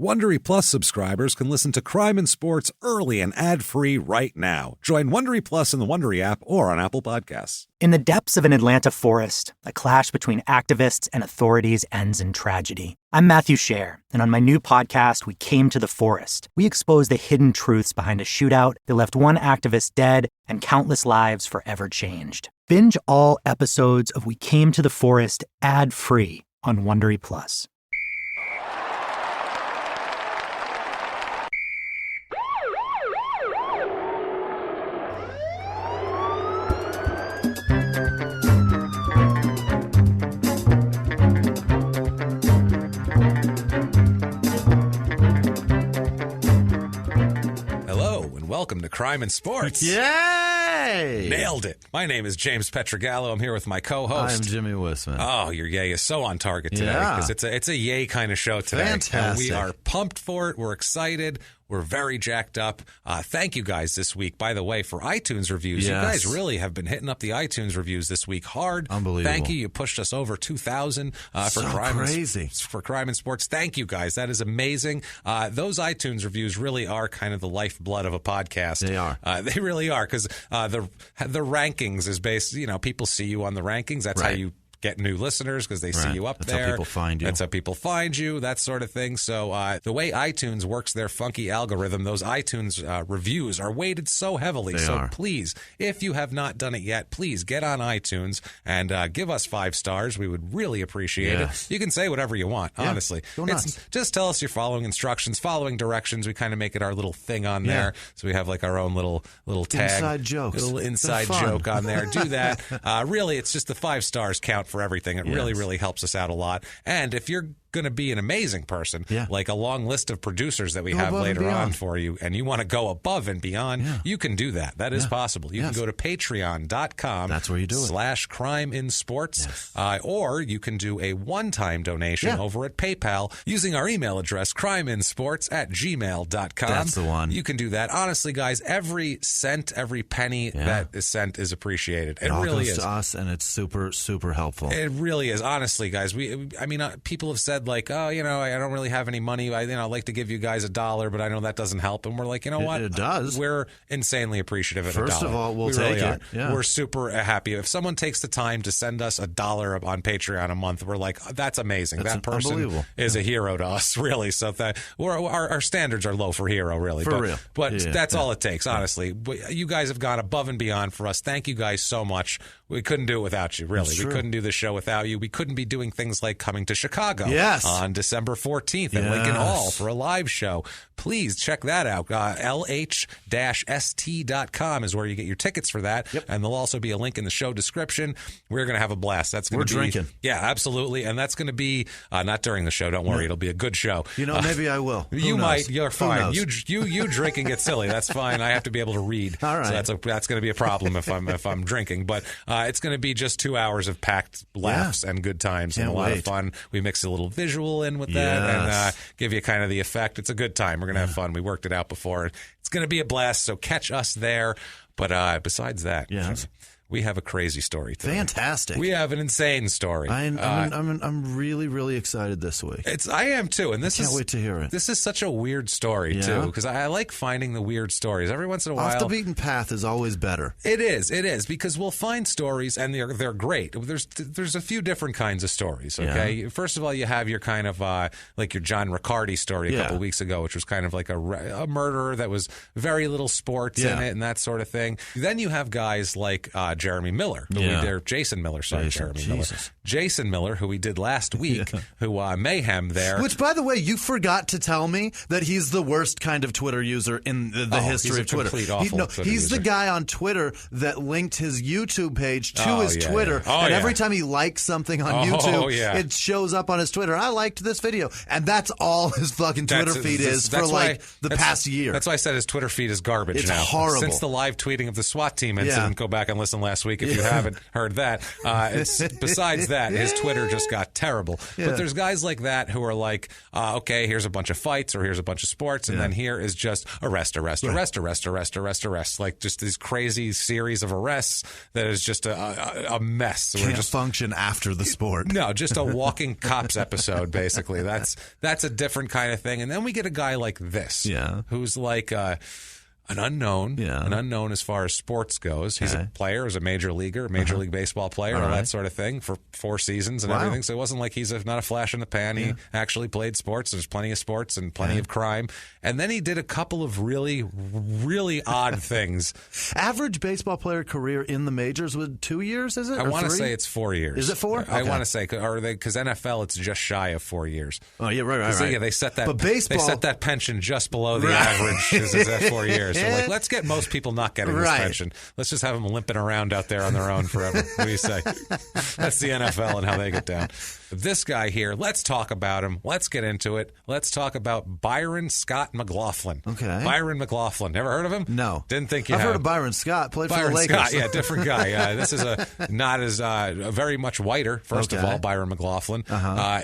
Wondery Plus subscribers can listen to Crime and Sports early and ad-free right now. Join Wondery Plus in the Wondery app or on Apple Podcasts. In the depths of an Atlanta forest, a clash between activists and authorities ends in tragedy. I'm Matthew Scher, and on my new podcast, We Came to the Forest, we expose the hidden truths behind a shootout that left one activist dead and countless lives forever changed. Binge all episodes of We Came to the Forest ad-free on Wondery Plus. Welcome to Crime and Sports. Yay! Nailed it. My name is James Petrogallo. I'm here with my co-host. I'm Jimmy Wisman. Oh, your yay is so on target today because it's a yay kind of show today. Fantastic. And we are pumped for it. We're excited. We're very jacked up. Thank you guys this week, by the way, for iTunes reviews. Yes. You guys really have been hitting up the iTunes reviews this week hard. Unbelievable. Thank you. You pushed us over 2,000 for Crime and Sports. Thank you, guys. That is amazing. Those iTunes reviews really are kind of the lifeblood of a podcast. They are. They really are because the rankings is based, people see you on the rankings. That's how you get new listeners because they see you up there. That's how people find you. That's how people find you, that sort of thing. So the way iTunes works their funky algorithm, those iTunes reviews are weighted so heavily. They are. Please, if you have not done it yet, please get on iTunes and give us 5 stars. We would really appreciate it. You can say whatever you want, honestly. Go nuts. Just tell us you're following instructions, following directions. We kind of make it our little thing on there. So we have like our own little tag. Inside jokes. Little inside joke on there. Do that. Really, it's just the 5 stars count for everything. It really helps us out a lot. And if you're going to be an amazing person, like a long list of producers that we have later on for you, and you want to go above and beyond, you can do that. That is possible. You can go to patreon.com. That's where you do it. /CrimeInSports. Or you can do a one-time donation over at PayPal using our email address, crimeinsports@gmail.com. That's the one. You can do that. Honestly, guys, every cent, every penny that is sent is appreciated. It all really goes is. to us, and it's super, super helpful. It really is. Honestly, guys, people have said, like, I don't really have any money. I'd like to give you guys $1, but I know that doesn't help. And we're like, you know what? It does. We're insanely appreciative of $1. First of all, we'll take it. Yeah. We're super happy. If someone takes the time to send us $1 on Patreon a month, we're like, that's amazing. That person is a hero to us, really. So that our standards are low for hero, really. For real. But that's all it takes, honestly. You guys have gone above and beyond for us. Thank you guys so much. We couldn't do it without you, really. We couldn't do the show without you. We couldn't be doing things like coming to Chicago on December 14th at Lincoln Hall for a live show. Please check that out. LH-ST.com is where you get your tickets for that. And there'll also be a link in the show description. We're going to have a blast. We're drinking. Yeah, absolutely. And that's going to be not during the show. Don't worry. It'll be a good show. Maybe I will. You might. You're fine. You drinking get silly. That's fine. I have to be able to read. All right. So that's going to be a problem if I'm drinking. But it's going to be just 2 hours of packed laughs and good times and a lot of fun. We mix a little visual in with that and give you kind of the effect. It's a good time. We're going to have fun. We worked it out before. It's going to be a blast, so catch us there. But besides that, we have a crazy story today. Fantastic. We have an insane story. I'm really, really excited this week. I am too, and I can't wait to hear it. This is such a weird story too, because I like finding the weird stories. Every once in a while, off the beaten path is always better. It is because we'll find stories and they're great. There's a few different kinds of stories. Okay, first of all, you have your kind of like your John Riccardi story a couple of weeks ago, which was kind of like a murderer that was very little sports in it and that sort of thing. Then you have guys like Jeremy Miller, Jason Miller, Jeremy Miller. Jason Miller, who we did last week, who mayhem there. Which, by the way, you forgot to tell me that he's the worst kind of Twitter user in the history of Twitter. He's the guy on Twitter that linked his YouTube page to his Twitter, and every time he likes something on YouTube, it shows up on his Twitter. I liked this video, and that's all his fucking Twitter feed is for the past year. That's why I said his Twitter feed is garbage now. It's horrible. Since the live tweeting of the SWAT team incident, go back and listen last week if you haven't heard that. Besides that, his Twitter just got terrible. But there's guys like that who are like, okay, here's a bunch of fights or here's a bunch of sports, and then here is just arrest. Like just this crazy series of arrests that is just a mess. Can't just function after the sport. No, just a walking cops episode, basically. That's a different kind of thing. And then we get a guy like this, who's like an unknown as far as sports goes. He's a player, is a major leaguer, Major League Baseball player, all that sort of thing for 4 seasons and everything. So it wasn't like he's not a flash in the pan. He actually played sports. There's plenty of sports and plenty of crime. And then he did a couple of really, really odd things. Average baseball player career in the majors was 2 years, is it? I want to say it's 4 years. Is it 4? I want to say, because NFL, it's just shy of 4 years. Oh, yeah, right. Yeah, they set that. But baseball, they set that pension just below the average. Is at 4 years. So like, let's get most people not getting this pension. Let's just have them limping around out there on their own forever. What do you say? That's the NFL and how they get down. This guy here, let's talk about him. Let's get into it. Let's talk about Byron Scott McLaughlin. Okay. Byron McLaughlin. Never heard of him? No. Didn't think you I've have. heard of Byron Scott. Played Byron for the Lakers. Scott, yeah, different guy. This is not as very much whiter, first of all, Byron McLaughlin.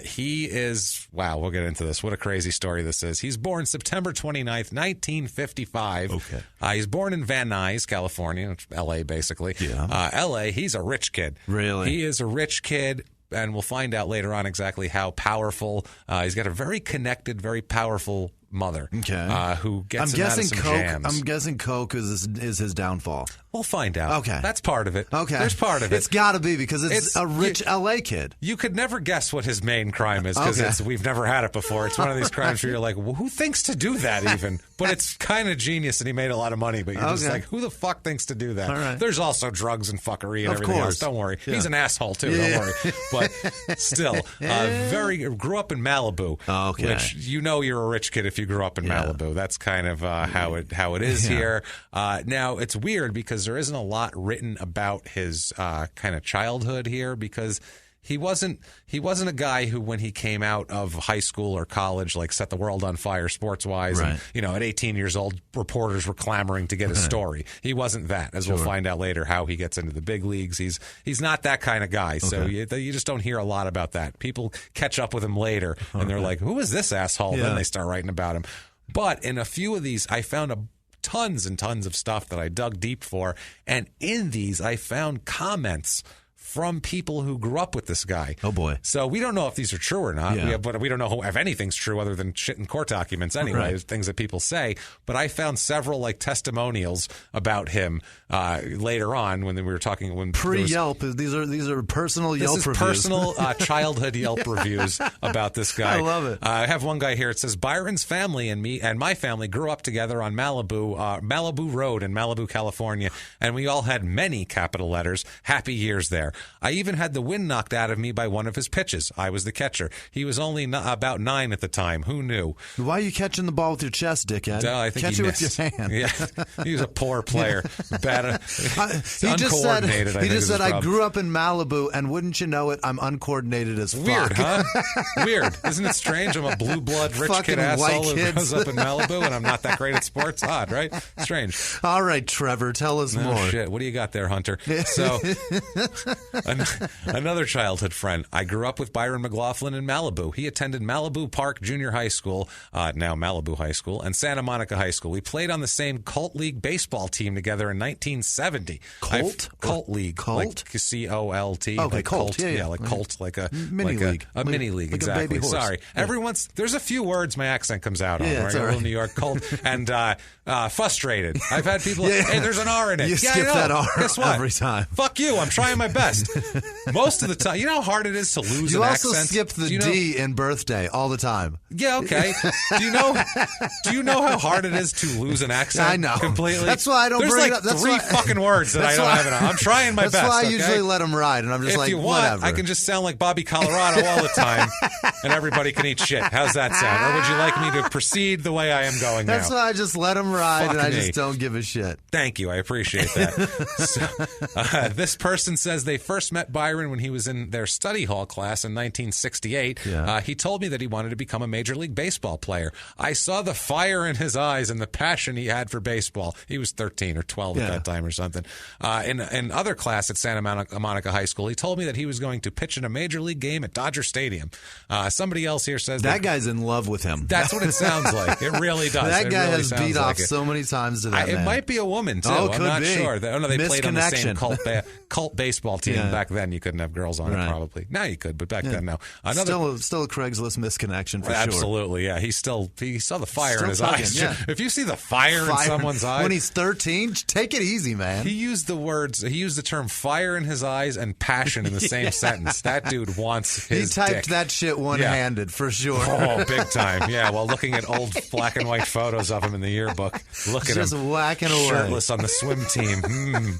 He is, wow, we'll get into this. What a crazy story this is. He's born September 29th, 1955. Okay. He's born in Van Nuys, California, L.A. basically. Yeah. L.A., he's a rich kid. Really? He is a rich kid. And we'll find out later on exactly how powerful. He's got a very connected, very powerful mother. Okay. Who gets him out of some jams. I'm guessing Coke is his downfall. We'll find out. Okay. That's part of it. Okay. There's part of it. It's got to be because it's a rich L.A. kid. You could never guess what his main crime is because we've never had it before. It's one of these crimes where you're like, well, who thinks to do that even? But it's kind of genius and he made a lot of money. But you're just like, who the fuck thinks to do that? All right. There's also drugs and fuckery and everything else. Don't worry. Yeah. He's an asshole too. Don't worry. But still, grew up in Malibu. Which you're a rich kid if you grew up in Malibu. That's kind of how it is here. Now, it's weird because there isn't a lot written about his kind of childhood here because he wasn't a guy who, when he came out of high school or college, like set the world on fire sports wise. Right. And, at 18 years old, reporters were clamoring to get his story. He wasn't that, as we'll find out later how he gets into the big leagues. He's not that kind of guy. So you just don't hear a lot about that. People catch up with him later and they're like, who is this asshole? Then they start writing about him. But in a few of these, I found tons and tons of stuff that I dug deep for. And in these, I found comments from people who grew up with this guy. Oh, boy. So we don't know if these are true or not. But we don't know if anything's true other than shit in court documents anyway, things that people say. But I found several testimonials about him later on when we were talking. Pre-Yelp. These are personal Yelp reviews. Personal childhood Yelp reviews about this guy. I love it. I have one guy here. It says, Byron's family and me and my family grew up together on Malibu Road in Malibu, California. And we all had many capital letters. Happy years there. I even had the wind knocked out of me by one of his pitches. I was the catcher. He was only about 9 at the time. Who knew? Why are you catching the ball with your chest, dickhead? I think Catch he it missed. with your hand. Yeah, he was a poor player. Bad. He just said, I grew up in Malibu, and wouldn't you know it, I'm uncoordinated as fuck. Weird, huh? Weird. Isn't it strange? I'm a blue blood rich kid asshole who grows up in Malibu, and I'm not that great at sports. Odd, right? Strange. All right, Trevor, tell us more. Shit. What do you got there, Hunter? So, another childhood friend. I grew up with Byron McLaughlin in Malibu. He attended Malibu Park Junior High School, now Malibu High School, and Santa Monica High School. We played on the same Colt League baseball team together in 1970. Colt League. Colt? Like Colt. Okay, like Colt. Yeah. Like Colt, like a mini league. A mini league, like exactly. A baby horse. Sorry. Yeah. There's a few words my accent comes out on. Yeah, right? A little New York Colt. And frustrated. I've had people, hey, there's an R in it. You skip that R. Guess what? Every time. Fuck you. I'm trying my best. Most of the time. You know how hard it is to lose an accent? You also skip the D in birthday all the time. Yeah, okay. Do you know how hard it is to lose an accent? I know. Completely. That's why I don't bring it up. There's like 3 fucking words that I don't have it on. I'm trying my best. That's why I okay? usually let them ride, and I'm just if like, you want, whatever. I can just sound like Bobby Colorado all the time, and everybody can eat shit. How's that sound? Or would you like me to proceed the way I am going That's now? why I just let them ride, Fuck and I me. just don't give a shit. Thank you. I appreciate that. So, this person says they first met Byron when he was in their study hall class in 1968. He told me that he wanted to become a Major League Baseball player. I saw the fire in his eyes and the passion he had for baseball. He was 13 or 12 at that time or something. In other class at Santa Monica High School, he told me that he was going to pitch in a Major League game at Dodger Stadium. Somebody else here says that guy's in love with him. That's what it sounds like. It really does. That guy has beat off so many times to that man. It might be a woman, too. I'm not sure. They played on the same cult baseball team back then. You couldn't have girls on it, probably. Now you could, but back then, no. Still a Craigslist misconnection for sure. Absolutely, yeah. He saw the fire in his eyes. Yeah. If you see the fire in someone's eyes. When he's 13, take it easy, man. He used the term fire in his eyes and passion in the same sentence. That dude wants his He typed dick. that shit one-handed for sure. Oh, big time. Yeah, while looking at old black and white photos of him in the yearbook. Look at him. Just whacking away. Shirtless on the swim team.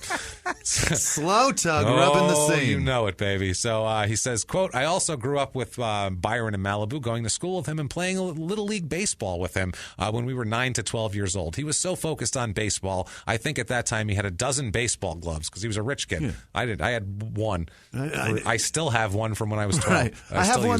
Slow tug rubbing the seam. You know it, baby. So he says, quote, I also grew up with Byron in Malibu, going to school with him and playing Little League Baseball with him when we were 9 to 12 years old. He was so focused on baseball. I think at that time he had a dozen baseball gloves because he was a rich kid. Yeah. I had one. I still have one from when I was 12. Right. I have one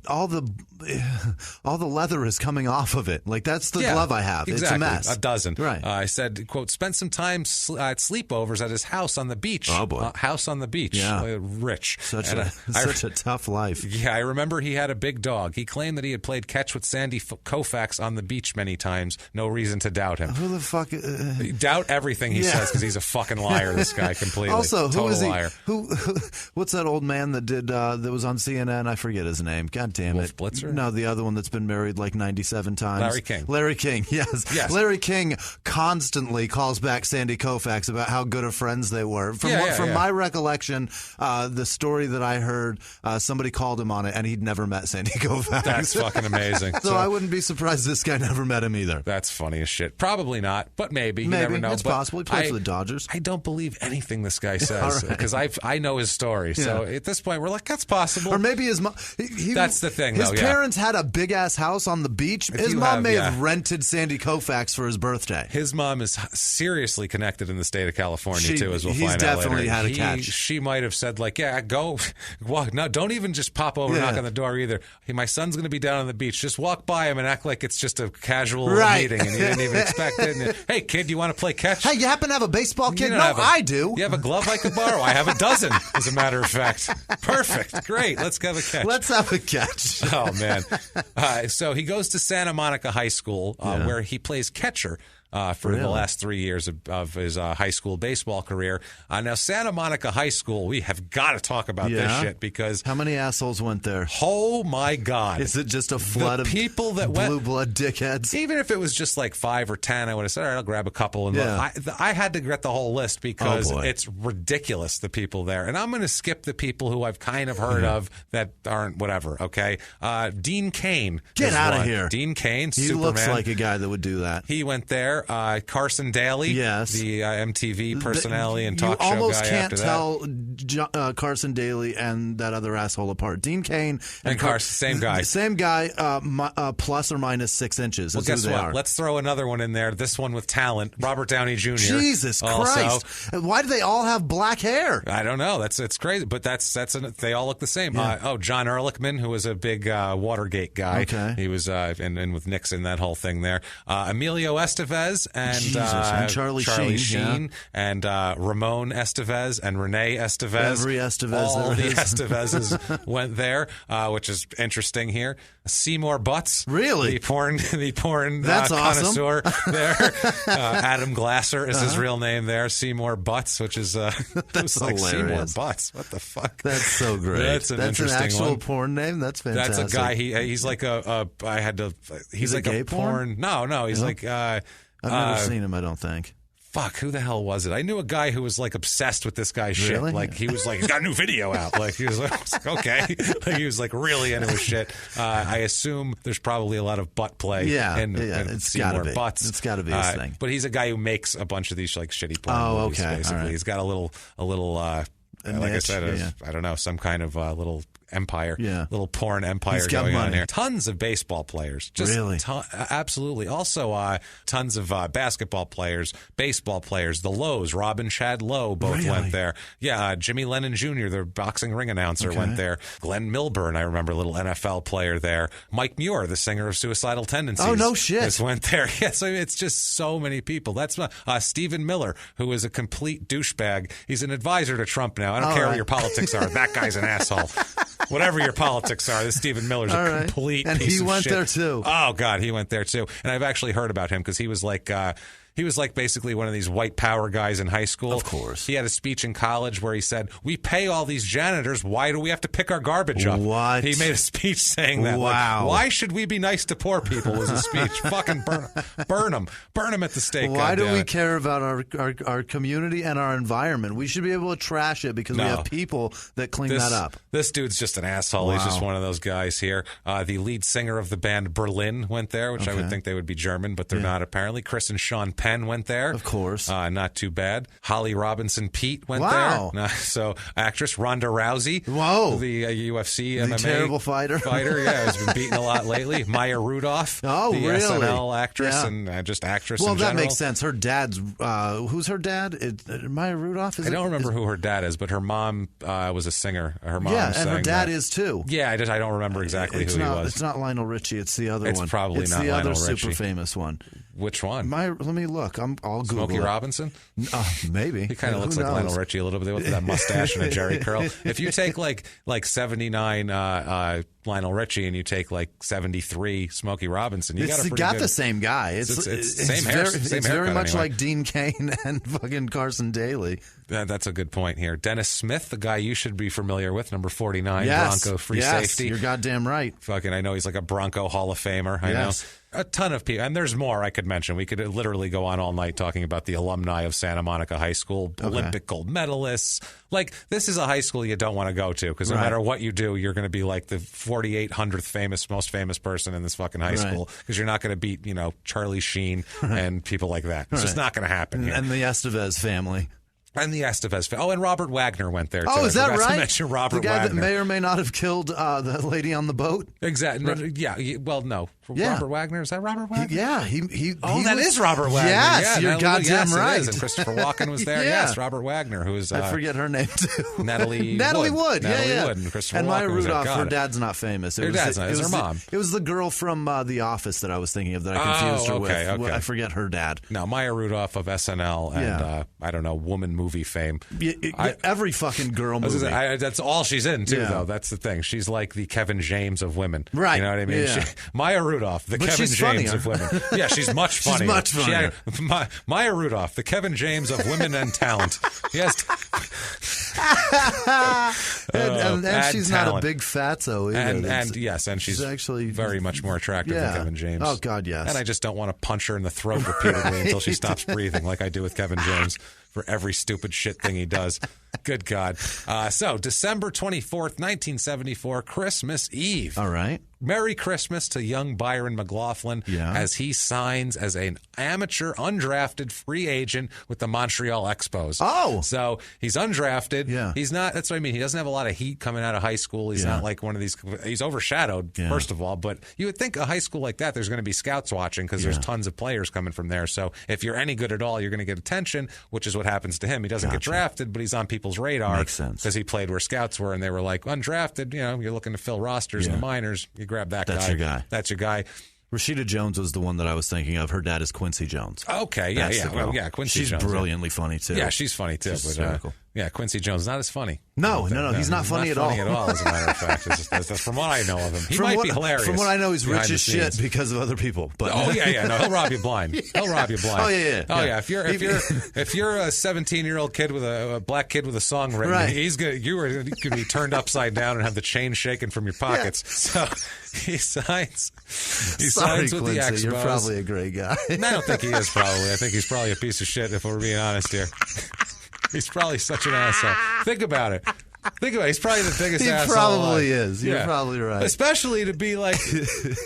all the leather is coming off of it. Like, that's the glove I have. Exactly. It's a mess. A dozen. Right. I said, quote, spent some time at sleepovers at his house on the beach. Oh, boy. House on the beach. Yeah. Rich. Such a tough life. Yeah, I remember he had a big dog. He claimed that he had played catch with Sandy Koufax on the beach many times. No reason to doubt him. Who the fuck? Doubt everything he says because he's a fucking liar, this guy, completely. Also, who Total is he? Liar. What's that old man that did that was on CNN? I forget his name. God damn it. Wolf Blitzer? No, the other one that's been married like 97 times. Larry King, yes. Larry King constantly calls back Sandy Koufax about how good of friends they were. From my recollection, the story that I heard, somebody called him on it, and he'd never met Sandy Koufax. That's fucking amazing. So I wouldn't be surprised this guy never met him either. That's funny as shit. Probably not, but maybe. You never know. It's possible. He played for the Dodgers. I don't believe anything this guy says because I know his story. So at this point, we're like, that's possible. Or maybe his mom. That's the thing, His parents had a big-ass house on the beach. His mom may have rented Sandy Koufax for his birthday. His mom is seriously connected in the state of California, too, as we'll find out later. He's definitely had a catch. She might have said, like, go. Walk. No, don't even just pop over and knock on the door either. Hey, my son's going to be down on the beach. Just walk by him and act like it's just a casual meeting and you didn't even expect it. And, hey, kid, you want to play catch? Hey, you happen to have a baseball kid? No, I do. You have a glove I could borrow? I have a dozen, as a matter of fact. Perfect. Great. Let's have a catch. Let's have a catch. Oh, man. So he goes to Santa Monica High School, where he plays catcher. For the last 3 years of his high school baseball career. Now, Santa Monica High School, we have got to talk about this shit because... How many assholes went there? Oh, my God. Is it just a flood of people that blue blood dickheads? Even if it was just like 5 or 10, I would have said, all right, I'll grab a couple. And I had to get the whole list because it's ridiculous, the people there. And I'm going to skip the people who I've kind of heard of that aren't whatever, okay? Dean Cain. Get out of here. Dean Cain, He Superman. looks like a guy that would do that. He went there. Carson Daly, the MTV personality and talk show guy. You almost can't tell Carson Daly and that other asshole apart. Dean Cain and Carson, same guy. Same guy, plus or minus 6 inches. Well, guess what? Let's throw another one in there. This one with talent, Robert Downey Jr. Jesus Christ! Why do they all have black hair? I don't know. It's crazy, but they all look the same. Yeah. John Ehrlichman, who was a big Watergate guy. Okay. He was and with Nixon, that whole thing there. Emilio Estevez and Charlie Sheen and Ramon Estevez and Renee Estevez. Every Estevez. All the Estevezes went there, which is interesting here. Seymour Butts. Really? The porn That's connoisseur awesome. there. Adam Glasser is his real name there. Seymour Butts, which is that's like hilarious. Seymour Butts. What the fuck? That's so great. That's an interesting actual one. porn name. That's fantastic. That's a guy. He's like he's like gay a porn. No. He's like. I've never seen him, I don't think. Fuck, who the hell was it? I knew a guy who was like obsessed with this guy's shit. Like he was like, he's got a new video out. Like he was like, okay. Like he was like really into his shit. I assume there's probably a lot of butt play. It's gotta be. Butts. It's gotta be his thing. But he's a guy who makes a bunch of these like shitty porn movies, okay. basically. Right. He's got a little like niche, I said, I don't know, some kind of little empire, little porn empire going on here. Tons of baseball players. Just really? Absolutely. Also, tons of basketball players, baseball players. The Lows, Rob and Chad Lowe both went there. Yeah, Jimmy Lennon Jr., the boxing ring announcer, went there. Glenn Milburn, I remember, a little NFL player there. Mike Muir, the singer of Suicidal Tendencies. Oh, no shit. Just went there. Yeah, so it's just so many people. That's Stephen Miller, who is a complete douchebag. He's an advisor to Trump now. I don't care what your politics are. That guy's an asshole. Whatever your politics are, this Stephen Miller's a complete piece of shit. And he went there too. Oh, God, he went there too. And I've actually heard about him because he was like basically one of these white power guys in high school. Of course. He had a speech in college where he said, we pay all these janitors. Why do we have to pick our garbage up? What? He made a speech saying that. Wow. Like, why should we be nice to poor people was a speech. Fucking burn them. Burn them at the stake. Why do we care about our community and our environment? We should be able to trash it because we have people that clean that up. This dude's just an asshole. Wow. He's just one of those guys here. The lead singer of the band Berlin went there, which I would think they would be German, but they're not apparently. Chris and Sean Penn went there. Of course. Not too bad. Holly Robinson Pete went there. So actress Ronda Rousey. Whoa. The UFC MMA. The terrible fighter. Has been beaten a lot lately. Maya Rudolph. Oh, the really? SNL actress and just actress in general. Well, that makes sense. Her dad's, who's her dad? Maya Rudolph? I don't remember who her dad is, but her mom was a singer. Her mom and her dad that. is too. Yeah, I don't remember exactly who he was. It's not Lionel Richie. It's the other one. It's probably not Lionel Richie. It's the other super Richie. famous one. Which one? Let me look. I'll Google Smokey it. Robinson? Maybe. He kind of looks like Lionel Richie a little bit with that mustache and a jerry curl. If you take like 79 Lionel Richie and you take like 73 Smokey Robinson, you got the same guy. It's same hair. It's very much like Dean Cain and fucking Carson Daly. That's a good point here. Dennis Smith, the guy you should be familiar with, number 49, Bronco free safety. You're goddamn right. Fucking, I know he's like a Bronco Hall of Famer. I know. A ton of people. And there's more I could mention. We could literally go on all night talking about the alumni of Santa Monica High School, Olympic gold medalists. Like, this is a high school you don't want to go to because no matter what you do, you're going to be like the 4,800th most famous person in this fucking high school because you're not going to beat, Charlie Sheen and people like that. It's just not going to happen here. And the Estevez family. And the Estevez family. Oh, and Robert Wagner went there, too. Oh, is that right? To mention Robert the guy Wagner. That may or may not have killed the lady on the boat? Exactly. Right. Yeah. Well, no. Robert Wagner? Is that Robert Wagner? That is Robert Wagner. Yes, you're goddamn right. It is. And Christopher Walken was there. Yes, Robert Wagner, who is... I forget her name, too. Natalie Wood. Natalie Wood and Christopher and Walken Maya Rudolph, her dad's not famous. Her dad's not. It was her mom. It was the girl from The Office that I was thinking of that I confused her with. Okay. I forget her dad. No, Maya Rudolph of SNL and, I don't know, woman movie fame. Every fucking girl movie. That's all she's in, too, though. That's the thing. She's like the Kevin James of women. Right. You know what I mean? Yeah. Maya Rudolph, the Kevin James of women. Yeah, she's much funnier. She's much funnier. Maya Rudolph, the Kevin James of women and talent. Yes. and she's not a big fatso either. And she's actually very much more attractive than Kevin James. Oh, God, yes. And I just don't want to punch her in the throat repeatedly until she stops breathing like I do with Kevin James for every stupid shit thing he does. Good God. So, December 24th, 1974, Christmas Eve. All right. Merry Christmas to young Byron McLaughlin as he signs as an amateur undrafted free agent with the Montreal Expos. Oh. So he's undrafted. Yeah. He's not, that's what I mean. He doesn't have a lot of heat coming out of high school. He's not like one of these, he's overshadowed, first of all. But you would think a high school like that, there's going to be scouts watching because there's tons of players coming from there. So if you're any good at all, you're going to get attention, which is what happens to him. He doesn't get drafted, but he's on people's radar. Makes sense. Because he played where scouts were and they were like, undrafted, you're looking to fill rosters in the minors. You grab that guy. That's your guy. That's your guy. Rashida Jones was the one that I was thinking of. Her dad is Quincy Jones. Okay, Quincy Jones. She's brilliantly funny, too. Yeah, she's funny, too. She's hysterical. Quincy Jones, not as funny. No, he's not funny at all. Not funny at all, as a matter of fact. That's from what I know of him. He might be hilarious. From what I know, he's rich as shit because of other people. But no, he'll rob you blind. He'll rob you blind. Oh yeah. If you're a 17-year-old kid with a black kid with a song written, you are going to be turned upside down and have the chain shaken from your pockets. So he signs. Sorry, with Quincy, the Expos. You're probably a great guy. I don't think he is. Probably, I think he's probably a piece of shit. If we're being honest here. He's probably such an asshole. Think about it. Think about it. He's probably the biggest asshole. He probably is. You're probably right. Especially to be like,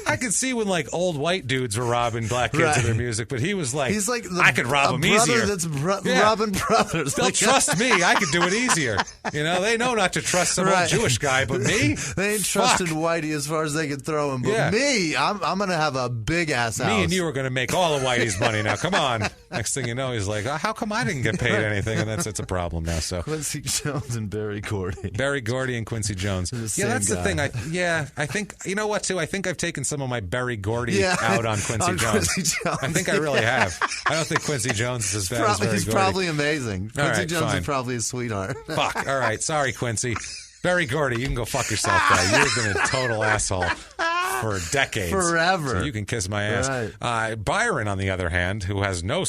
I could see when like old white dudes were robbing black kids of their music, but he's like I could rob them easier. That's robbing brothers. They'll trust me. I could do it easier. They know not to trust some old Jewish guy, but me? They ain't trusting Whitey as far as they can throw him. But me, I'm going to have a big ass house. Me and you are going to make all of Whitey's money now. Come on. Next thing you know, he's like, how come I didn't get paid anything? And that's a problem now. So Quincy Jones and Berry Gordy. Berry Gordy and Quincy Jones. That's the thing. I think, you know what, too? I think I've taken some of my Berry Gordy out on Quincy Jones. I think I really have. I don't think Quincy Jones is as bad as Berry Gordy. He's probably amazing. Quincy Jones is probably a sweetheart. Fuck. All right. Sorry, Quincy. Berry Gordy, you can go fuck yourself, guy. You've been a total asshole for decades. Forever. So you can kiss my ass. Right. Byron, on the other hand, who has no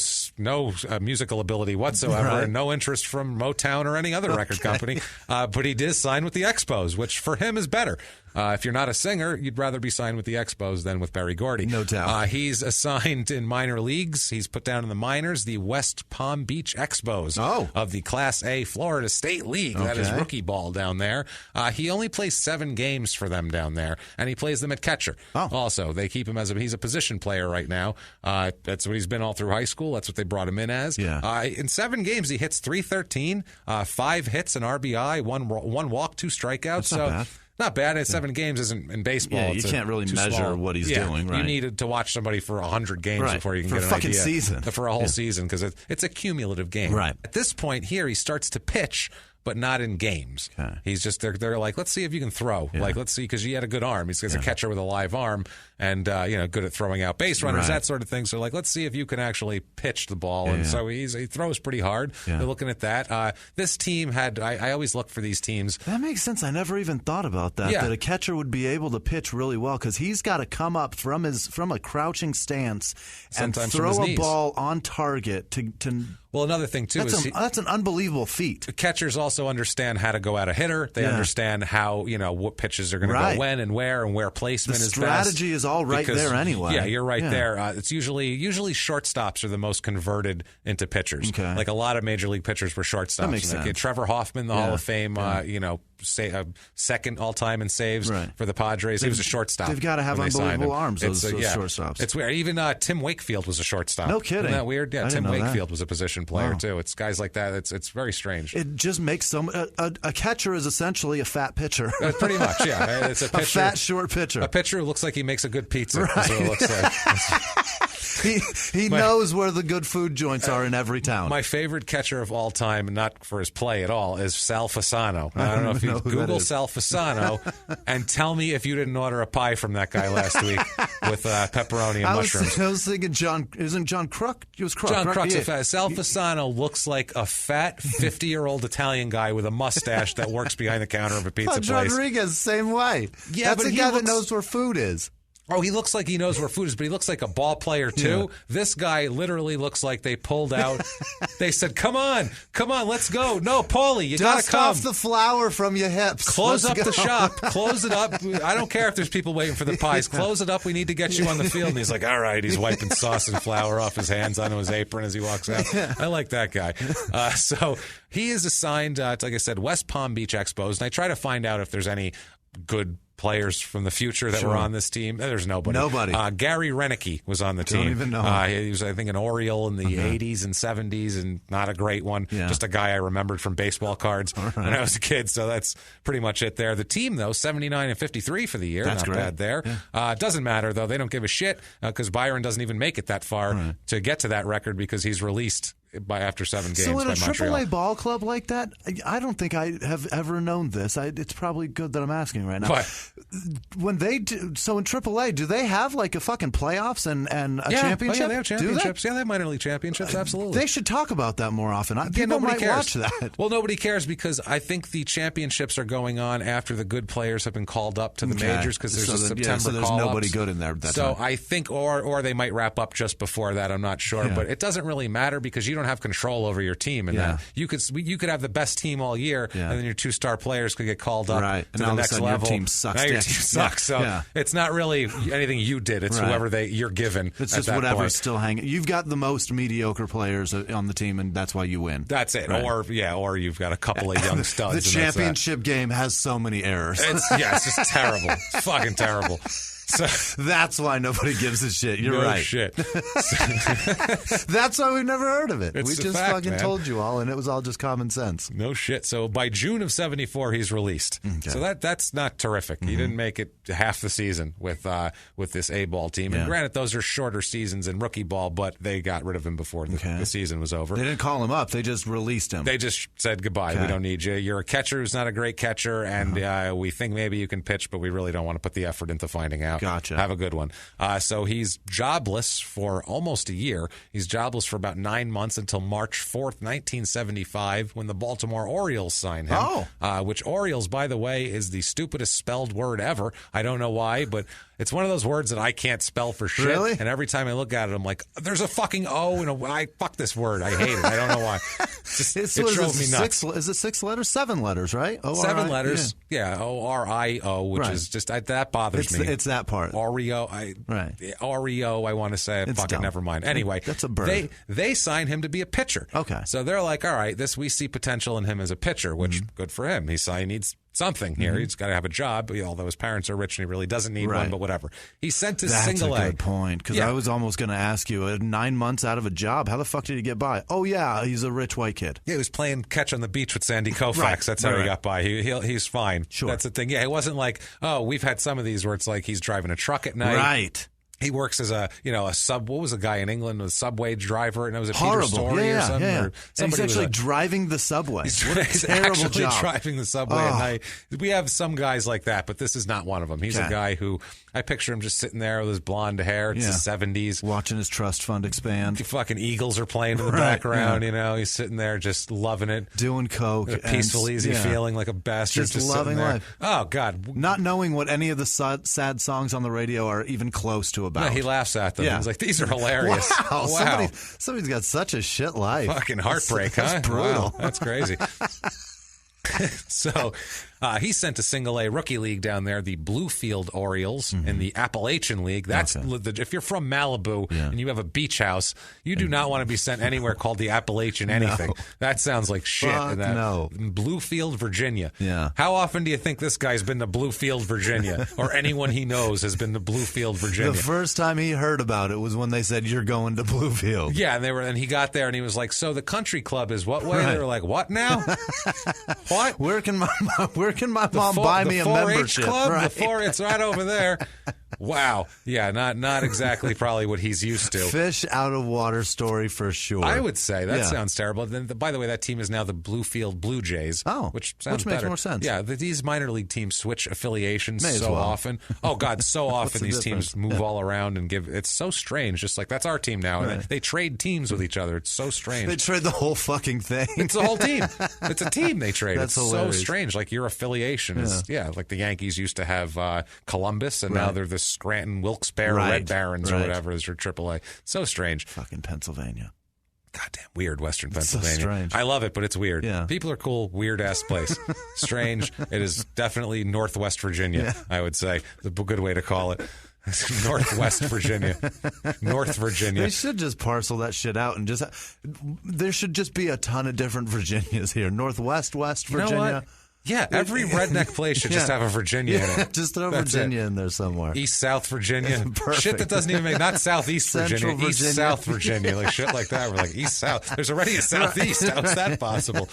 musical ability whatsoever and no interest from Motown or any other record company, but he did sign with the Expos, which for him is better. If you're not a singer, you'd rather be signed with the Expos than with Berry Gordy. No doubt. He's assigned in minor leagues. He's put down in the minors, the West Palm Beach Expos of the Class A Florida State League. Okay. That is rookie ball down there. He only plays 7 games for them down there, and he plays them at catcher. Also, they keep him he's a position player right now. That's what he's been all through high school. That's what they brought him in as. Yeah. In 7 games, he hits .313, 5 hits, an RBI, one walk, 2 strikeouts. That's not bad. Not bad. At 7 games isn't in baseball. Yeah, you can't really measure what he's doing. Right. You need to watch somebody for 100 games before you can get an idea. Season. For a whole season, because it's a cumulative game. Right. At this point here, he starts to pitch, but not in games. Okay. He's just they're like, let's see if you can throw. Yeah. Like, let's see, because he had a good arm. He's a catcher with a live arm, and good at throwing out base runners, that sort of thing. So like, let's see if you can actually pitch the ball. And so he throws pretty hard. Yeah. They're looking at that. This team had. I always look for these teams. That makes sense. I never even thought about that. Yeah. That a catcher would be able to pitch really well, because he's got to come up from a crouching stance and throw a ball on target to. Well, another thing, too, that's an unbelievable feat. Catchers also understand how to go at a hitter. They understand how, what pitches are going to go when and where placement is best. The strategy is all right there anyway. Yeah, you're right there. It's usually shortstops are the most converted into pitchers. Okay. Like a lot of major league pitchers were shortstops. That makes sense. Trevor Hoffman, the Hall of Fame, second all-time in saves for the Padres. He was a shortstop. They've got to have unbelievable arms, those shortstops. It's weird. Even Tim Wakefield was a shortstop. No kidding. Isn't that weird? Yeah, Tim Wakefield was a position player, too. It's guys like that. It's very strange. It just makes a catcher is essentially a fat pitcher. Pretty much, yeah. It's a pitcher. A fat, short pitcher. A pitcher who looks like he makes a good pizza. Right. That's what it looks like. He knows where the good food joints are in every town. My favorite catcher of all time, not for his play at all, is Sal Fasano. I don't know if you Google Sal Fasano and tell me if you didn't order a pie from that guy last week with pepperoni and mushrooms. I was thinking isn't John Kruk? It was Kruk. John Kruk's Sal Fasano looks like a fat 50-year-old Italian guy with a mustache that works behind the counter of a pizza place. Rodriguez, same way. Yeah, that's a guy that knows where food is. Oh, he looks like he knows where food is, but he looks like a ball player, too. Yeah. This guy literally looks like they pulled out. They said, come on, let's go. No, Paulie, you got to come. Dust off the flour from your hips. Close up the shop. Close it up. I don't care if there's people waiting for the pies. Close it up. We need to get you on the field. And he's like, all right. He's wiping sauce and flour off his hands onto his apron as he walks out. Yeah. I like that guy. So he is assigned, like I said, West Palm Beach Expos. And I try to find out if there's any good players from the future that were on this team. There's nobody. Gary Renicky was on the team. Don't even know. He was, I think, an Oriole in the 80s and 70s, and not a great one. Yeah. Just a guy I remembered from baseball cards when I was a kid. So that's pretty much it there. The team, though, 79-53 for the year. That's not bad there. Yeah. Doesn't matter, though. They don't give a shit because Byron doesn't even make it that far to get to that record because he's released after 7 games. So in a Montreal. AAA ball club like that, I don't think I have ever known this. It's probably good that I'm asking right now. What? When they do, so in AAA, do they have like a fucking playoffs and a championship? Oh, yeah, they have championships. Yeah, they have minor league championships. Absolutely. They should talk about that more often. People might watch that. Well, nobody cares because I think the championships are going on after the good players have been called up to the majors because there's a September so there's nobody good in there. So I think, or they might wrap up just before that. I'm not sure, but it doesn't really matter because you don't have control over your team, and then you could have the best team all year, and then your 2 star players could get called up to the next level. Your team sucks. Now your team sucks. So it's not really anything you did. It's whoever you're given. It's just whatever's still hanging. You've got the most mediocre players on the team, and that's why you win. That's it. Right. Or you've got a couple of young studs. The championship game has so many errors. It's just terrible. It's fucking terrible. So, that's why nobody gives a shit. You're right. Shit. That's why we've never heard of it. We just fucking told you all, and it was all just common sense. No shit. So by June of '74, he's released. Okay. So that's not terrific. He didn't make it half the season with this A-ball team. And granted, those are shorter seasons in rookie ball, but they got rid of him before the season was over. They didn't call him up. They just released him. They just said goodbye. Okay. We don't need you. You're a catcher who's not a great catcher, and we think maybe you can pitch, but we really don't want to put the effort into finding out. Gotcha. Have a good one. So he's jobless for almost a year. He's jobless for about 9 months until March 4th, 1975, when the Baltimore Orioles signed him. Which Orioles, by the way, is the stupidest spelled word ever. I don't know why, but it's one of those words that I can't spell for shit. Really? And every time I look at it, I'm like, there's a fucking O and fuck this word. I hate it. I don't know why. It drove me nuts. Is it 6 letters? 7 letters, right? O-R-I? 7 letters. Yeah, O-R-I-O, which is just, that bothers me. It's that part. Oreo, I want to say. Fucking never mind. Anyway, that's a bird. They signed him to be a pitcher. Okay. So they're like, all right, we see potential in him as a pitcher, which good for him. He needs something here. He's got to have a job, although his parents are rich and he really doesn't need one, but whatever. He's sent to single A. That's a good point, because I was almost going to ask you, 9 months out of a job, how the fuck did he get by? Oh, yeah, he's a rich white kid. Yeah, he was playing catch on the beach with Sandy Koufax. That's how he got by. He's fine. Sure. That's the thing. Yeah, it wasn't like, we've had some of these where it's like he's driving a truck at night. Right. He works as a what was a guy in England, a subway driver, and it was Peter Story or something. Yeah. And he's actually driving the subway. He's actually driving the subway at night. We have some guys like that, but this is not one of them. He's a guy who, I picture him just sitting there with his blonde hair. It's the 70s. Watching his trust fund expand. The fucking Eagles are playing in the background, He's sitting there just loving it. Doing coke. A peaceful, easy feeling like a bastard. Just loving life. Oh, God. Not knowing what any of the sad songs on the radio are even close to about. No, he laughs at them. He's like, these are hilarious. Wow. Somebody's got such a shit life. Fucking heartbreak, huh? That's brutal. Wow, that's crazy. So he's sent to Single A Rookie League down there, the Bluefield Orioles in the Appalachian League. That's if you're from Malibu and you have a beach house, you do not want to be sent anywhere called the Appalachian anything. That sounds like shit. No. Bluefield, Virginia. Yeah. How often do you think this guy's been to Bluefield, Virginia, or anyone he knows has been to Bluefield, Virginia? The first time he heard about it was when they said, you're going to Bluefield. Yeah, and he got there and he was like, so the country club is what way? They were like, what now? What? Where can my mom buy me a membership? Club? Right. It's right over there. Wow. Yeah, not exactly probably what he's used to. Fish out of water story for sure. I would say. That sounds terrible. Then, by the way, that team is now the Bluefield Blue Jays. Oh, which sounds makes better. more sense. Yeah, these minor league teams switch affiliations so often. Oh, God, so often these teams move all around and give. It's so strange. Just like, that's our team now. And they trade teams with each other. It's so strange. They trade the whole fucking thing. It's a whole team. It's a team they trade. That's it's hilarious. So strange. Like, your affiliation is, like the Yankees used to have Columbus, and now they're the Scranton Wilkes-Barre Red Barons or whatever is your AAA. So strange. Fucking Pennsylvania. Goddamn weird Western Pennsylvania. So strange. I love it, but it's weird. Yeah. People are cool, weird-ass place. Strange. It is definitely Northwest Virginia, I would say. It's a good way to call it. Northwest Virginia. North Virginia. They should just parcel that shit out and just... There should just be a ton of different Virginias here. Northwest, West Virginia. You know what? Yeah, every redneck place should just have a Virginia in it. Just throw Virginia in there somewhere. East, South Virginia. Perfect. Shit that doesn't even make, not Southeast Central Virginia, East, South Virginia. Like shit like that. We're like, East, South. There's already a Southeast. How is that possible?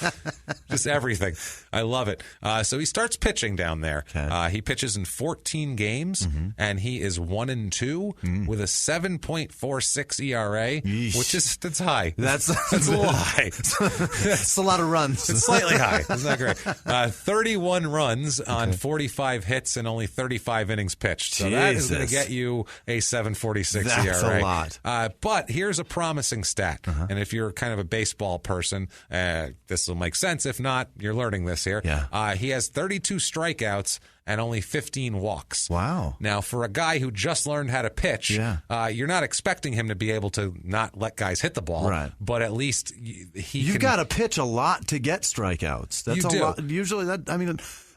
Just everything. I love it. So he starts pitching down there. Okay. He pitches in 14 games, and he is 1-2 with a 7.46 ERA, which is, that's high. That's a little high. That's a lot of runs. It's slightly high. It's not great. 31 runs on 45 hits and only 35 innings pitched. So that is going to get you a 7.46 ERA. That's a lot. But here's a promising stat. And if you're kind of a baseball person, this will make sense. If not, you're learning this here. Yeah. He has 32 strikeouts and only 15 walks. Wow. Now, for a guy who just learned how to pitch, you're not expecting him to be able to not let guys hit the ball. Right. But at least You've got to pitch a lot to get strikeouts. That's a lot. Usually,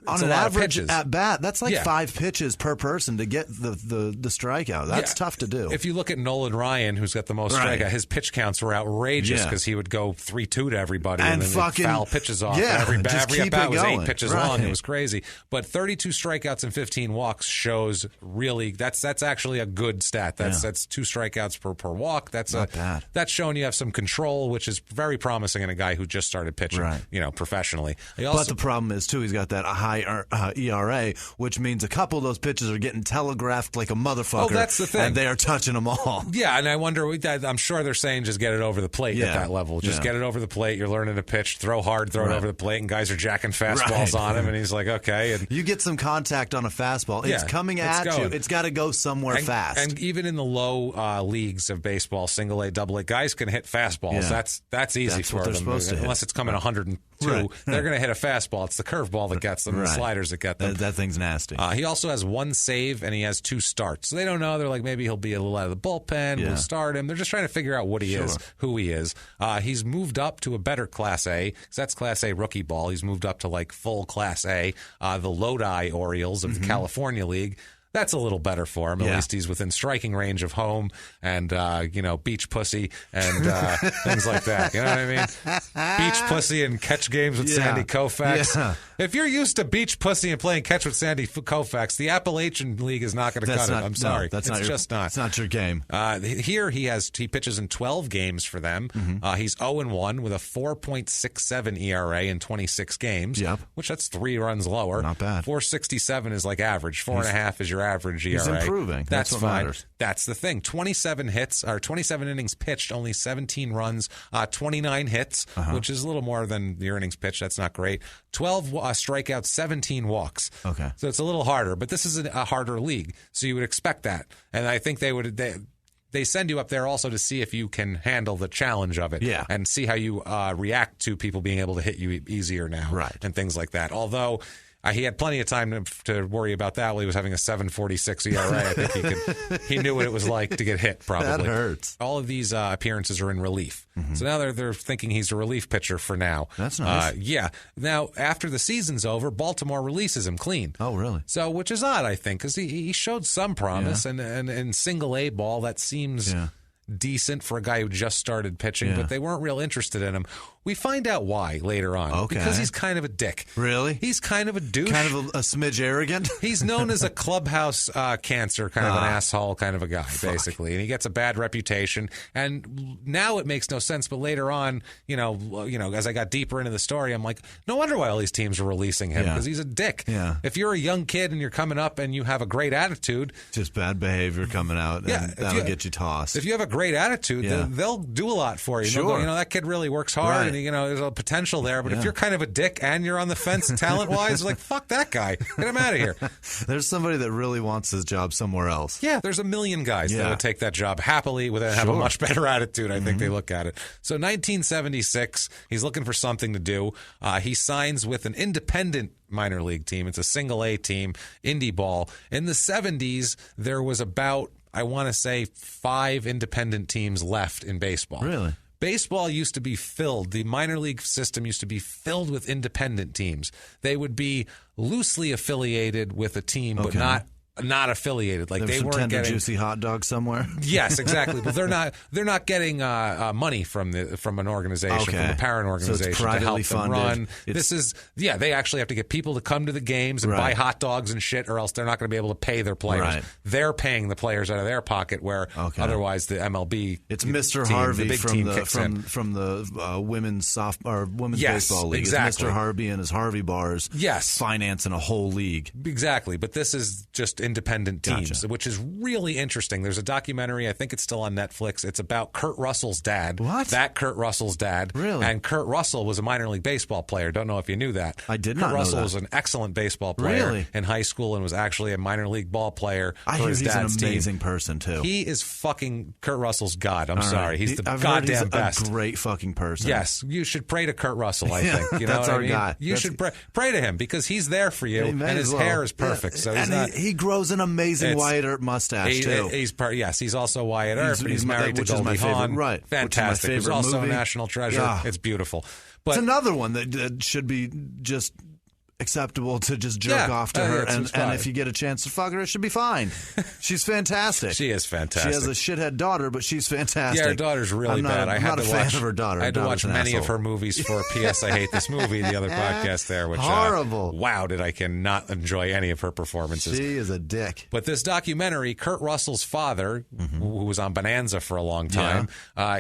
on an average at bat, that's like 5 pitches per person to get the strikeout. That's tough to do. If you look at Nolan Ryan, who's got the most strikeout, his pitch counts were outrageous because he would go 3-2 to everybody and then fucking foul pitches off. Every at-bat was 8 pitches long. It was crazy. But 32 strikeouts and 15 walks shows really that's actually a good stat. That's 2 strikeouts per walk. That's not bad. That's showing you have some control, which is very promising in a guy who just started pitching, professionally. But the problem is too, he's got that high ERA, which means a couple of those pitches are getting telegraphed like a motherfucker. Oh, that's the thing. And they are touching them all. Yeah, and I wonder, I'm sure they're saying just get it over the plate at that level. Just get it over the plate. You're learning to pitch, throw hard, throw it over the plate, and guys are jacking fastballs on him, and he's like, okay. And you get some contact on a fastball. It's coming at you. It's got to go somewhere fast. And even in the low leagues of baseball, single A, double A, guys can hit fastballs. That's easy for them. Unless it's coming 102, they're going to hit a fastball. It's the curveball that gets them, the sliders that get them. That thing's nasty. He also has 1 save, and he has 2 starts. So they don't know. They're like, maybe he'll be a little out of the bullpen. We'll start him. They're just trying to figure out what he is, who he is. He's moved up to a better Class A, because that's Class A rookie ball. He's moved up to like full Class A. The Lodi Orioles of the California League. That's a little better for him. At least he's within striking range of home and, beach pussy and things like that. You know what I mean? Beach pussy and catch games with Sandy Koufax. Yeah. If you're used to beach pussy and playing catch with Sandy Koufax, the Appalachian League is not going to cut it. I'm sorry. No, it's just not. It's not your game. Here he pitches in 12 games for them. He's 0-1 with a 4.67 ERA in 26 games, which that's 3 runs lower. Not bad. 4.67 is like average. 4.5 is your average ERA. He's improving. That's what fine. Matters. That's the thing. 27 innings pitched, only 17 runs, 29 hits, which is a little more than your innings pitched. That's not great. 12 strikeouts, 17 walks. Okay. So it's a little harder, but this is a harder league, so you would expect that. And I think they send you up there also to see if you can handle the challenge of it and see how you react to people being able to hit you easier now and things like that. Although he had plenty of time to worry about that while he was having a 7.46 ERA. I think he knew what it was like to get hit, probably. That hurts. All of these appearances are in relief. So now they're thinking he's a relief pitcher for now. That's nice. Now, after the season's over, Baltimore releases him clean. Oh, really? So, which is odd, I think, because he showed some promise, and in single A ball, that seems decent for a guy who just started pitching, but they weren't real interested in him. We find out why later on. Okay. Because he's kind of a dick. Really? He's kind of a douche. Kind of a smidge arrogant? He's known as a clubhouse cancer, kind of an asshole kind of a guy, basically. And he gets a bad reputation. And now it makes no sense, but later on, as I got deeper into the story, I'm like, no wonder why all these teams are releasing him, because he's a dick. Yeah. If you're a young kid and you're coming up and you have a great attitude. Just bad behavior coming out, and that'll get you tossed. If you have a great attitude, they'll do a lot for you. Sure. They'll go, that kid really works hard, and there's a potential there. But if you're kind of a dick and you're on the fence talent-wise, like, fuck that guy. Get him out of here. There's somebody that really wants his job somewhere else. Yeah, there's a million guys that would take that job happily and have a much better attitude, I think they look at it. So 1976, he's looking for something to do. He signs with an independent minor league team. It's a single A team, indie ball. In the 70s, there was about, I want to say, 5 independent teams left in baseball. Really? Baseball used to be filled. The minor league system used to be filled with independent teams. They would be loosely affiliated with a team, but not affiliated. Like they weren't getting juicy hot dog somewhere. Yes, exactly. But they're not getting money from an organization, from a parent organization, so it's to help them run. It's, they actually have to get people to come to the games and buy hot dogs and shit, or else they're not going to be able to pay their players. Right. They're paying the players out of their pocket, where otherwise the MLB it's Mr. team, Harvey the big from team the from the women's baseball league. Exactly. It's Mr. Harvey and his Harvey bars. Yes, financing a whole league. Exactly. But this is just independent teams, which is really interesting. There's a documentary, I think it's still on Netflix. It's about Kurt Russell's dad. What? That Kurt Russell's dad. Really? And Kurt Russell was a minor league baseball player. Don't know if you knew that. I did not know that. Kurt Russell was an excellent baseball player in high school and was actually a minor league ball player for his dad's team. I hear he's an amazing person, too. He is fucking Kurt Russell's god. I'm sorry. He's the goddamn best. He's a great fucking person. Yes. You should pray to Kurt Russell, I think. You know That's what our I mean? guy. You should pray to him because he's there for you, and his hair is perfect. So he grows an amazing Wyatt Earp mustache, too. He's also Wyatt Earp, and he's married to Goldie Hawn. Right. Fantastic. He's also a national treasure. Yeah. It's beautiful. But it's another one that should be just acceptable to just jerk off to her, and if you get a chance to fuck her, it should be fine. She's fantastic. She is fantastic. She has a shithead daughter, but she's fantastic. Yeah, her daughter's really bad. I'm not a fan of her daughter. I had to watch many of her movies for P.S. I Hate This Movie, the other podcast there, which horrible. Wow, did I cannot enjoy any of her performances. She is a dick. But this documentary, Kurt Russell's father, who was on Bonanza for a long time,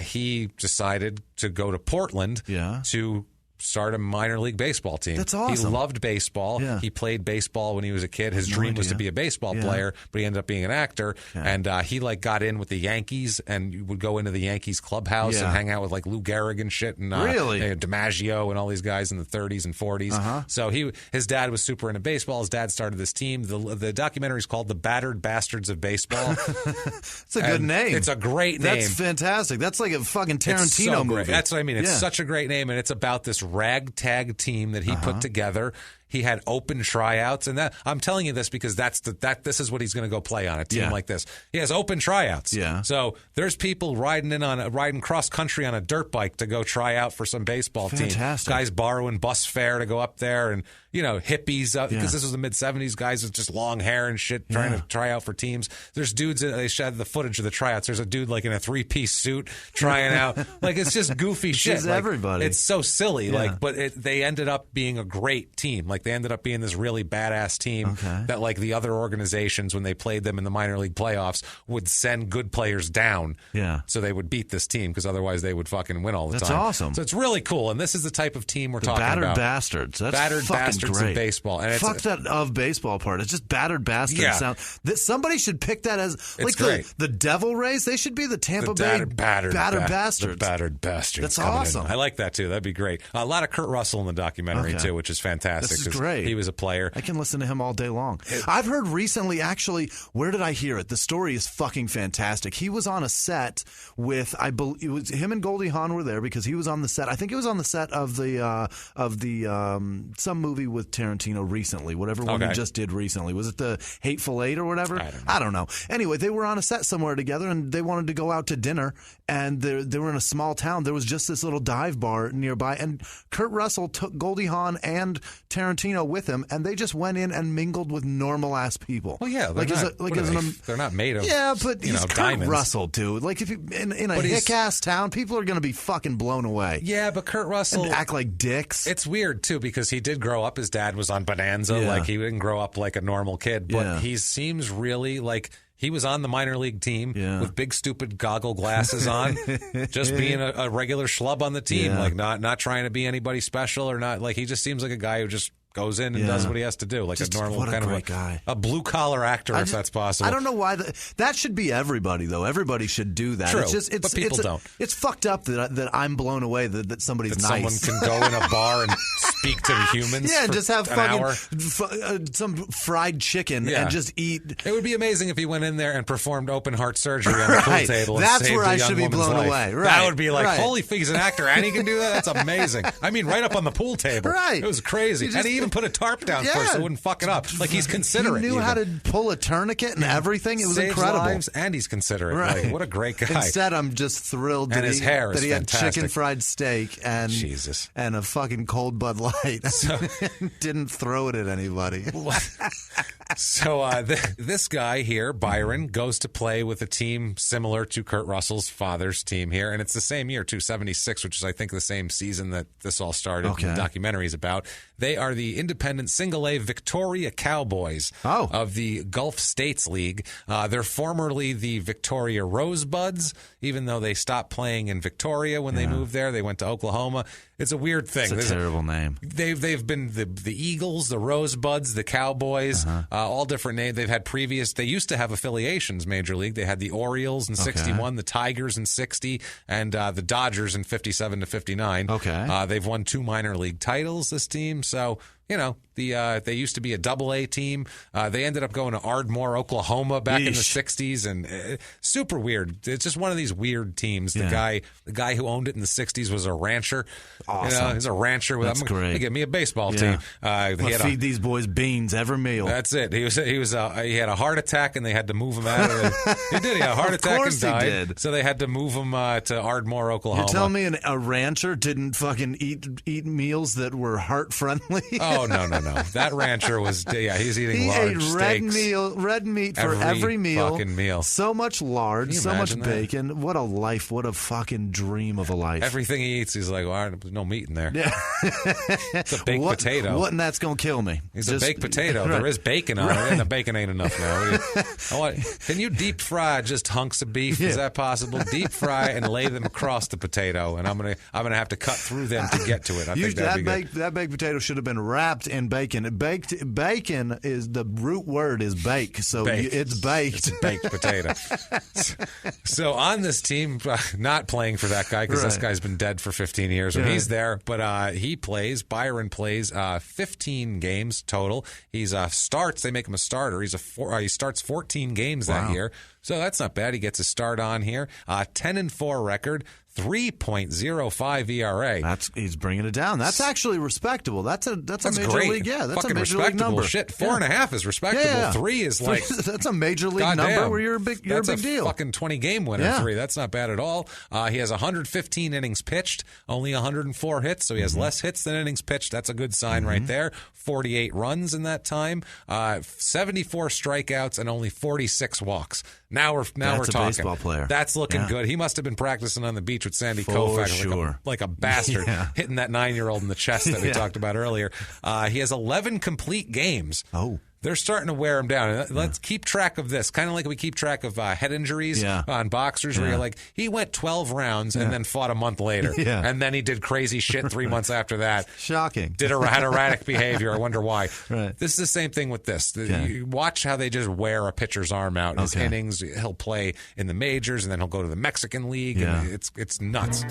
he decided to go to Portland to start a minor league baseball team. That's awesome. He loved baseball. Yeah. He played baseball when he was a kid. His dream was to be a baseball player, but he ended up being an actor. Yeah. And he got in with the Yankees and would go into the Yankees clubhouse and hang out with Lou Gehrig and shit and DiMaggio and all these guys in the 30s and 40s. So his dad was super into baseball. His dad started this team. The documentary is called The Battered Bastards of Baseball. It's a good name. It's a great name. That's fantastic. That's like a fucking Tarantino movie. That's what I mean. It's such a great name, and it's about this ragtag team that he put together. He had open tryouts, and that I'm telling you this because this is what he's going to go play on a team like this. He has open tryouts. Yeah. So there's people riding cross country on a dirt bike to go try out for some baseball team. Guys borrowing bus fare to go up there, and hippies because this was the mid '70s. Guys with just long hair and shit trying to try out for teams. There's dudes. They showed the footage of the tryouts. There's a dude in a 3-piece suit trying out. It's just goofy shit. Everybody. It's so silly. But they ended up being a great team. They ended up being this really badass team that the other organizations, when they played them in the minor league playoffs, would send good players down so they would beat this team because otherwise they would fucking win all the time. That's awesome. So it's really cool, and this is the type of team we're talking about. Battered Bastards. That's battered bastards great. of baseball. And fuck that of baseball part. It's just battered bastards. Somebody should pick that as the Devil Rays. They should be the Tampa Bay battered bastards. The battered bastards. That's awesome. I like that too. That'd be great. A lot of Kurt Russell in the documentary too, which is fantastic. This is great. He was a player. I can listen to him all day long. I've heard recently, actually, where did I hear it? The story is fucking fantastic. He was on a set with, it was him and Goldie Hawn were there because he was on the set. I think he was on the set of some movie with Tarantino recently, whatever one he just did recently. Was it the Hateful Eight or whatever? I don't know. Anyway, they were on a set somewhere together and they wanted to go out to dinner, and they were in a small town. There was just this little dive bar nearby, and Kurt Russell took Goldie Hawn and Tarantino with him, and they just went in and mingled with normal ass people. Well, yeah, they're not made of but he's Kurt diamonds. Russell, dude. If you in a hick ass town, people are going to be fucking blown away. Yeah, but Kurt Russell and act like dicks. It's weird too because he did grow up. His dad was on Bonanza. He didn't grow up like a normal kid, but he seems really like. He was on the minor league team with big stupid goggle glasses on, just being a regular schlub on the team, not trying to be anybody special or not. He just seems like a guy who just goes in and does what he has to do, just a normal kind of guy. A blue collar actor, if that's possible. I don't know why that should be everybody though. Everybody should do that. True, but people don't. It's fucked up that I'm blown away that somebody's nice. Someone can go in a bar and speak to humans. Yeah, for just have fucking some fried chicken and just eat. It would be amazing if he went in there and performed open heart surgery on the pool table. And that's saved where I should be blown life. away. Right. That would be holy fuck, he's an actor and he can do that. That's amazing. I mean, right up on the pool table. Right. It was crazy. And he even put a tarp down first so it wouldn't fuck it up. He's considerate. He knew how to pull a tournament and everything. It was Saves incredible. Lives and he's considerate. Right. What a great guy. Instead, I'm just thrilled that his hair that he had fantastic. chicken fried steak and a fucking cold Bud Light. Didn't throw it at anybody. So this guy here, Byron, goes to play with a team similar to Kurt Russell's father's team here, and it's the same year too, 76, which is I think the same season that this all started. The documentary is about. They are the independent single-A Victoria Cowboys of the Gulf States League. They're formerly the Victoria Rosebuds, even though they stopped playing in Victoria when they moved there. They went to Oklahoma. It's a weird thing. It's a terrible name. They've been the Eagles, the Rosebuds, the Cowboys, all different names. They've had they used to have affiliations, Major League. They had the Orioles in 61, the Tigers in 60, and the Dodgers in 57 to 59. Okay. They've won 2 minor league titles, this team. So, they used to be a Double-A team. They ended up going to Ardmore, Oklahoma back in the 60s, and super weird. It's just one of these weird teams. The guy who owned it in the 60s was a rancher. Awesome. He's a rancher. That's great. Give me a baseball team. Feed these boys beans every meal. That's it. He had a heart attack, and they had to move him out of it. He did. He had a heart attack and died. He did. So they had to move him to Ardmore, Oklahoma. You tell me a rancher didn't fucking eat meals that were heart friendly? Oh, no. That rancher was, he's eating large steaks. He ate red meat for every meal. Fucking meal. So much lard, so much bacon. What a life. What a fucking dream of a life. Everything he eats, he's like, well, there's no meat in there. Yeah. It's a baked potato. What, and that's going to kill me. It's a baked potato. Right. There is bacon on it, and the bacon ain't enough now. Can you deep fry just hunks of beef? Is that possible? Deep fry and lay them across the potato, and I'm gonna have to cut through them to get to it. I think that'd be good. That baked potato should have been wrapped in bacon. Bacon is the root word is bake, so it's baked. It's a baked potato. So on this team, not playing for that guy because this guy's been dead for 15 years when he's there, but Byron plays 15 games total. He's starts. They make him a starter. He starts 14 games that year, so that's not bad. He gets a start on here. 10-4 record. 3.05 ERA. He's bringing it down. That's actually respectable. That's a major great. League. Yeah, that's fucking a major league number. Shit, 4.5 is respectable. Yeah. 3 is like that's a major league number where you're a big deal. That's a fucking 20 game winner. Yeah. 3. That's not bad at all. He has 115 innings pitched, only 104 hits, so he has less hits than innings pitched. That's a good sign right there. 48 runs in that time. 74 strikeouts and only 46 walks. Now we're talking. That's a baseball player. That's looking good. He must have been practicing on the beach with Sandy Koufax like a bastard, hitting that 9-year-old in the chest that we talked about earlier. He has 11 complete games. Oh. They're starting to wear him down. Let's keep track of this, kind of like we keep track of head injuries on boxers, where you're like, he went 12 rounds and then fought a month later. And then he did crazy shit 3 months after that. Shocking. Had erratic behavior. I wonder why. Right. This is the same thing with this. You watch how they just wear a pitcher's arm out in his innings. He'll play in the majors, and then he'll go to the Mexican League. And it's nuts.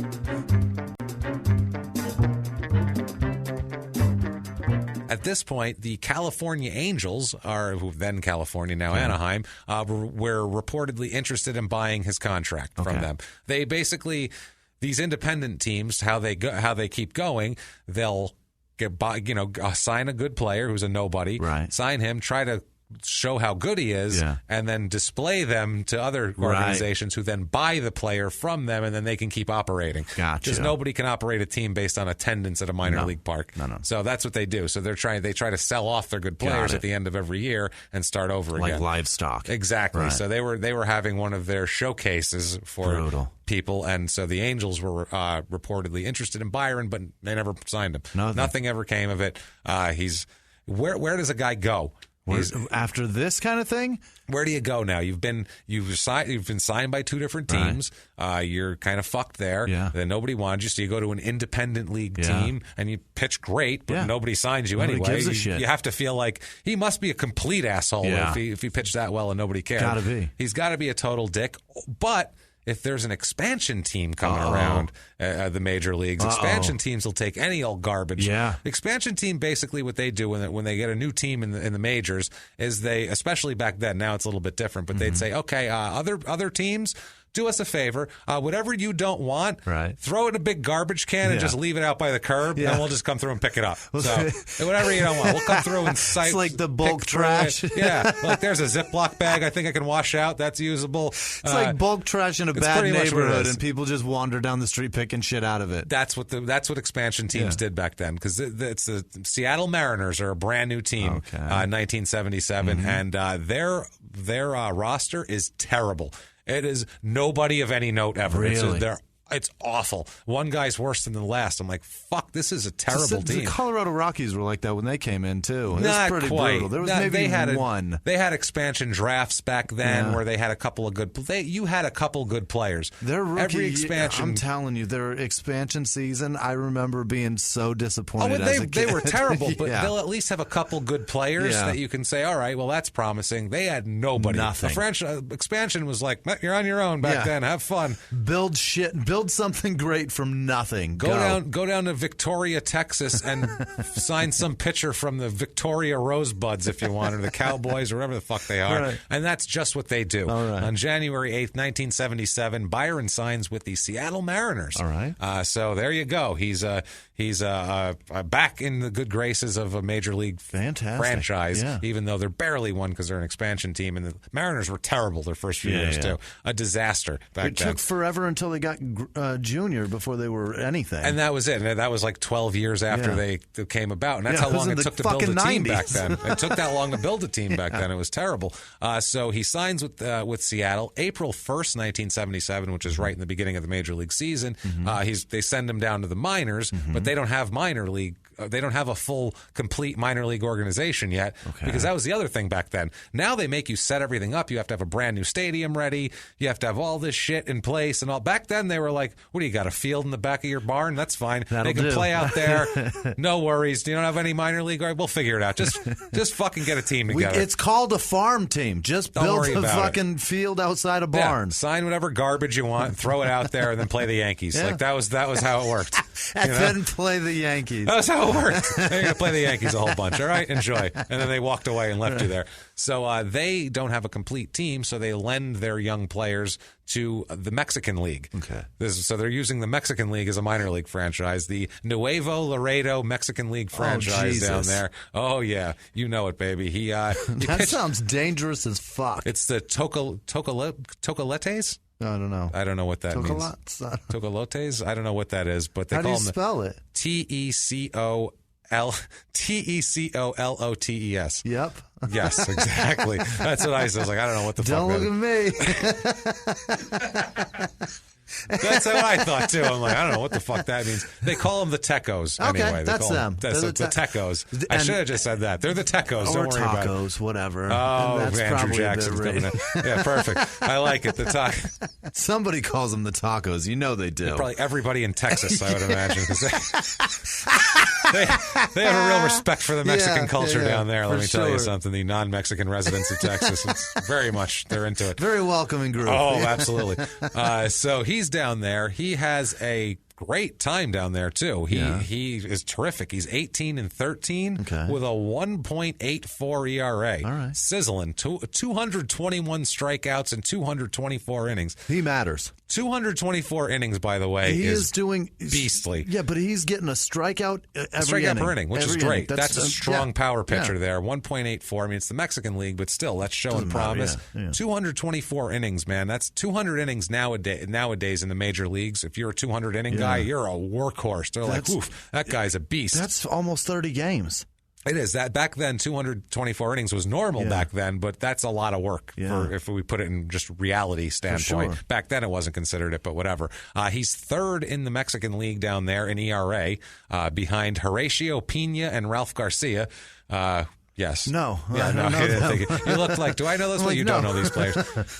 At this point, the California Angels, then California, now Anaheim, were reportedly interested in buying his contract from them. They basically, these independent teams, how they keep going, they'll sign a good player who's a nobody, sign him, try to show how good he is, and then display them to other organizations who then buy the player from them, and then they can keep operating. Gotcha. Because nobody can operate a team based on attendance at a minor league park. No. So that's what they do. So they try to sell off their good players at the end of every year and start over again. Like livestock. Exactly. Right. So they were having one of their showcases for people, and so the Angels were reportedly interested in Byron, but they never signed him. Nothing ever came of it. Where does a guy go? After this kind of thing, where do you go now? You've been signed by 2 different teams. You're kind of fucked there. Then nobody wanted you, so you go to an independent league team and you pitch great, but nobody signs you anyway. Gives a shit. You have to feel like he must be a complete asshole if he pitched that well and nobody cared. Gotta be. He's got to be a total dick, but if there's an expansion team coming around the major leagues, expansion teams will take any old garbage. Expansion team, basically what they do when they get a new team in the majors is they, especially back then, now it's a little bit different, but they'd say, okay, other teams, do us a favor. Whatever you don't want, throw it in a big garbage can and just leave it out by the curb, and we'll just come through and pick it up. So whatever you don't want, we'll come through and it's like the bulk trash. Like there's a Ziploc bag I think I can wash out. That's usable. It's like bulk trash in a bad neighborhood, and people just wander down the street picking shit out of it. That's what expansion teams did back then, because it's the Seattle Mariners are a brand new team, 1977, and their roster is terrible. It is nobody of any note ever. Really? They're It's awful. One guy's worse than the last. I'm like, fuck, this is a terrible team. The Colorado Rockies were like that when they came in, too. It Not was pretty quite. brutal. There was maybe one. They had expansion drafts back then where they had a couple of good you had a couple good players. Their rookie, every expansion. I'm telling you, their expansion season, I remember being so disappointed as a kid. They were terrible, but they'll at least have a couple good players that you can say, all right, well, that's promising. They had nobody. Nothing. The expansion was like, you're on your own back then. Have fun. Build something great from nothing. Go down to Victoria, Texas, and sign some pitcher from the Victoria Rosebuds if you want, or the Cowboys, or whatever the fuck they are. Right. And that's just what they do. All right. On January 8th, 1977, Byron signs with the Seattle Mariners. All right. So there you go. He's back in the good graces of a major league franchise, even though they're barely one because they're an expansion team, and the Mariners were terrible their first few years too. A disaster back then. It took forever until they got junior before they were anything. And that was it. And that was like 12 years after they came about. And that's how long it took to build a team back then. It took that long to build a team back then. It was terrible. So he signs with Seattle April 1st, 1977, which is right in the beginning of the major league season. They send him down to the minors, but they don't have minor league. They don't have a full, complete minor league organization yet, because that was the other thing back then. Now they make you set everything up. You have to have a brand new stadium ready. You have to have all this shit in place and all. Back then they were like, what do you got, a field in the back of your barn? That's fine. They can play out there. No worries. You don't have any minor league? All right, we'll figure it out. Just fucking get a team together. It's called a farm team. Just build a fucking field outside a barn. Sign whatever garbage you want, throw it out there, and then play the Yankees. Like that was how it worked. And then play the Yankees. That was how it worked. They're going to play the Yankees a whole bunch. All right, enjoy. And then they walked away and left you there. So they don't have a complete team, so they lend their young players to the Mexican League. Okay. So they're using the Mexican League as a minor league franchise, the Nuevo Laredo Mexican League franchise down there. Oh, yeah. You know it, baby. That sounds dangerous as fuck. It's the Tocolotes? I don't know. I don't know what that means. Tocolotes? I don't know what that is, but they call them. How do you spell it? Tecolotes. Yep. Yes, exactly. That's what I said. I was like, I don't know what the fuck. Don't look at me. That's what I thought too. I'm like, I don't know what the fuck that means. They call them the Tecos. Okay, anyway. that's them. The Tecos. I should have just said that. They're the Tecos. Don't worry about it. Or tacos, whatever. Oh, that's Andrew Jackson's coming in. Yeah, perfect. I like it. The Somebody calls them the tacos. You know they do. Probably everybody in Texas, I would imagine, because they have a real respect for the Mexican culture down there. Let me tell you something. The non-Mexican residents of Texas, it's very much, they're into it. Very welcoming group. Oh, absolutely. So he's down there. He has a great time down there too. He is terrific. He's 18-13 with a 1.84 ERA. All right. Sizzling. 221 strikeouts and 224 innings. He matters. 224 innings, by the way, he is doing beastly. Yeah, but he's getting a strikeout every strikeout per inning, which is great. That's a strong power pitcher there. 1.84. I mean, it's the Mexican League, but still, that's showing promise. 224 innings, man. That's 200 innings nowadays in the major leagues. If you're a 200 inning guy, you're a workhorse. They're like, oof, that guy's a beast. That's almost 30 games. It is. That back then, 224 innings was normal back then, but that's a lot of work for if we put it in just reality standpoint. Sure. Back then, it wasn't considered it, but whatever. He's third in the Mexican League down there in ERA, behind Horatio Pena and Ralph Garcia. Yes. No. Yeah, no. You look like, do I know this? Well, you don't know these players.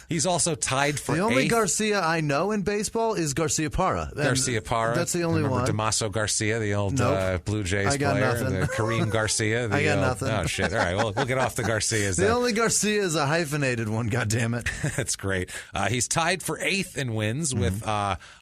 He's also tied for the only eighth. Garcia I know in baseball is Garcia Parra. Garcia Parra. That's the only one. Damaso Garcia, the old Blue Jays I got player. Nothing. Kareem Garcia. I got nothing. Oh, shit. All right. Well, we'll get off the Garcias. The only Garcia is a hyphenated one, goddammit. That's great. He's tied for eighth in wins with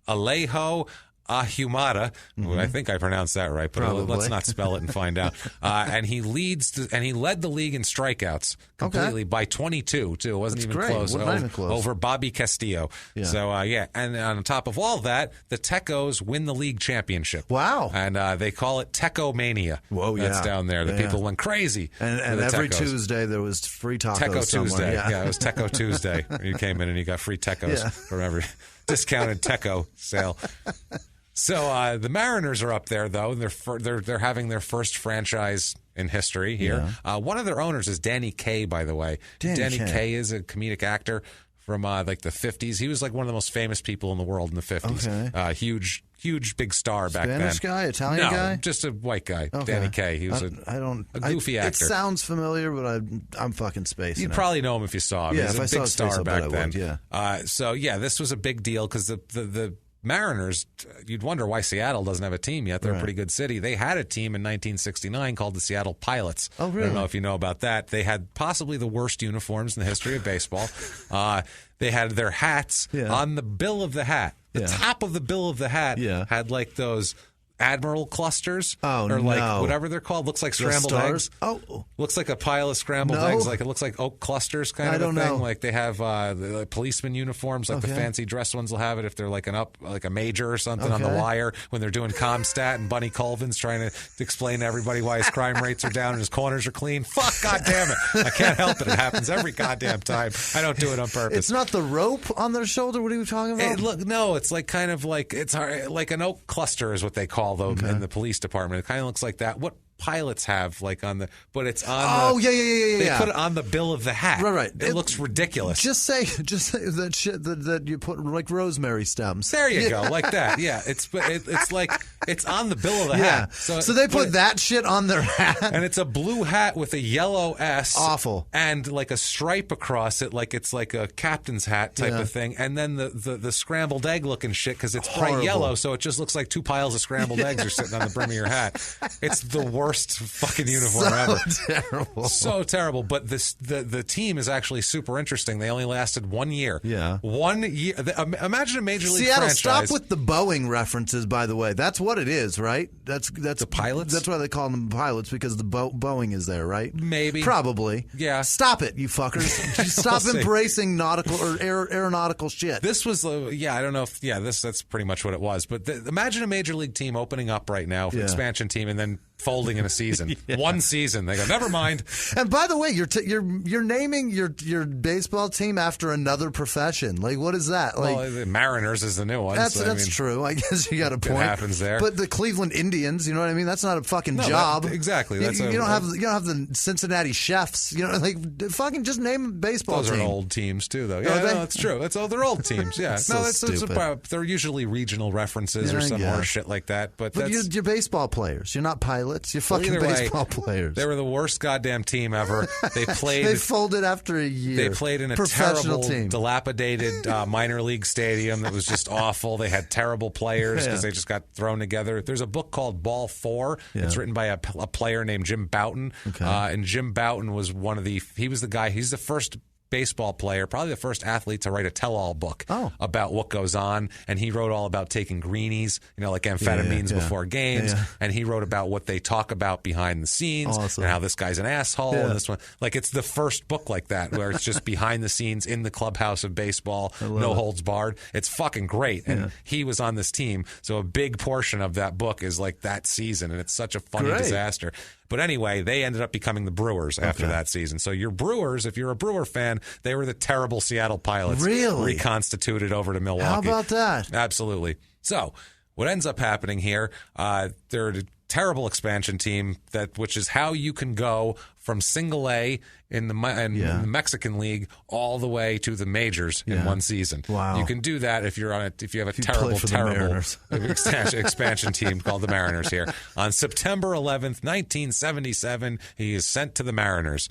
Alejo Ahumada, I think I pronounced that right, but let's not spell it and find out. And he led the league in strikeouts completely by 22 too. It wasn't even close. Over Bobby Castillo. Yeah. So and on top of all that, the Tecos win the league championship. Wow! And they call it Teco Mania. Whoa, that's down there. The people went crazy. And every Tuesday there was free tacos. Teco Tuesday. Yeah, it was Teco Tuesday. You came in and you got free Tecos from every discounted Teco sale. So the Mariners are up there, though. They're having their first franchise in history here. Yeah. One of their owners is Danny Kaye, by the way. Danny Kaye is a comedic actor. from like the 50s. He was like one of the most famous people in the world in the 50s. Okay. Huge big star back then. Spanish guy, Italian guy? No, just a white guy. Okay. Danny Kaye. He was a goofy actor. It sounds familiar, but I'm fucking spacing. You'd probably know him if you saw him. Yeah, he was a big star back then. Yeah. This was a big deal because the Mariners, you'd wonder why Seattle doesn't have a team yet. They're a pretty good city. They had a team in 1969 called the Seattle Pilots. Oh, really? I don't know if you know about that. They had possibly the worst uniforms in the history of baseball. They had their hats on the bill of the hat. The top of the bill of the hat had like those Admiral clusters or like whatever they're called. Looks like scrambled eggs. Oh, looks like a pile of scrambled eggs. Like it looks like oak clusters kind of a thing. Know. Like they have the policeman uniforms, like the fancy dress ones will have it if they're like a major or something on the wire when they're doing Comstat and Bunny Colvin's trying to explain to everybody why his crime rates are down and his corners are clean. Fuck, goddamn it! I can't help it. It happens every goddamn time. I don't do it on purpose. It's not the rope on their shoulder. What are you talking about? No, it's like kind of like it's like an oak cluster is what they call them in the police department. It kind of looks like that. What pilots have like on the, but it's on. They put it on the bill of the hat. Right. It looks ridiculous. Just say that shit that you put like rosemary stems. There you go, like that. Yeah, it's like it's on the bill of the hat. So they put that shit on their hat, and it's a blue hat with a yellow S. Awful. And like a stripe across it, like it's like a captain's hat type of thing. And then the scrambled egg looking shit because it's bright yellow, so it just looks like two piles of scrambled eggs are sitting on the brim of your hat. It's the worst fucking uniform ever. Terrible. So terrible. But the team is actually super interesting. They only lasted 1 year. Yeah. 1 year. Imagine a major league Seattle, franchise. stop with the Boeing references, by the way. That's what it is, right? That's the pilots? That's why they call them pilots, because the Boeing is there, right? Maybe. Probably. Yeah. Stop it, you fuckers. Stop embracing nautical or aeronautical shit. This was, I don't know if, that's pretty much what it was. But imagine a major league team opening up right now, expansion team, and then folding in a season. 1 season. They go, never mind. And by the way, you're naming your baseball team after another profession. Like, what is that? Like, well, the Mariners is the new one. That's true. I guess you got a point. It happens there. But the Cleveland Indians, you know what I mean? That's not a fucking job. Exactly. You don't have the Cincinnati Chefs. You know, like fucking just name a baseball team. Those are old teams too, though. Yeah, that's true. They're old teams. Yeah. They're usually regional references or some more shit like that. But you're baseball players. You're not pilots. You're fucking baseball players. They were the worst goddamn team ever. They played. They folded after a year. They played in a terrible, dilapidated minor league stadium that was just awful. They had terrible players because they just got thrown together. There's a book called Ball 4. It's written by a player named Jim Bouton. And Jim Bouton was he was the guy. He's the first baseball player, probably the first athlete to write a tell-all book about what goes on. And he wrote all about taking greenies, like amphetamines before games. And he wrote about what they talk about behind the scenes and how this guy's an asshole. And this one, like, it's the first book like that where it's just behind the scenes in the clubhouse of baseball, no holds barred. It's fucking great. And he was on this team. So a big portion of that book is like that season. And it's such a funny disaster. But anyway, they ended up becoming the Brewers after that season. So your Brewers, if you're a Brewer fan, they were the terrible Seattle Pilots. Really? Reconstituted over to Milwaukee. How about that? Absolutely. So what ends up happening here, they're a terrible expansion team, which is how you can go from single A in the Mexican League all the way to the majors in one season. Wow. You can do that if you have a terrible expansion team called the Mariners here. On September 11th, 1977, he is sent to the Mariners.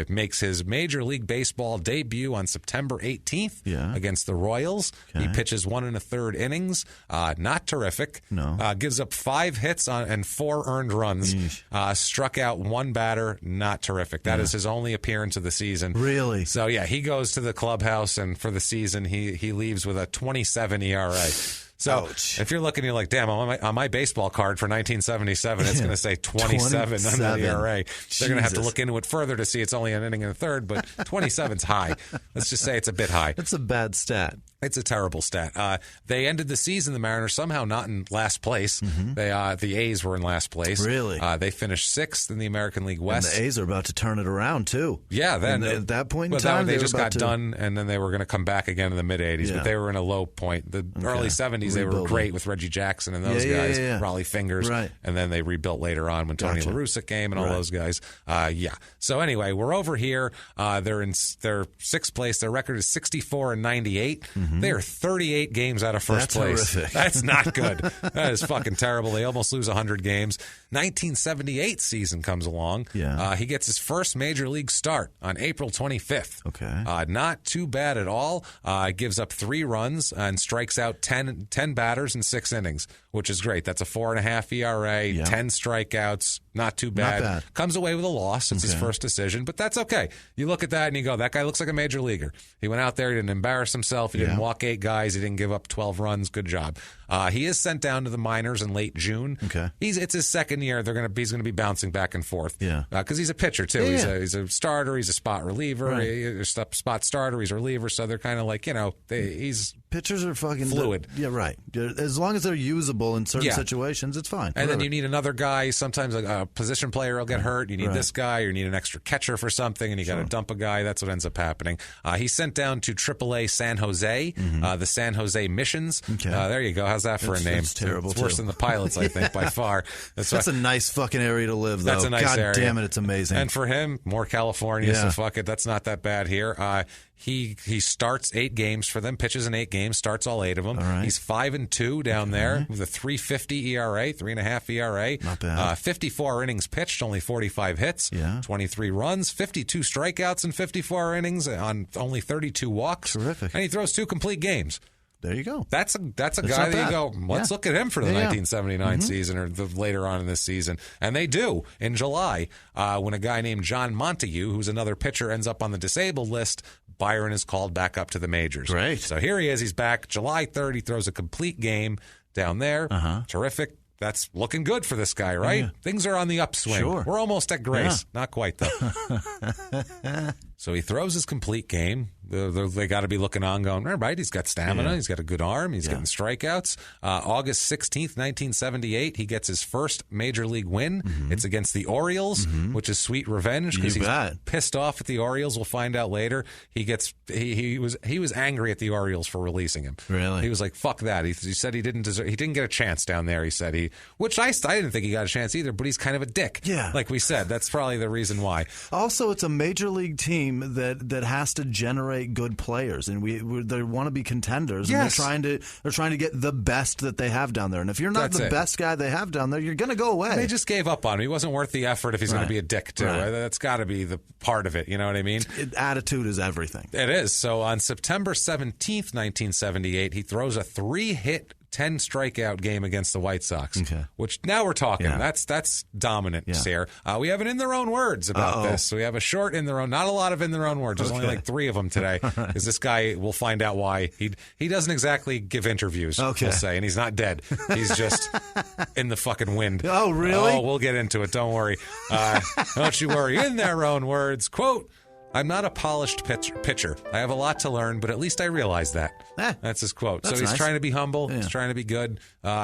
Makes his Major League Baseball debut on September 18th against the Royals. He pitches 1 1/3 innings. Not terrific. No. Gives up 5 hits and 4 earned runs. Struck out 1 batter. Not terrific. That is his only appearance of the season. Really? So, he goes to the clubhouse, and for the season, he leaves with a 27 ERA. So if you're looking, you're like, damn, on my baseball card for 1977, it's going to say 27 under the ERA. They're going to have to look into it further to see it's only an inning and a third, but 27's high. Let's just say it's a bit high. That's a bad stat. It's a terrible stat. They ended the season, the Mariners, somehow not in last place. The A's were in last place. Really? They finished 6th in the American League West. And the A's are about to turn it around, too. Yeah. Then at that point in time, they just got done, and then they were going to come back again in the mid-'80s. Yeah. But they were in a low point. The early 70s, they were great with Reggie Jackson and those guys, Raleigh Fingers. Right. And then they rebuilt later on when Tony La Russa came and all those guys. So anyway, we're over here. They're 6th place. Their record is 64-98. They are 38 games out of first place. Horrific. That's not good. That is fucking terrible. They almost lose 100 games. 1978 season comes along. Yeah. He gets his first major league start on April 25th. Okay. Not too bad at all. Gives up 3 runs and strikes out 10 batters in 6 innings, which is great. That's a 4.5 ERA, 10 strikeouts. Not too bad. Not bad. Comes away with a loss. It's his first decision, but that's okay. You look at that and you go, that guy looks like a major leaguer. He went out there, he didn't embarrass himself, he didn't walk 8 guys, he didn't give up 12 runs. Good job. He is sent down to the minors in late June. Okay. It's his second year. He's going to be bouncing back and forth. Yeah. Because he's a pitcher too. He's a starter. He's a spot reliever. He's a spot starter. He's a reliever. So they're kind of like, he's pitchers are fucking fluid. Yeah, right. As long as they're usable in certain situations, it's fine. And then you need another guy. Sometimes a position player will get hurt. You need this guy, or you need an extra catcher for something, and you got to dump a guy. That's what ends up happening. He's sent down to AAA San Jose, the San Jose Missions. Okay. There you go. How's that for a name? It's terrible. It's worse than the Pilots, I think, by far. That's a nice fucking area to live, though. That's a nice area. God damn it, it's amazing. And for him, more California, so fuck it. That's not that bad here. He starts 8 games for them, pitches in 8 games, starts all 8 of them. Right. He's 5-2 down there with a 3.50 ERA, 3.5 ERA. Not bad. 54 innings pitched, only 45 hits, 23 runs, 52 strikeouts in 54 innings on only 32 walks. Terrific. And he throws 2 complete games. There you go. That's a guy that you go, let's look at him for the 1979 season or later on in this season. And they do in July when a guy named John Montague, who's another pitcher, ends up on the disabled list. Byron is called back up to the majors. Great. So here he is. He's back. July 3rd, he throws a complete game down there. Terrific. That's looking good for this guy, right? Yeah. Things are on the upswing. Sure. We're almost at grace. Not quite, though. So he throws his complete game. They got to be looking on going, all right, he's got stamina. He's got a good arm. He's getting strikeouts. August 16th, 1978, he gets his first major league win. It's against the Orioles, which is sweet revenge because he's pissed off at the Orioles. We'll find out later. He was angry at the Orioles for releasing him. Really? He was like, fuck that. He said he didn't get a chance down there. He said which I didn't think he got a chance either, but he's kind of a dick. Yeah. Like we said, that's probably the reason why. Also, it's a major league team that has to generate good players, and they want to be contenders. Yes. And they're trying to get the best that they have down there. And if you're not the best guy they have down there, you're going to go away. They just gave up on him. He wasn't worth the effort if he's going to be a dick too. Right. That's got to be the part of it. You know what I mean? Attitude is everything. It is. So on September 17th, 1978, he throws a 3-hit 10 strikeout game against the White Sox, which now we're talking. Yeah. That's dominant here. We have an in their own words about this. We have a short in their own, not a lot of in their own words. There's only like 3 of them today. Because this guy, we'll find out why. He doesn't exactly give interviews, we'll say, and he's not dead. He's just in the fucking wind. Oh, really? Oh, we'll get into it. Don't worry. Don't you worry. In their own words, quote, I'm not a polished pitcher. I have a lot to learn, but at least I realize that. That's his quote. So he's trying to be humble. He's trying to be good.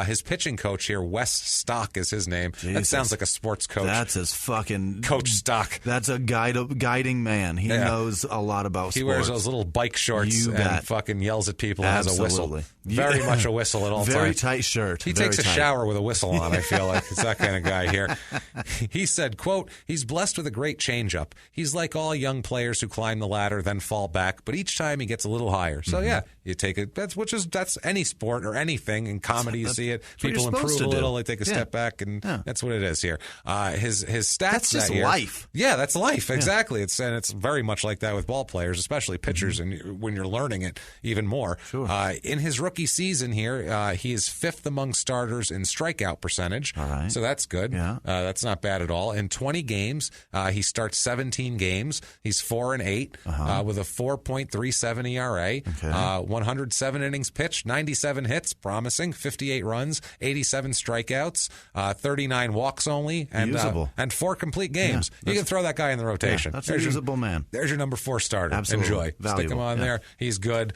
His pitching coach here, Wes Stock is his name. Jesus. That sounds like a sports coach. That's his fucking... Coach Stock. That's a guiding man. He knows a lot about sports. He wears those little bike shorts and fucking yells at people and has a whistle. Very much a whistle at all times. Very tight shirt. He takes a shower with a whistle on, I feel like. It's that kind of guy here. He said, quote, he's blessed with a great changeup. He's like all young players who climb the ladder, then fall back, but each time he gets a little higher. So you take it. That's any sport or anything. In comedy, you see it. People improve a little, they take a step back, and that's what it is here. His stats. That's just life. Yeah, that's life. Exactly. It's very much like that with ball players, especially pitchers, and when you're learning it even more. Sure. In his rookie season here, he is 5th among starters in strikeout percentage. All right. So that's good. Yeah. That's not bad at all. In 20 games, he starts 17 games. He's 4-8 with a 4.37 ERA. Okay. 107 innings pitched, 97 hits, promising, 58 runs, 87 strikeouts, 39 walks only, and 4 complete games. You can throw that guy in the rotation. That's a usable man. There's your number 4 starter. Absolutely. Enjoy. Valuable. Stick him on there. He's good.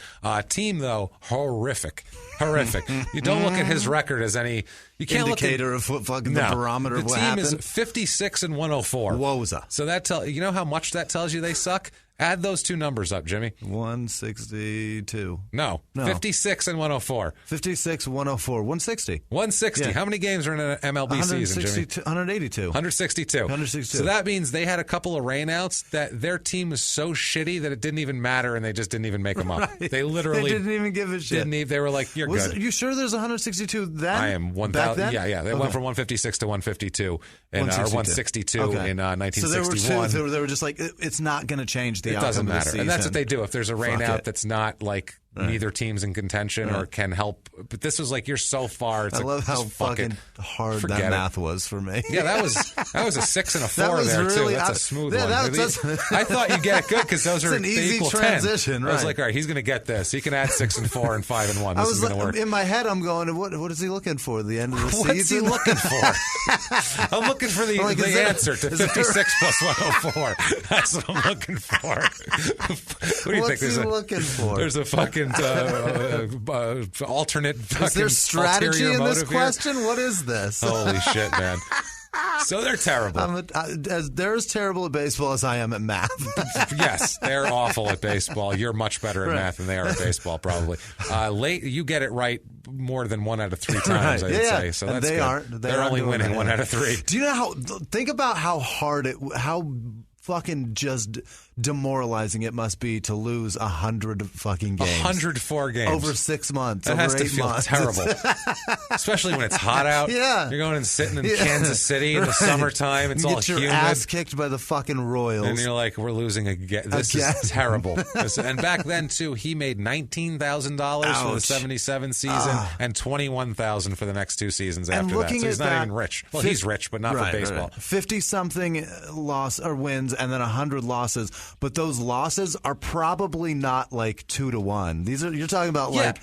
Team, though, horrific. You don't look at his record as any indicator of what fucking the barometer of what happened. The team is 56 and 104. Woza. So that you know how much that tells you they suck? Add those 2 numbers up, Jimmy. 162. No. 56 and 104. 56, 104. 160. 160. Yeah. How many games are in an MLB season, Jimmy? 182. 162. So that means they had a couple of rainouts that their team was so shitty that it didn't even matter, and they just didn't even make them up. Right. They literally didn't even give a shit. They were like, you're good. Are you sure there's 162 then? I am 1,000. Yeah. They went from 156 to 152 or 162 in 1961. So they were just like, it's not going to change the it outcome doesn't matter. of the season. And that's what they do. If there's a rain out that's not like neither team's in contention or can help. But this was like, you're so far. It's I love how fucking hard that math was for me. Yeah, that was a 6 and a 4 there, too. That's a smooth one. I thought you'd get it good because those are an easy transition. 10. I was like, all right, he's going to get this. He can add 6 and 4 and 5 and 1. This is going to work. In my head, I'm going, what is he looking for at the end of the season? What's he looking for? I'm looking for the answer to 56 plus 104. That's what I'm looking for. What do you think? What's he looking for? There's a fucking alternate fucking is there strategy in this question? Here. What is this? Holy shit, man. So they're terrible. They're as terrible at baseball as I am at math. Yes, they're awful at baseball. You're much better at math than they are at baseball, probably. You get it right more than 1 out of 3 times, I'd say. So that's they good. aren't. They're only winning 1 out of 3. Do you know think about how hard how fucking just demoralizing it must be to lose 100 fucking games. 104 games. Over 6 months. That over has to 8 feel months. terrible. Especially when it's hot out. Yeah. You're going and sitting in Kansas City in the summertime. It's all humid. You get your ass kicked by the fucking Royals. And you're like, we're losing again. This is terrible. And back then, too, he made $19,000 for the 77 season and $21,000 for the next 2 seasons after that. So he's not even rich. Well, he's rich, but not for baseball. 50-something loss or wins and then 100 losses. But those losses are probably not like 2-1. You're talking about like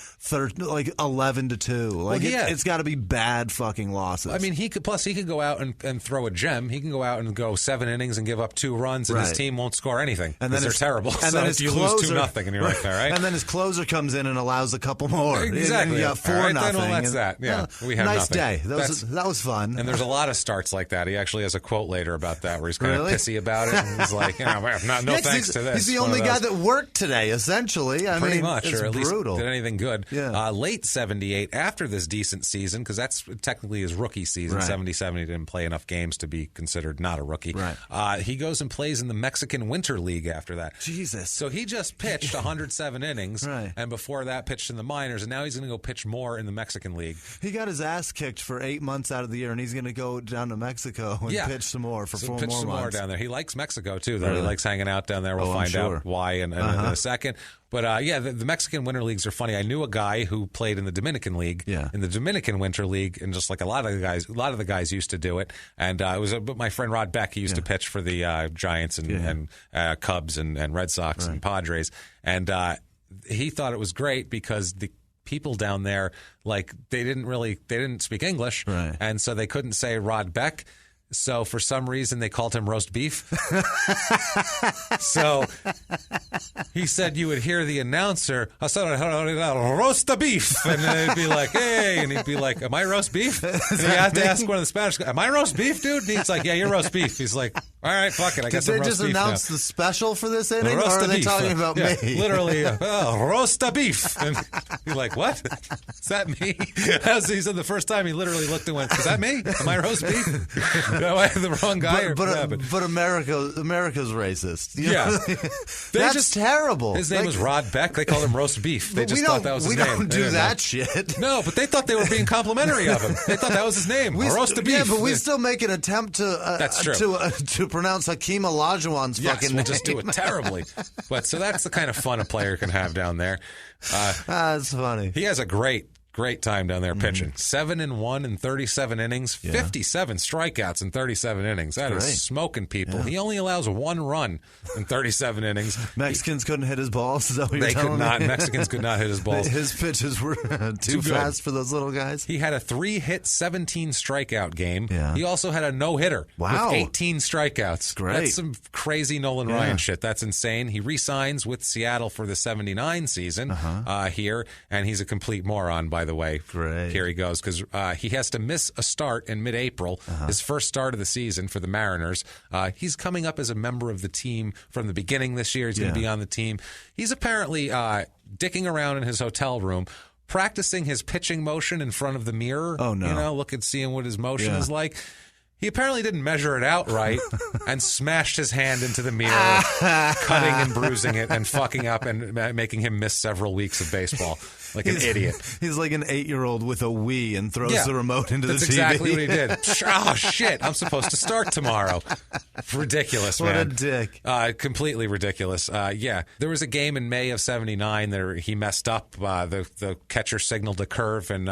11-2. Like it's got to be bad fucking losses. I mean, he could go out and throw a gem. He can go out and go 7 innings and give up 2 runs, and his team won't score anything because they're terrible. And then you lose 2-0, and you're like, all right. And then his closer comes in and allows a couple more. Exactly. You got 4-0. Well, that's that. Yeah, we have nice nothing. Day. That was fun. And there's a lot of starts like that. He actually has a quote later about that where he's kind of pissy about it. And he's like, no thanks to this. He's the only guy that worked today, essentially. Pretty much, it's or at brutal. least did anything good. Yeah. Late 78, after this decent season, because that's technically his rookie season, 77, he didn't play enough games to be considered not a rookie. Right. He goes and plays in the Mexican Winter League after that. Jesus. So he just pitched 107 innings, and before that pitched in the minors, and now he's going to go pitch more in the Mexican League. He got his ass kicked for 8 months out of the year, and he's going to go down to Mexico and pitch some more for 4 more months. More down there. He likes Mexico, too, though. He likes hanging out down there. We'll find out why in a second. But the Mexican Winter Leagues are funny. I knew a guy who played in the Dominican League, in the Dominican Winter League, and just like a lot of the guys used to do it. And it was my friend Rod Beck. He used to pitch for the Giants and Cubs and Red Sox and Padres, and he thought it was great because the people down there, like they didn't speak English, and so they couldn't say Rod Beck. So for some reason they called him roast beef. So he said you would hear the announcer, I said roast the beef, and then it'd be like, hey, and he'd be like, am I roast beef? And you have to ask one of the Spanish guys, am I roast beef, dude? And he's like, yeah, you're roast beef. He's like, all right, fuck it, I guess I'm roast beef. Did they just announce the special for this inning, or roast are they talking about me? Literally, roast the beef. And you're like, what? Is that me? He said the first time he literally looked and went, is that me? Am I roast beef? No, I have the wrong guy. But America's racist. That's just terrible. His name was Rod Beck. They called him roast beef. They just thought that was his name. We don't do that shit. No, but they thought they were being complimentary of him. They thought that was his name. Roast the beef. Yeah, but we still make an attempt to pronounce Hakeem Olajuwon's fucking name. We'll just do it terribly. But so that's the kind of fun a player can have down there. That's funny. He has a great Great time down there pitching. 7-1 in 37 innings, 57 strikeouts in 37 innings. That is smoking people. He only allows 1 run in 37 innings. Mexicans couldn't hit his balls? Is that what you're telling me? They could not. Mexicans could not hit his balls. His pitches were too fast for those little guys? He had a 3-hit, 17 strikeout game. Yeah. He also had a no-hitter with 18 strikeouts. Great. That's some crazy Nolan Ryan shit. That's insane. He re-signs with Seattle for the 79 season here, and he's a complete moron, by the way. Great. Here he goes, because he has to miss a start in mid-April, his first start of the season for the Mariners. He's coming up as a member of the team from the beginning this year. He's going to be on the team. He's apparently dicking around in his hotel room, practicing his pitching motion in front of the mirror. Oh, no. Seeing what his motion is like. He apparently didn't measure it out right and smashed his hand into the mirror, cutting and bruising it and fucking up and making him miss several weeks of baseball like an idiot. He's like an 8-year-old with a Wii and throws the remote into the TV. That's exactly what he did. Oh, shit. I'm supposed to start tomorrow. Ridiculous, man. What a dick. Completely ridiculous. There was a game in May of 79 that he messed up. The catcher signaled a curve and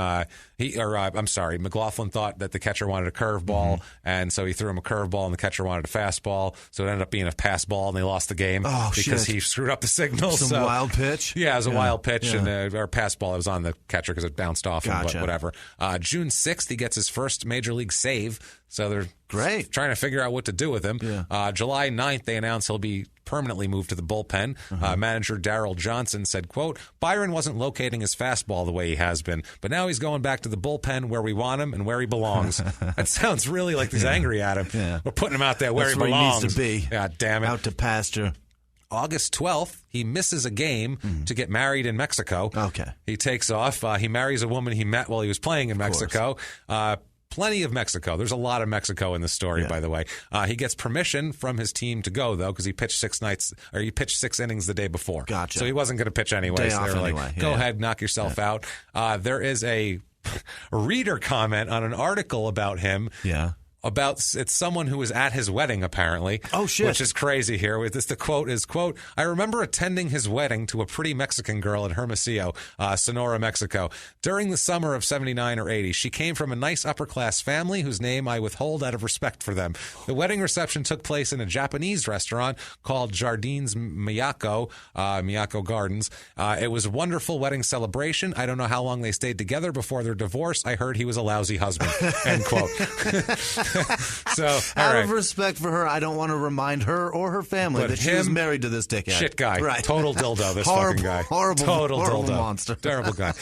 McLaughlin thought that the catcher wanted a curveball, and so he threw him a curveball, and the catcher wanted a fastball. So it ended up being a pass ball, and they lost the game because he screwed up the signal. Some wild pitch? Yeah, it was a wild pitch, and or pass ball. It was on the catcher because it bounced off him, but whatever. June 6th, he gets his first major league save. So they're trying to figure out what to do with him. Yeah. July 9th, they announce he'll be permanently moved to the bullpen. Manager Darryl Johnson said, quote, Byron wasn't locating his fastball the way he has been, but now he's going back to the bullpen where we want him and where he belongs. That sounds really like he's angry at him. Yeah. We're putting him out there where he belongs. He needs to be. God damn it. Out to pasture. August 12th, he misses a game to get married in Mexico. Okay. He takes off. He marries a woman he met while he was playing in Mexico. Plenty of Mexico. There's a lot of Mexico in this story, by the way. He gets permission from his team to go, though, because he pitched 6 innings the day before. Gotcha. So he wasn't going to pitch anyway. So they were like, go ahead, knock yourself out. There is a reader comment on an article about him. Yeah. It's someone who was at his wedding, apparently. Oh, shit. Which is crazy here. The quote is, quote, I remember attending his wedding to a pretty Mexican girl in Hermosillo, Sonora, Mexico. During the summer of 79 or 80, she came from a nice upper-class family whose name I withhold out of respect for them. The wedding reception took place in a Japanese restaurant called Jardines Miyako, Miyako Gardens. It was a wonderful wedding celebration. I don't know how long they stayed together before their divorce. I heard he was a lousy husband, end quote. So, out of respect for her, I don't want to remind her or her family that she was married to this dickhead. Shit guy. Right. Total dildo, this fucking guy. Horrible dildo. Monster. Terrible guy.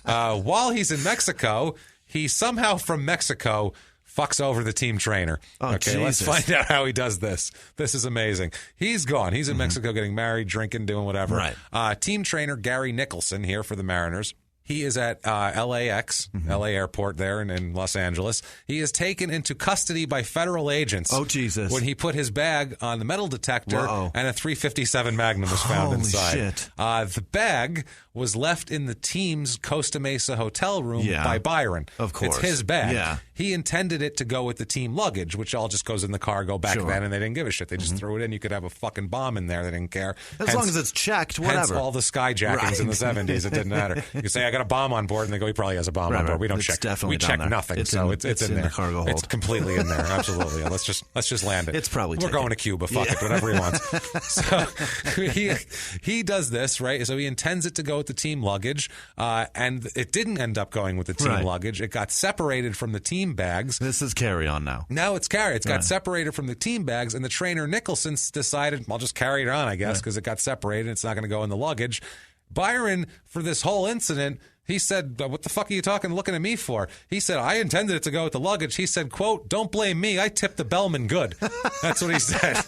While he's in Mexico, he somehow from Mexico fucks over the team trainer. Oh, okay, Jesus. Let's find out how he does this. This is amazing. He's gone. He's in Mexico getting married, drinking, doing whatever. Right. Team trainer Gary Nicholson here for the Mariners. He is at LAX, LA Airport there in Los Angeles. He is taken into custody by federal agents. Oh, Jesus. When he put his bag on the metal detector and a .357 Magnum was found Holy inside. Shit. The bag was left in the team's Costa Mesa hotel room by Byron. Of course. It's his bag. Yeah. He intended it to go with the team luggage, which all just goes in the car, go back then, and they didn't give a shit. They just threw it in. You could have a fucking bomb in there. They didn't care. As long as it's checked, whatever. Hence all the skyjackings in the 70s. It didn't matter. You could say, I got a bomb on board, and they go, he probably has a bomb on board. We don't check. We check nothing. It's in there. The cargo hold. It's completely in there. Absolutely. Let's just land it. It's probably We're going to Cuba. Fuck it. Whatever he wants. So he does this, right? So he intends it to go with the team luggage, and it didn't end up going with the team luggage. It got separated from the team bags. This is carry-on now. Now it's carry. It's got separated from the team bags, and the trainer Nicholson decided, I'll just carry it on, I guess, because it got separated. It's not going to go in the luggage. Byron, for this whole incident, he said, what the fuck are you looking at me for? He said, I intended it to go with the luggage. He said, quote, don't blame me. I tipped the bellman good. That's what he said.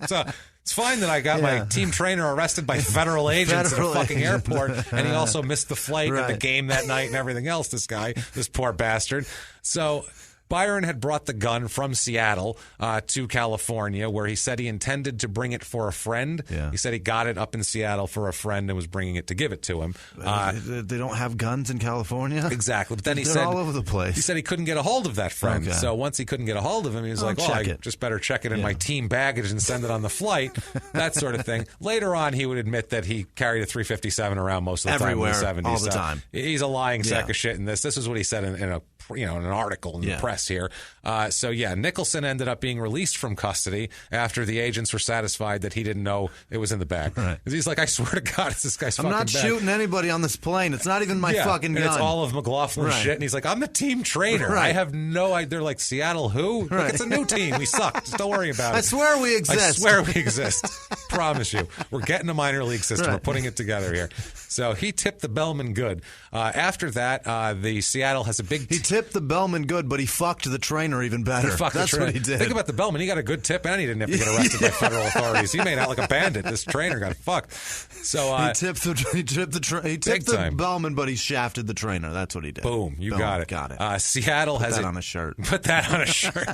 So it's fine that I got my team trainer arrested by federal agents at a fucking airport, and he also missed the flight and the game that night and everything else, this guy, this poor bastard. So Byron had brought the gun from Seattle to California, where he said he intended to bring it for a friend. Yeah. He said he got it up in Seattle for a friend and was bringing it to give it to him. They don't have guns in California? Exactly. But then he They're said all over the place. He said he couldn't get a hold of that friend. Okay. So once he couldn't get a hold of him, he was like, I just better check it in my team baggage and send it on the flight, that sort of thing. Later on, he would admit that he carried a .357 around most of the everywhere, time in the 70s. all the time. He's a lying sack of shit in this. This is what he said in an article in the press here. Nicholson ended up being released from custody after the agents were satisfied that he didn't know it was in the bag. Right. He's like, I swear to God, it's this guy's fucking bag. I'm not shooting anybody on this plane. It's not even my fucking gun. It's all of McLaughlin shit. And he's like, I'm the team trainer. Right. I have no idea. They're like, Seattle who? Right. Like, it's a new team. We suck. Just don't worry about it. I swear we exist. Promise you. We're getting a minor league system. Right. We're putting it together here. So he tipped the bellman good. After that, the Seattle has a big... He tipped the bellman good, but he fucked the trainer even better. That's what he did. Think about the bellman. He got a good tip, and he didn't have to get arrested by federal authorities. He made out like a bandit. This trainer got fucked. So he tipped the bellman, but he shafted the trainer. That's what he did. Boom. Got it. Seattle Put has that on a shirt. Put that on a shirt.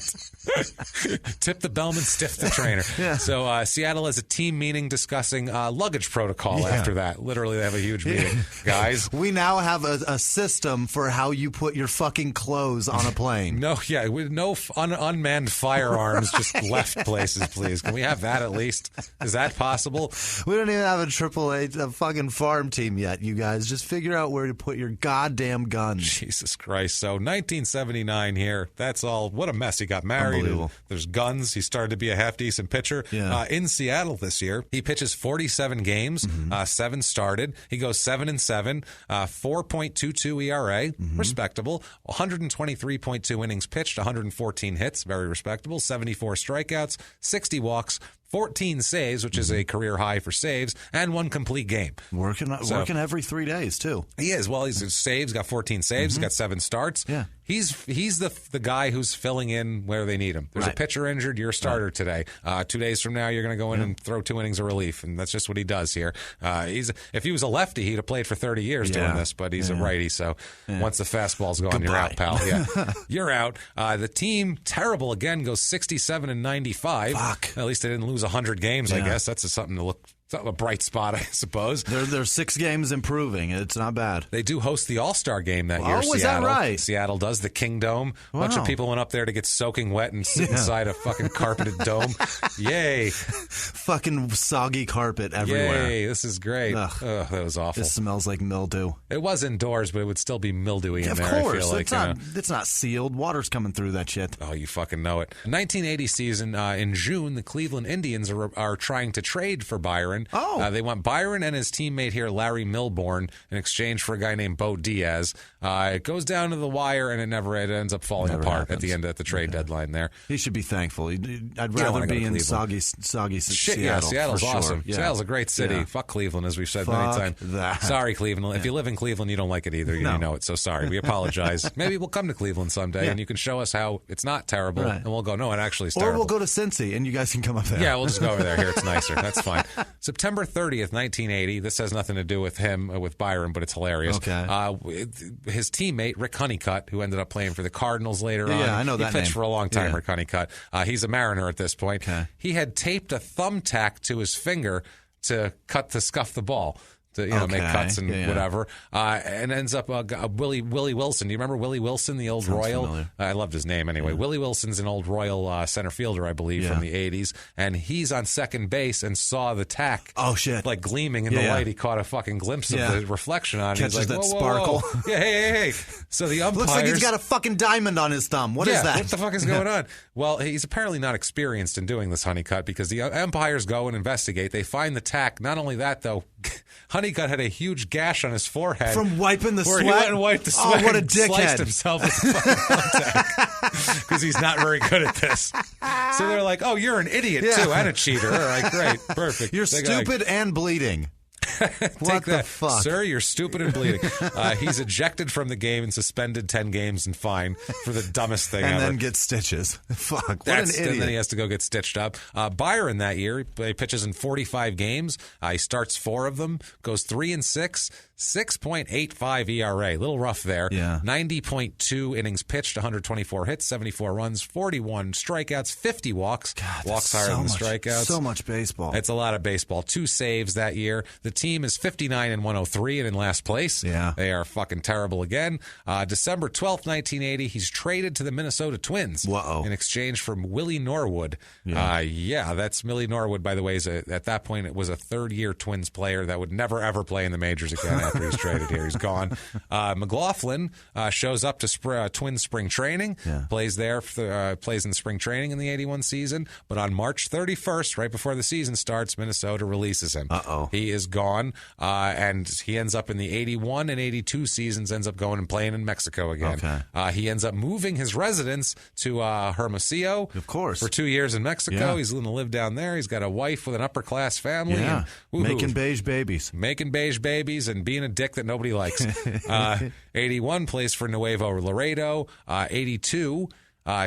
Tip the bellman, stiff the trainer. Yeah. So Seattle has a team meeting discussing luggage protocol after that. Literally, they have a huge meeting. Guys. We now have a system for how you put your fucking clothes on a plane. With no unmanned firearms just left places, please. Can we have that at least? Is that possible? We don't even have a fucking farm team yet, you guys. Just figure out where to put your goddamn guns. Jesus Christ. So 1979 here. That's all. What a mess. He got married. There's guns. He started to be a half-decent pitcher. Yeah. In Seattle this year, he pitches 47 games, 7 started. He goes 7-7, 4.22 ERA, respectable. 123.2 innings pitched, 114 hits, very respectable. 74 strikeouts, 60 walks, 14 saves, which is a career high for saves, and 1 complete game. Working every 3 days, too. He is. Well, he's saves, got 14 saves, he's got 7 starts. Yeah. He's the guy who's filling in where they need him. There's a pitcher injured, you're a starter today. 2 days from now, you're going to go in and throw 2 innings of relief, and that's just what he does here. If he was a lefty, he'd have played for 30 years doing this, but he's a righty, so once the fastball's gone, you're out, pal. Yeah. You're out. The team, terrible again, goes 67-95. Fuck. At least they didn't lose 100 games, I guess. That's something to look... a bright spot, I suppose. They're 6 games improving. It's not bad. They do host the All-Star game that year. Oh, is that right? Seattle does. The King Dome. A bunch of people went up there to get soaking wet and sit inside a fucking carpeted dome. Yay. Fucking soggy carpet everywhere. Yay. This is great. Ugh, that was awful. This smells like mildew. It was indoors, but it would still be mildewy in there, I feel like. It's not sealed. Water's coming through that shit. Oh, you fucking know it. 1980 season, in June, the Cleveland Indians are trying to trade for Byron. Oh. They want Byron and his teammate here, Larry Milbourne, in exchange for a guy named Bo Diaz. It goes down to the wire, and it ends up falling apart at the trade deadline there. He should be thankful. I'd rather be in soggy shit, Seattle. Yeah, Seattle's awesome. Sure. Yeah. Seattle's a great city. Yeah. Fuck Cleveland, as we've said many times. That. Sorry, Cleveland. If you live in Cleveland, you don't like it either. You know it, so sorry. We apologize. Maybe we'll come to Cleveland someday, and you can show us how it's not terrible, and we'll go, no, it actually is terrible. Or we'll go to Cincy, and you guys can come up there. Yeah, we'll just go over there. Here, it's nicer. That's fine. September 30th, 1980. This has nothing to do with him, with Byron, but it's hilarious. Okay. His teammate, Rick Honeycutt, who ended up playing for the Cardinals later on. Yeah, I know that He pitched name. for a long time, Rick Honeycutt. He's a Mariner at this point. Okay. He had taped a thumbtack to his finger to scuff the ball. To make cuts and whatever, and ends up Willie Wilson. Do you remember Willie Wilson, the old Sounds Royal? familiar. I loved his name anyway. Willie Wilson's an old Royal center fielder, I believe, from the 80s, and he's on second base and saw the tack. Oh shit! Like gleaming in the light. He caught a fucking glimpse of the reflection on it. Catches He's like, that whoa, sparkle. Whoa. Yeah, hey. So the umpires... Looks like he's got a fucking diamond on his thumb. What is that? What the fuck is going on? Well, he's apparently not experienced in doing this, Honeycutt, because the umpires go and investigate. They find the tack. Not only that, though, Honeycutt had a huge gash on his forehead from wiping the where sweat. He went and wiped the sweat. Oh, what a and dickhead! Sliced himself with the fucking thumbtack because he's not very good at this. So they're like, "Oh, you're an idiot too, and a cheater." All right, great, perfect. You're stupid and bleeding. What the fuck? Sir, you're stupid and bleeding. He's ejected from the game and suspended 10 games and fined for the dumbest thing ever. And then gets stitches. Fuck, what an idiot. And then he has to go get stitched up. Byron that year, he pitches in 45 games. He starts 4 of them, goes 3-6, 6.85 ERA. A little rough there. Yeah. 90.2 innings pitched, 124 hits, 74 runs, 41 strikeouts, 50 walks. God, walks higher than the strikeouts. So much baseball. It's a lot of baseball. 2 saves that year. The team is 59-103 and in last place. Yeah. They are fucking terrible again. December 12th, 1980, he's traded to the Minnesota Twins. Whoa. In exchange for Willie Norwood. That's Willie Norwood, by the way. At that point, it was a third-year Twins player that would never, ever play in the majors again after he's traded here. He's gone. McLaughlin shows up to Twins spring training, plays there, plays in spring training in the 81 season, but on March 31st, right before the season starts, Minnesota releases him. He is gone, and he ends up in the 81 and 82 seasons, ends up going and playing in Mexico again. He ends up moving his residence to Hermosillo, of course, for 2 years in Mexico. He's going to live down there. He's got a wife with an upper-class family. And, making beige babies. Making beige babies and being a dick that nobody likes. 81 plays for Nuevo Laredo. 82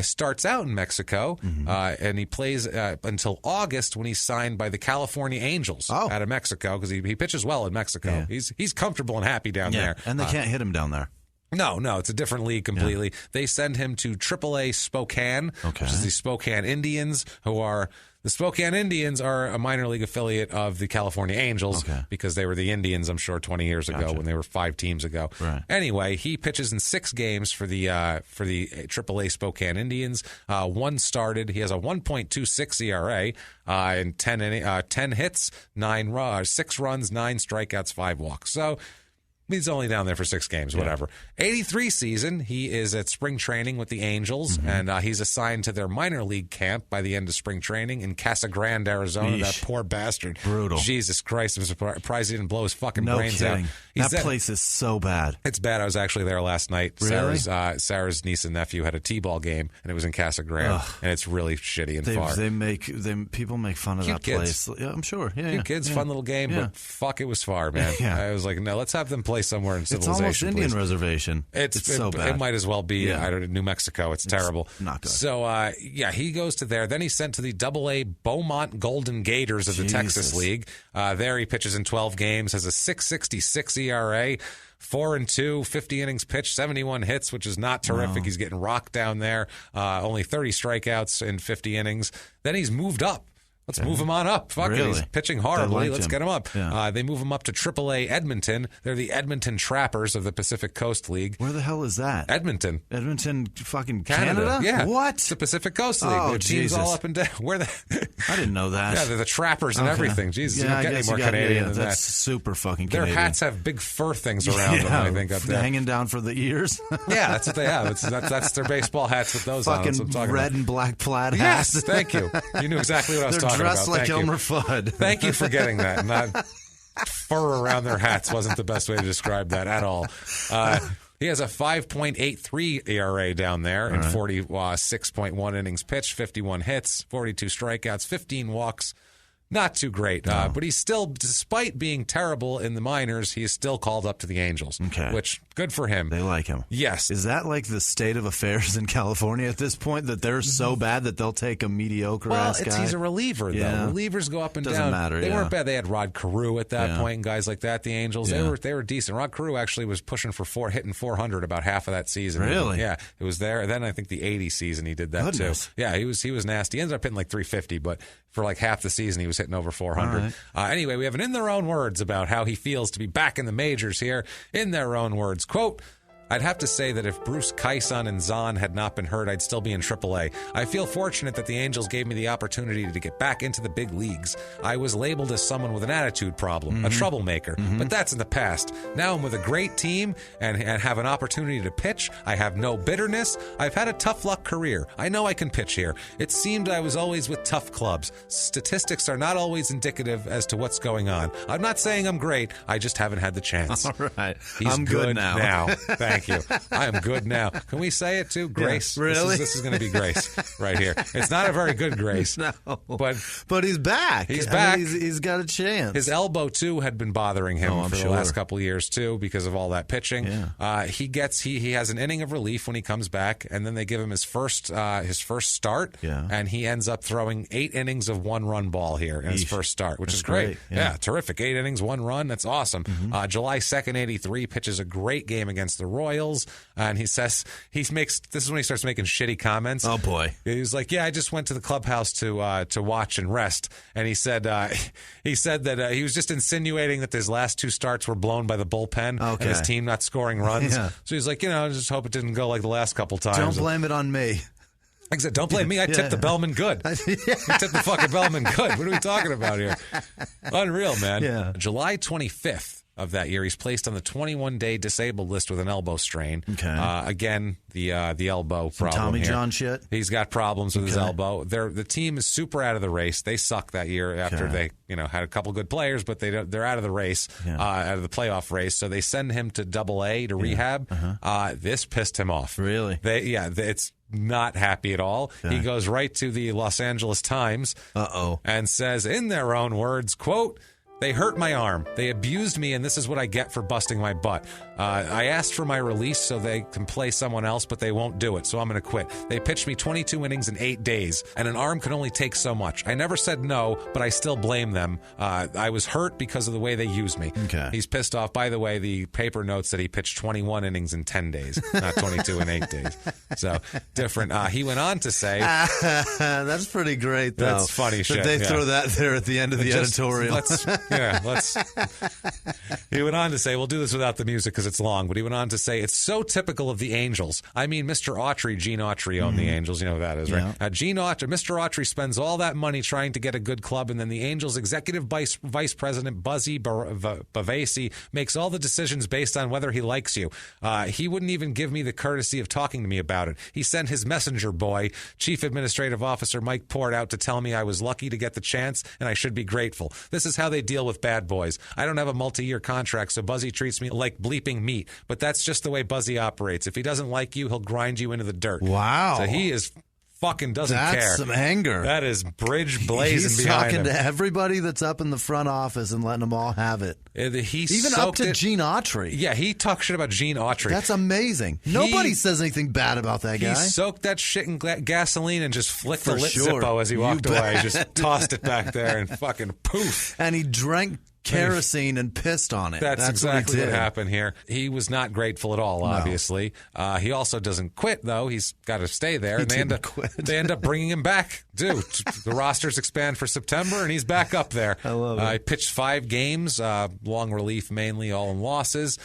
starts out in Mexico, and he plays until August when he's signed by the California Angels out of Mexico because he pitches well in Mexico. He's comfortable and happy down there. And they can't hit him down there. No, it's a different league completely. Yeah. They send him to AAA Spokane, which is the Spokane Indians, the Spokane Indians are a minor league affiliate of the California Angels because they were the Indians, I'm sure, 20 years ago when they were 5 teams ago. Right. Anyway, he pitches in 6 games for the AAA Spokane Indians. 1 started. He has a 1.26 ERA and 10 hits, 6 runs, 9 strikeouts, 5 walks. So he's only down there for 6 games, whatever. 83 season, he is at spring training with the Angels, and he's assigned to their minor league camp by the end of spring training in Casa Grande, Arizona. That poor bastard. Brutal. Jesus Christ, I'm surprised he didn't blow his fucking brains out. That place is so bad. It's bad. I was actually there last night. Really? Sarah's niece and nephew had a T-ball game, and it was in Casa Grande, and it's really shitty and far. People make fun of that place. Yeah, I'm sure. Cute kids, fun little game, but fuck, it was far, man. I was like, no, let's have them play somewhere in civilization. It's almost Indian reservation. It's so bad. It might as well be New Mexico. It's terrible. Not good. So, he goes to there. Then he's sent to the AA Beaumont Golden Gators of the Texas League. There he pitches in 12 games, has a 6.66 ERA. 4-2, 50 innings pitched, 71 hits, which is not terrific. No. He's getting rocked down there. Only 30 strikeouts in 50 innings. Then he's moved up. Let's move him on up. Fuck it. He's pitching horribly. Let's get him up. Yeah. They move him up to AAA Edmonton. They're the Edmonton Trappers of the Pacific Coast League.Here the hell is that? Edmonton. Edmonton, fucking Canada? Yeah. What? It's the Pacific Coast League. Their teams all up and down. I didn't know that. Yeah, they're the Trappers and everything. Jesus, you don't get any more Canadian than that. That's super fucking Canadian. Their hats have big fur things around them, I think, up there. Hanging down for the ears? Yeah, that's what they have. That's their baseball hats with those on. Fucking red and black plaid hats. Yes, thank you. You knew exactly what I was talking about. They're dressed like Elmer Fudd. Thank you for getting that. Not fur around their hats wasn't the best way to describe that at all. He has a 5.83 ERA down there and 6.1 innings pitched, 51 hits, 42 strikeouts, 15 walks. Not too great, but he's still, despite being terrible in the minors, he is still called up to the Angels, which, good for him. They like him. Yes. Is that like the state of affairs in California at this point, that they're so bad that they'll take a mediocre-ass guy? He's a reliever, though. Relievers go up and down. Doesn't matter, They weren't bad. They had Rod Carew at that point and guys like that, the Angels. They were decent. Rod Carew actually was pushing for hitting 400 about half of that season. Really? Yeah, it was there. Then I think the 80 season he did that too. Yeah, he was nasty. He ended up hitting like 350, but for like half the season he was hitting over 400. Anyway, we have an in their own words about how he feels to be back in the majors here. In their own words, quote, I'd have to say that if Bruce Kyson and Zahn had not been hurt, I'd still be in AAA. I feel fortunate that the Angels gave me the opportunity to get back into the big leagues. I was labeled as someone with an attitude problem, a troublemaker, but that's in the past. Now I'm with a great team and have an opportunity to pitch. I have no bitterness. I've had a tough luck career. I know I can pitch here. It seemed I was always with tough clubs. Statistics are not always indicative as to what's going on. I'm not saying I'm great. I just haven't had the chance. All right. He's I'm good now. Thank Thank you. I am good now. Can we say it too? Grace. Yeah, really? This is going to be Grace right here. It's not a very good Grace. No. But he's back. He's back. He's got a chance. His elbow too had been bothering him for the last couple of years too because of all that pitching. Yeah. He has an inning of relief when he comes back, and then they give him his first start, and he ends up throwing 8 innings of 1-run ball here in his first start, which is great. Yeah, terrific. 8 innings, 1 run. That's awesome. July 2nd, 83, pitches a great game against the Royals, and he says this is when he starts making shitty comments. Oh boy, he was like, "Yeah, I just went to the clubhouse to watch and rest," and he said that he was just insinuating that his last 2 starts were blown by the bullpen and his team not scoring runs. So he's like, I just hope it didn't go like the last couple times. Don't blame it on me. I said, don't blame me. I tipped the bellman good. I tipped the fucking bellman good. What are we talking about here? Unreal, man. Yeah. July 25th of that year, he's placed on the 21-day disabled list with an elbow strain. Okay. Again, the elbow problem. Tommy here. John shit. He's got problems with his elbow. The team is super out of the race. They suck that year after they had a couple good players, but they're out of the race, out of the playoff race. So they send him to AA to rehab. This pissed him off. Really? It's not happy at all. He goes right to the Los Angeles Times and says, in their own words, quote, "They hurt my arm. They abused me, and this is what I get for busting my butt. I asked for my release so they can play someone else, but they won't do it, so I'm going to quit. They pitched me 22 innings in 8 days, and an arm can only take so much. I never said no, but I still blame them. I was hurt because of the way they used me." Okay. He's pissed off. By the way, the paper notes that he pitched 21 innings in 10 days, not 22 in 8 days. So, different. He went on to say... That's pretty great, though. That's funny shit. They throw that there at the end of the editorial. He went on to say, we'll do this without the music because it's long, but he went on to say, it's so typical of the Angels. I mean, Mr. Autry, Gene Autry owned the Angels. You know who that is, right? Mr. Autry spends all that money trying to get a good club, and then the Angels executive vice president, Buzzy Bavasi, makes all the decisions based on whether he likes you. He wouldn't even give me the courtesy of talking to me about it. He sent his messenger boy, Chief Administrative Officer Mike Port, out to tell me I was lucky to get the chance, and I should be grateful. This is how they deal with bad boys. I don't have a multi-year contract, so Buzzy treats me like bleeping meat, but that's just the way Buzzy operates. If he doesn't like you, he'll grind you into the dirt. Wow. So he is fucking doesn't care. That's some anger. That is bridge blazing behind him. He's talking to everybody that's up in the front office and letting them all have it. Even up to Gene Autry. Yeah, he talks shit about Gene Autry. That's amazing. Nobody says anything bad about that guy. He soaked that shit in gasoline and just flicked the lip Zippo as he walked away. Just tossed it back there and fucking poof. And he drank kerosene and pissed on it. That's exactly what happened here. He was not grateful at all, obviously. He also doesn't quit, though. He's got to stay there. And they end up bringing him back, too. The rosters expand for September, and he's back up there. I love it. He pitched 5 games, long relief mainly, all in losses.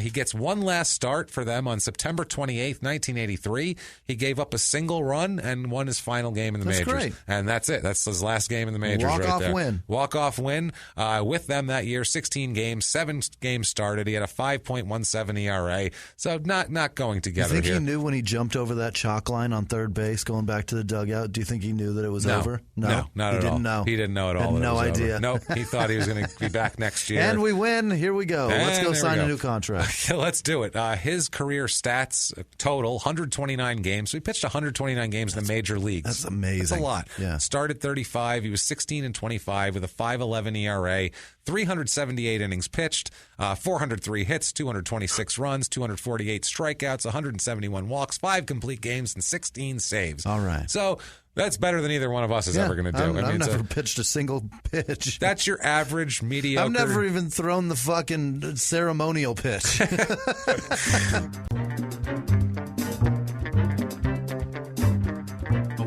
He gets one last start for them on September 28th, 1983. He gave up a single run and won his final game in the majors. Great. And that's it. That's his last game in the majors right there. Walk-off win. With them that year, 16 games, 7 games started. He had a 5.17 ERA, so not going together. You think he knew when he jumped over that chalk line on third base, going back to the dugout? Do you think he knew that it was over? No, not at all. Didn't know. He didn't know at all. Had no idea. Nope. He thought he was going to be back next year. And we win. Here we go. Let's go sign a new contract. Let's do it. His career stats total 129 games. So he pitched 129 games in the major leagues. That's amazing. That's a lot. Yeah. Started 35. He was 16-25 with a 5.11 ERA. 378 innings pitched, 403 hits, 226 runs, 248 strikeouts, 171 walks, 5 complete games, and 16 saves. All right. So that's better than either one of us is ever going to do. I've never pitched a single pitch. That's your average mediocre. I've never even thrown the fucking ceremonial pitch.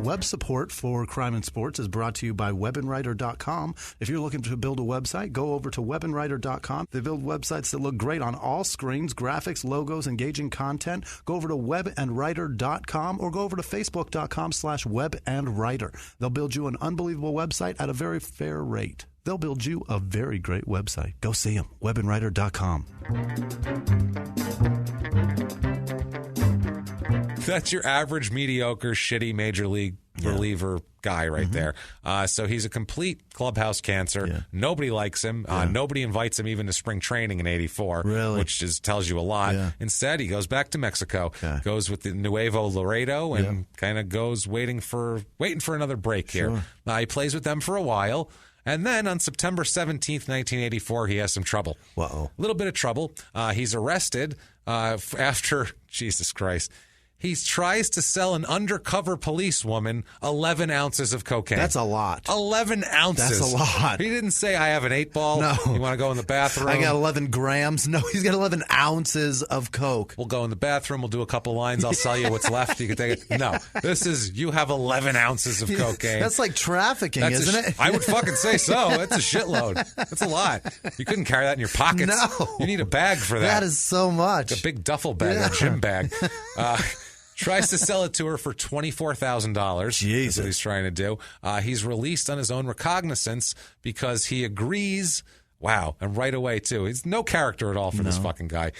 Web support for Crime and Sports is brought to you by webandwriter.com. If you're looking to build a website, go over to webandwriter.com. They build websites that look great on all screens, graphics, logos, engaging content. Go over to webandwriter.com or go over to facebook.com/webandwriter. They'll build you an unbelievable website at a very fair rate. They'll build you a very great website. Go see them. webandwriter.com. That's your average, mediocre, shitty major league reliever guy right there. So he's a complete clubhouse cancer. Yeah. Nobody likes him. Nobody invites him even to spring training in '84, which tells you a lot. Yeah. Instead, he goes back to Mexico, goes with the Nuevo Laredo, and kind of goes waiting for another break here. He plays with them for a while. And then on September 17th, 1984, he has some trouble. Uh-oh. A little bit of trouble. He's arrested after, Jesus Christ, he tries to sell an undercover policewoman 11 ounces of cocaine. That's a lot. 11 ounces. That's a lot. He didn't say, I have an 8-ball. No. You want to go in the bathroom? I got 11 grams. No, he's got 11 ounces of coke. We'll go in the bathroom. We'll do a couple lines. I'll sell you what's left. You can take it. No, this is, you have 11 ounces of cocaine. That's like trafficking, isn't it? I would fucking say so. That's a shitload. That's a lot. You couldn't carry that in your pockets. No. You need a bag for that. That is so much. Like a big duffel bag, a gym bag. Tries to sell it to her for $24,000. Jesus. That's what he's trying to do. He's released on his own recognizance because he agrees. Wow. And right away, too. He's no character at all for this fucking guy.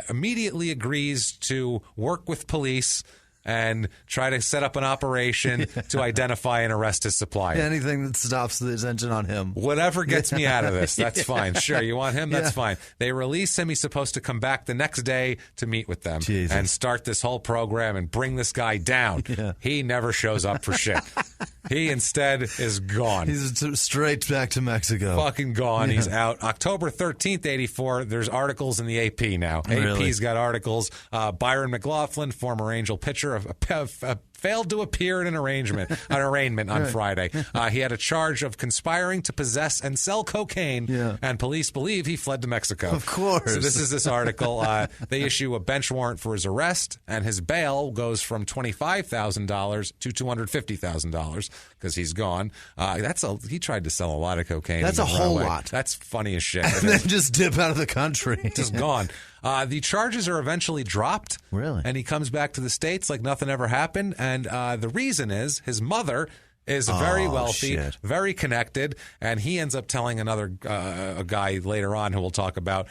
Immediately agrees to work with police and try to set up an operation to identify and arrest his supplier. Anything that stops the attention on him. Whatever gets me out of this, that's fine. Sure, you want him? That's fine. They release him. He's supposed to come back the next day to meet with them and start this whole program and bring this guy down. Yeah. He never shows up for shit. He instead is gone. He's straight back to Mexico. Fucking gone. Yeah. He's out. October 13th, 84, there's articles in the AP now. Really? AP's got articles. Byron McLaughlin, former Angel pitcher, failed to appear in an arraignment on Friday. He had a charge of conspiring to possess and sell cocaine, and police believe he fled to Mexico. Of course. So this is this article. They issue a bench warrant for his arrest, and his bail goes from $25,000 to $250,000 because he's gone. He tried to sell a lot of cocaine. That's a whole lot. That's funny as shit. And then just dip out of the country. Just gone. The charges are eventually dropped. Really? And he comes back to the States like nothing ever happened. And the reason is his mother is very wealthy, very connected, and he ends up telling another a guy later on who we'll talk about.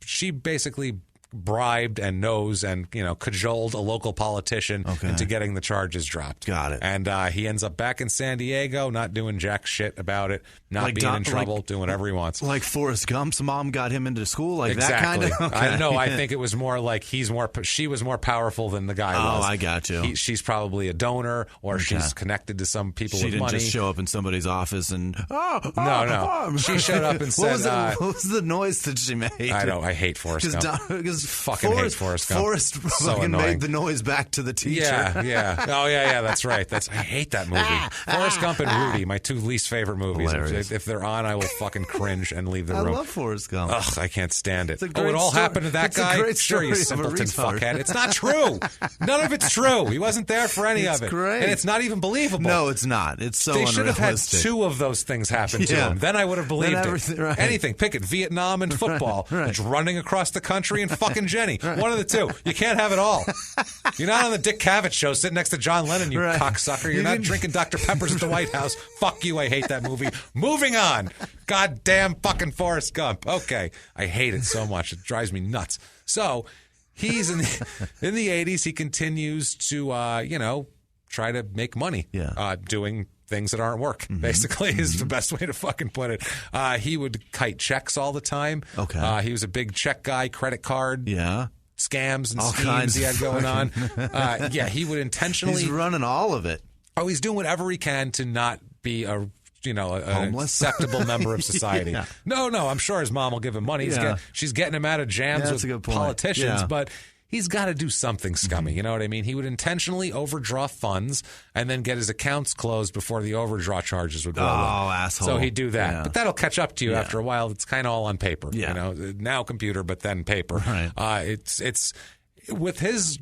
She basically bribed and knows and cajoled a local politician into getting the charges dropped. Got it. And he ends up back in San Diego, not doing jack shit about it, not being in trouble, doing whatever he wants. Like Forrest Gump's mom got him into school, like exactly. that kind of. Okay. I think it was more like she was more powerful than the guy was. Oh, I got you. She's probably a donor, or she's connected to some people with money. She didn't just show up in somebody's office and no. She showed up and said, "What was the noise that she made?" I hate Forrest Gump. Because hate Forrest Gump. Forrest fucking made the noise back to the teacher. Yeah. Oh, yeah, that's right. I hate that movie. Forrest Gump and Rudy, my two least favorite movies. If they're on, I will fucking cringe and leave the room. I love Forrest Gump. Ugh, I can't stand it. It all happened to that guy? Sure, you simpleton fuckhead. It's not true. None of it's true. He wasn't there for any of it. Great. And it's not even believable. No, it's not. It's so unrealistic. They should have had two of those things happen to him. Then I would have believed it. Right. Anything. Pick it. Vietnam and football. Right. Running across the country and fucking Jenny. One of the two. You can't have it all. You're not on the Dick Cavett show sitting next to John Lennon, you cocksucker. You're not drinking Dr. Peppers at the White House. Fuck you. I hate that movie. Moving on. Goddamn fucking Forrest Gump. Okay. I hate it so much. It drives me nuts. So he's in the 80s. He continues to, try to make money doing things that aren't work, basically, is the best way to fucking put it. He would kite checks all the time. Okay. He was a big check guy, credit card. Yeah. Scams and all schemes kinds he had going on. He would intentionally... He's running all of it. Oh, he's doing whatever he can to not be a acceptable member of society. No, I'm sure his mom will give him money. She's getting him out of jams with politicians, but he's got to do something scummy. You know what I mean? He would intentionally overdraw funds and then get his accounts closed before the overdraw charges would go away. Oh, asshole. So he'd do that. But that'll catch up to you after a while. It's kind of all on paper. Now computer, but then paper. Right. It's with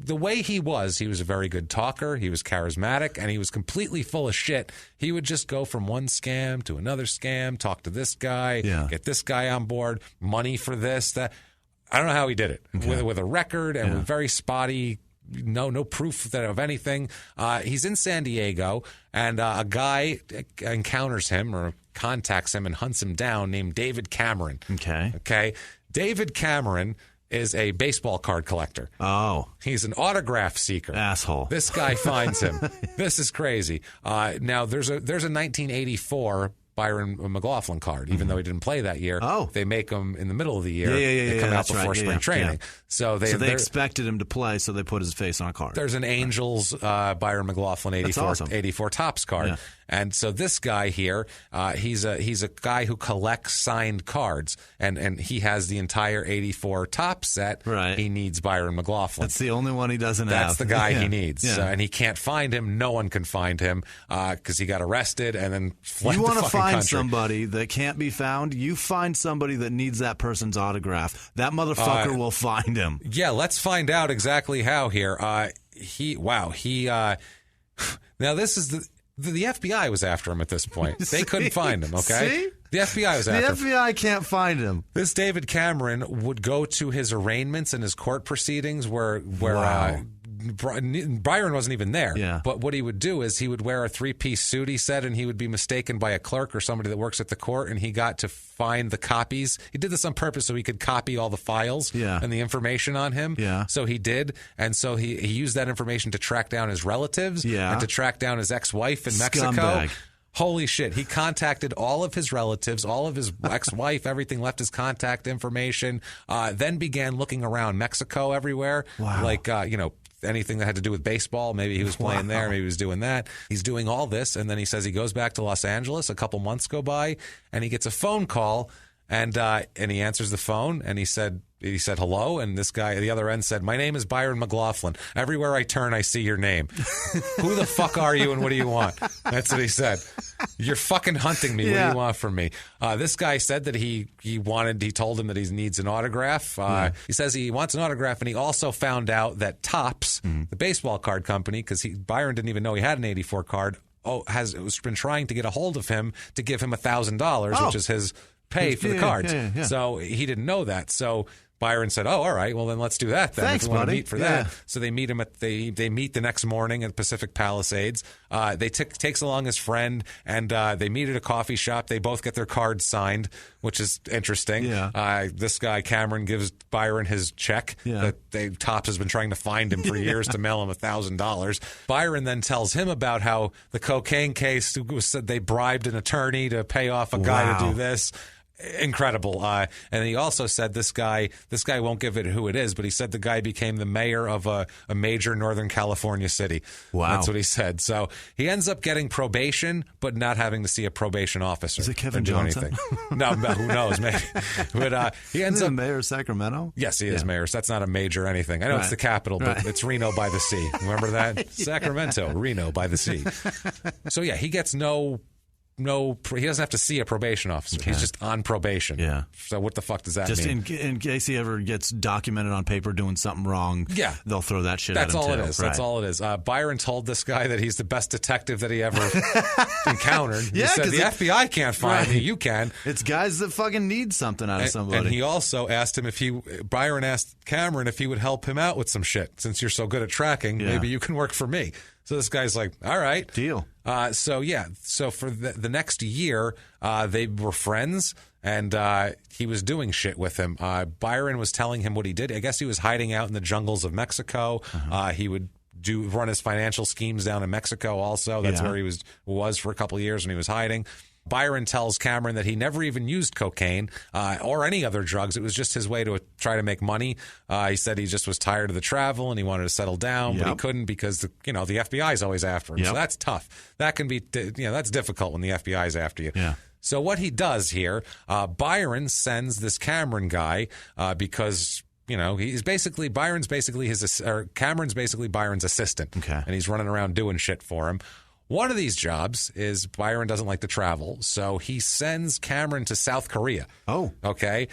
the way he was a very good talker. He was charismatic, and he was completely full of shit. He would just go from one scam to another scam, talk to this guy, get this guy on board, money for this, that. I don't know how he did it with a record and with very spotty, no proof of anything. He's in San Diego, and a guy encounters him or contacts him and hunts him down named David Cameron. Okay. David Cameron is a baseball card collector. Oh. He's an autograph seeker. Asshole. This guy finds him. This is crazy. Now, there's a 1984 Byron McLaughlin card, even though he didn't play that year. Oh. They make them in the middle of the year. They come out before spring training. So they expected him to play, so they put his face on a card. There's an Angels Byron McLaughlin 84 Topps card. Yeah. And so this guy here, he's a guy who collects signed cards, and he has the entire 84 Topps set. Right. He needs Byron McLaughlin. That's the only one he doesn't have. That's the guy he needs. Yeah. And he can't find him. No one can find him because he got arrested and then fled You the want to fucking find country. somebody that can't be found, you find somebody that needs that person's autograph. That motherfucker will find him. Yeah, let's find out exactly how here. Now this is the FBI was after him at this point. They couldn't find him, okay? See? The FBI was after him. The FBI can't find him. This David Cameron would go to his arraignments and his court proceedings where Wow. Byron wasn't even there. Yeah. But what he would do is he would wear a three-piece suit, he said, and he would be mistaken by a clerk or somebody that works at the court, and he got to find the copies. He did this on purpose so he could copy all the files and the information on him. Yeah. So he did, and so he used that information to track down his relatives and to track down his ex-wife in Mexico. Scumbag. Holy shit. He contacted all of his relatives, all of his ex-wife, everything, left his contact information, then began looking around Mexico everywhere. Wow. Like, anything that had to do with baseball. Maybe he was playing there. Maybe he was doing that. He's doing all this, and then he says he goes back to Los Angeles. A couple months go by, and he gets a phone call, and he answers the phone, and he said hello, and this guy at the other end said, "My name is Byron McLaughlin. Everywhere I turn, I see your name. Who the fuck are you, and what do you want?" That's what he said. "You're fucking hunting me. What do you want from me?" This guy said that he told him that he needs an autograph. He says he wants an autograph, and he also found out that Topps, the baseball card company, because Byron didn't even know he had an 84 card, has been trying to get a hold of him to give him $1,000, which is his pay for the cards. Yeah. So he didn't know that. So Byron said, "Oh, all right. Well, then let's do that. Then Thanks, if we want to buddy. meet for that." So they meet him they meet the next morning at Pacific Palisades. Takes along his friend, and they meet at a coffee shop. They both get their cards signed, which is interesting. Yeah. This guy Cameron gives Byron his check that Topps has been trying to find him for years to mail him $1,000. Byron then tells him about how the cocaine case said they bribed an attorney to pay off a guy to do this. Incredible. And he also said this guy won't give it who it is, but he said the guy became the mayor of a major Northern California city. Wow. That's what he said. So he ends up getting probation, but not having to see a probation officer. Is it Kevin Johnson? No, who knows, maybe. But he ends up mayor of Sacramento? Yes, he is mayor. So that's not a major anything. I know it's the capital, but it's Reno by the Sea. Remember that? Sacramento, Reno by the Sea. So yeah, he gets he doesn't have to see a probation officer. He's just on probation. Yeah. So what the fuck does that Just mean? in case he ever gets documented on paper doing something wrong, they'll throw that shit at him. That's all it is. Right. That's all it is. Byron told this guy that he's the best detective that he ever encountered. He said, the FBI can't find me. You can. It's guys that fucking need something out of somebody. And he also asked him Byron asked Cameron if he would help him out with some shit. Since you're so good at tracking, maybe you can work for me. So this guy's like, all right. Deal. So for the next year, they were friends, and he was doing shit with him. Byron was telling him what he did. I guess he was hiding out in the jungles of Mexico. He would run his financial schemes down in Mexico also. That's where he was for a couple of years when he was hiding. Byron tells Cameron that he never even used cocaine or any other drugs. It was just his way to try to make money. He said he just was tired of the travel and he wanted to settle down, but he couldn't because the FBI is always after him. So that's tough. That can be that's difficult when the FBI is after you. Yeah. So what he does here, Byron sends this Cameron guy because Cameron's basically Byron's assistant. Okay. And he's running around doing shit for him. One of these jobs is Byron doesn't like to travel, so he sends Cameron to South Korea. Oh. Okay.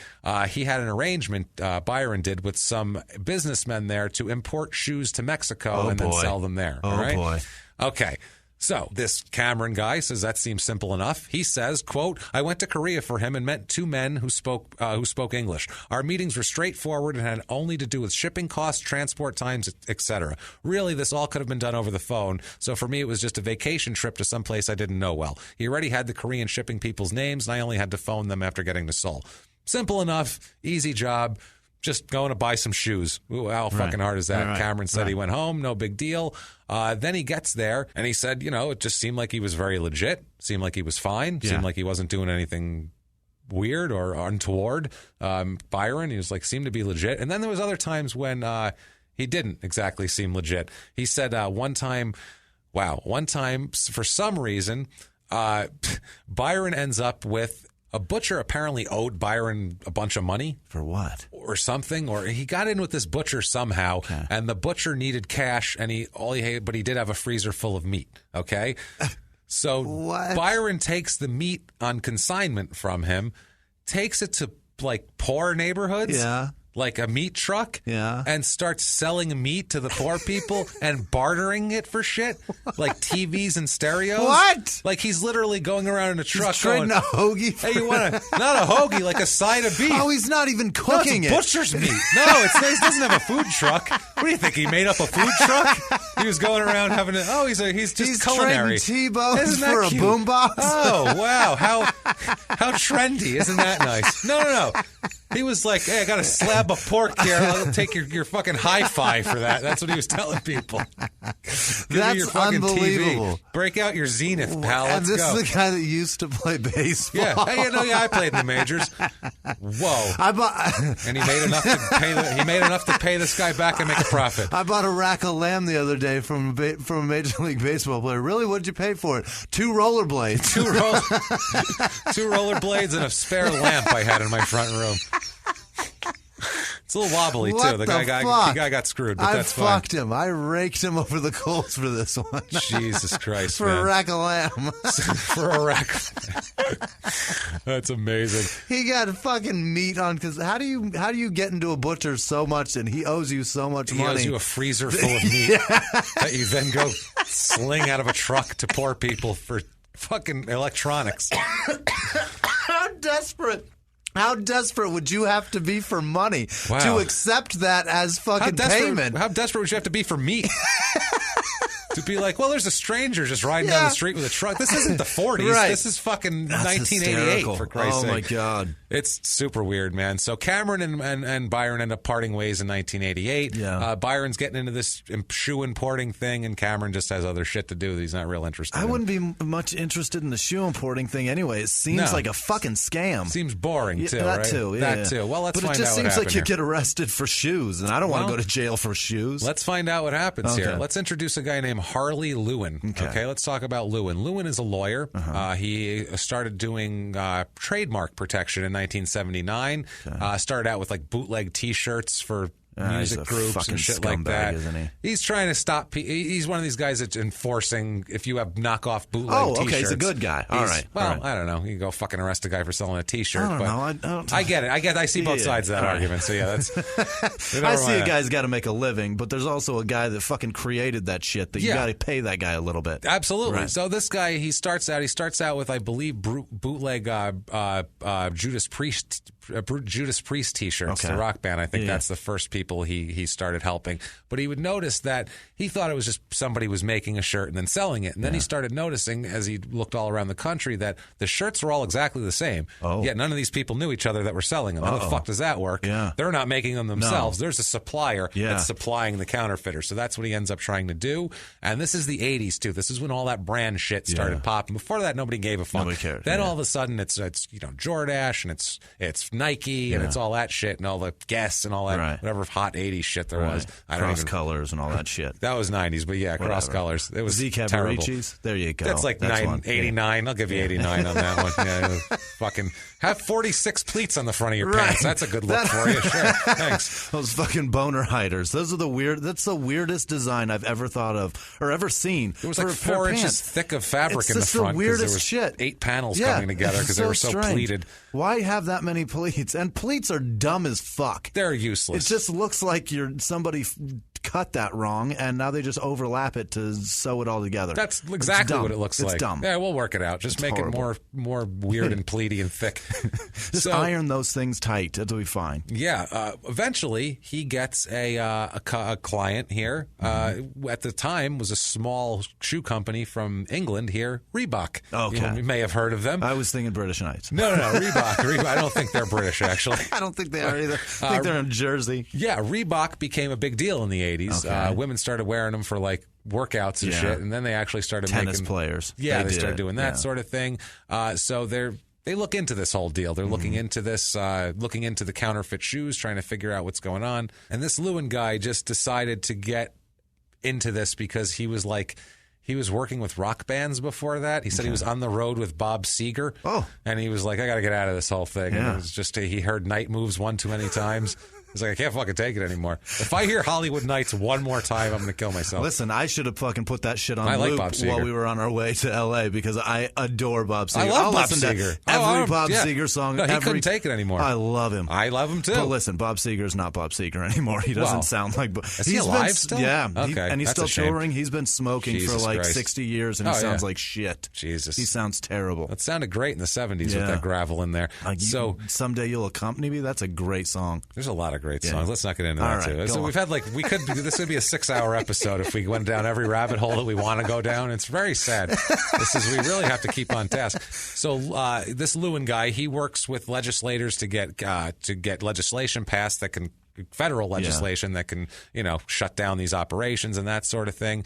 He had an arrangement, Byron did, with some businessmen there to import shoes to Mexico then sell them there. Oh, all right? boy. Okay. So this Cameron guy says that seems simple enough. He says, quote, "I went to Korea for him and met two men who spoke English. Our meetings were straightforward and had only to do with shipping costs, transport times, etc. Really, this all could have been done over the phone. So for me, it was just a vacation trip to someplace I didn't know well. He already had the Korean shipping people's names, and I only had to phone them after getting to Seoul. Simple enough, easy job. just going to buy some shoes. Ooh, how fucking hard is that? Cameron said he went home, no big deal. Then he gets there, and he said, it just seemed like he was very legit, seemed like he was fine, seemed like he wasn't doing anything weird or untoward. Byron, he was like, seemed to be legit. And then there was other times when he didn't exactly seem legit. He said one time, for some reason, Byron ends up with a butcher apparently owed Byron a bunch of money. For what? Or something. Or he got in with this butcher somehow, and the butcher needed cash, and but he did have a freezer full of meat, okay? So Byron takes the meat on consignment from him, takes it to, like, poor neighborhoods. Yeah. Like a meat truck, and starts selling meat to the poor people and bartering it for shit, like TVs and stereos. What? Like he's literally going around in a truck trading a hoagie. Hey, you want not a hoagie, like a side of beef? Oh, he's not even cooking it. Butcher's meat. No, he doesn't have a food truck. What do you think? He made up a food truck? He was going around having he's just culinary. He's trading T-bones for a boombox. Oh wow, how trendy! Isn't that nice? No. He was like, hey, I got a slab of pork here. I'll take your fucking hi-fi for that. That's what he was telling people. Give me your fucking unbelievable. TV. Break out your Zenith, pal. Let's this go. is the guy that used to play baseball. Yeah, hey, I played in the majors. Whoa. And he made enough to pay this guy back and make a profit. I bought a rack of lamb the other day from a Major League Baseball player. Really? What did you pay for it? 2 rollerblades. 2 rollerblades and a spare lamp I had in my front room. It's a little wobbly, too. The guy got screwed, but that's fine. I fucked him. I raked him over the coals for this one. Jesus Christ, for man. a rack of lamb. For a rack of lamb. That's amazing. He got fucking meat on, because how do you get into a butcher so much and he owes you so much money? He owes you a freezer full of meat that you then go sling out of a truck to poor people for fucking electronics. How desperate would you have to be for money to accept that as fucking payment? How desperate would you have to be for meat? To be like, well, there's a stranger just riding down the street with a truck. This isn't the 40s. Right. This is fucking 1988, hysterical. For Christ's sake. Oh, my God. It's super weird, man. So Cameron and Byron end up parting ways in 1988. Yeah. Byron's getting into this shoe importing thing, and Cameron just has other shit to do that he's not real interested in. I wouldn't be much interested in the shoe importing thing anyway. It seems like a fucking scam. Seems boring, too, that right? Too, that too. Well, let's find out what happened. But it just seems like you get arrested for shoes, and I don't want to go to jail for shoes. Let's find out what happens here. Let's introduce a guy named Harley Lewin. Okay, let's talk about Lewin. Lewin is a lawyer. He started doing trademark protection in 1979. Started out with like bootleg T-shirts for music groups and shit like that. Isn't he? He's trying to stop. He's one of these guys that's enforcing if you have knockoff bootleg T-shirts. He's a good guy. All right. Well, I don't know. You can go fucking arrest a guy for selling a T-shirt. I don't know. I get it. I see both sides of that argument. So yeah, that's. I see a guy's got to make a living, but there's also a guy that fucking created that shit that you got to pay that guy a little bit. Absolutely. Right. So this guy, he starts out with, I believe, bootleg Judas Priest T-shirts, the rock band. I think that's the first people he started helping. But he would notice that he thought it was just somebody was making a shirt and then selling it. And then he started noticing, as he looked all around the country, that the shirts were all exactly the same. Yet none of these people knew each other that were selling them. How the fuck does that work? Yeah. They're not making them themselves. No. There's a supplier that's supplying the counterfeiter. So that's what he ends up trying to do. And this is the 80s, too. This is when all that brand shit started popping. Before that, nobody gave a fuck. Nobody cared. Then all of a sudden, it's Jordache and it's Nike and it's all that shit and all the Guess and all that whatever hot 80s shit there was. I don't Cross colors and all that shit. That was 90s, but cross colors. It was terrible. There you go. That's like 89. I'll give you 89 on that one. Yeah, fucking have 46 pleats on the front of your pants. That's a good look for you. Sure. Thanks. Those fucking boner hiders. Those are that's the weirdest design I've ever thought of or ever seen. It was like 4 inches thick of fabric in the front. It's the weirdest shit. 8 panels coming together because they were so pleated. Why have that many pleats? And pleats are dumb as fuck. They're useless. It just looks like somebody cut that wrong, and now they just overlap it to sew it all together. That's exactly what it looks like. It's dumb. Yeah, we'll work it out. Just make horrible. it more weird and pleaty and thick. Just iron those things tight. It'll be fine. Yeah. Eventually, he gets a client here. At the time, was a small shoe company from England here, Reebok. Okay. You may have heard of them. I was thinking British Knights. No, Reebok. I don't think they're British, actually. I don't think they are either. I think they're in Jersey. Yeah, Reebok became a big deal in the 80s. Okay. Women started wearing them for like workouts and shit, and then they actually started tennis making players. Yeah, they started doing that sort of thing. So they look into this whole deal. They're looking into this, looking into the counterfeit shoes, trying to figure out what's going on. And this Lewin guy just decided to get into this because he was working with rock bands before that. He said he was on the road with Bob Seger. Oh. And he was like, I got to get out of this whole thing. Yeah. And it was just, he heard Night Moves one too many times. He's like, I can't fucking take it anymore. If I hear Hollywood Nights one more time, I'm going to kill myself. Listen, I should have fucking put that shit on loop Bob while we were on our way to L.A. because I adore Bob Seger. I love Bob Seger. Every Bob Seger song. No, he couldn't take it anymore. I love him. I love him too. But listen, Bob Seger's not Bob Seger anymore. He doesn't sound like. Is he alive still? Yeah. Okay. And he's That's still touring. He's been smoking for like Christ. 60 years, and he sounds like shit. Jesus. He sounds terrible. That sounded great in the 70s with that gravel in there. So Someday You'll Accompany Me. That's a great song. There's a lot of great songs. Let's not get into that too. So we've had this would be a 6-hour episode if we went down every rabbit hole that we want to go down. It's very sad. We really have to keep on task. So this Lewin guy, he works with legislators to get legislation passed that can. Federal legislation that can, shut down these operations and that sort of thing.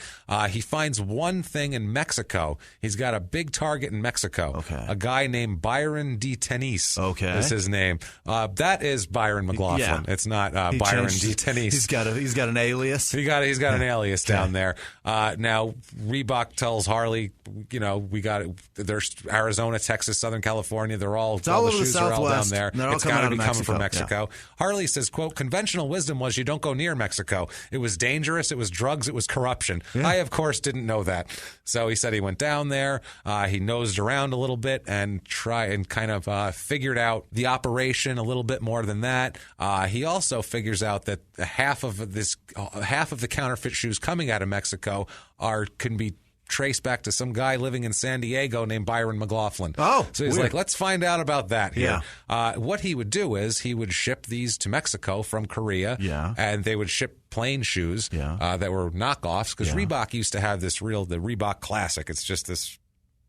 He finds one thing in Mexico. He's got a big target in Mexico. Okay. A guy named Byron de Tenis. Okay. Is his name. That is Byron McLaughlin. Yeah. It's not Byron de Tenis. He's got an alias. He's got an alias down there. Now Reebok tells Harley, we got it. There's Arizona, Texas, Southern California. They're all the shoes are all down there. It's got to be Mexico. coming from Mexico. Yeah. Harley says, quote, conventional wisdom was you don't go near Mexico. It was dangerous. It was drugs. It was corruption. Yeah. I, of course, didn't know that. So he said he went down there. He nosed around a little bit and kind of figured out the operation a little bit more than that. He also figures out that half of the counterfeit shoes coming out of Mexico can be traced back to some guy living in San Diego named Byron McLaughlin. Oh, so he's like, let's find out about that here. Yeah. What he would do is he would ship these to Mexico from Korea, and they would ship plain shoes that were knockoffs because Reebok used to have the Reebok Classic. It's just this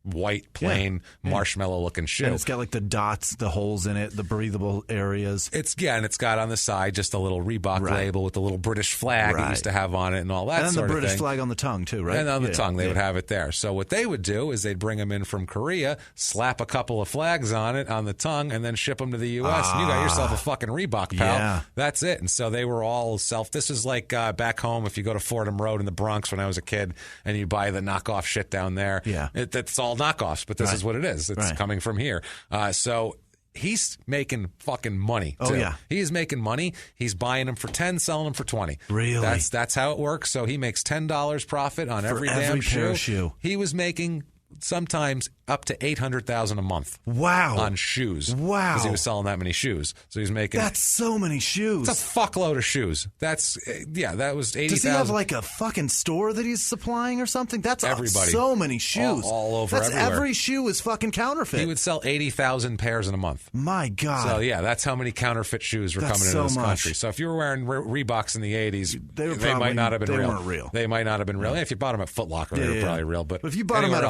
white, plain, marshmallow-looking shoe. And it's got like the dots, the holes in it, the breathable areas. And it's got on the side just a little Reebok label with the little British flag it used to have on it and all that sort of thing. And then the British flag on the tongue too, right? And on the tongue, they would have it there. So what they would do is they'd bring them in from Korea, slap a couple of flags on it, on the tongue, and then ship them to the U.S. And you got yourself a fucking Reebok, pal. Yeah. That's it. And so they were all This is like back home if you go to Fordham Road in the Bronx when I was a kid and you buy the knockoff shit down there. Yeah. That's all knockoffs, but this is what it is. It's coming from here. So he's making fucking money, too. Oh, yeah. He's making money. He's buying them for 10, selling them for 20. Really? That's how it works. So he makes $10 profit on every pair damn of shoe. He was making sometimes up to $800,000 a month. Wow. On shoes. Wow. Because he was selling that many shoes. So he's making... That's so many shoes. It's a fuckload of shoes. That was $80,000. Does he have like a fucking store that he's supplying or something? That's everybody. So many shoes. All over That's everywhere. Every shoe is fucking counterfeit. He would sell 80,000 pairs in a month. My God. So that's how many counterfeit shoes were coming into this country. So if you were wearing Reeboks in the 80s, they might not have been real. They weren't real. They might not have been real. If you bought them at Foot Locker, they were probably real. But if you bought them at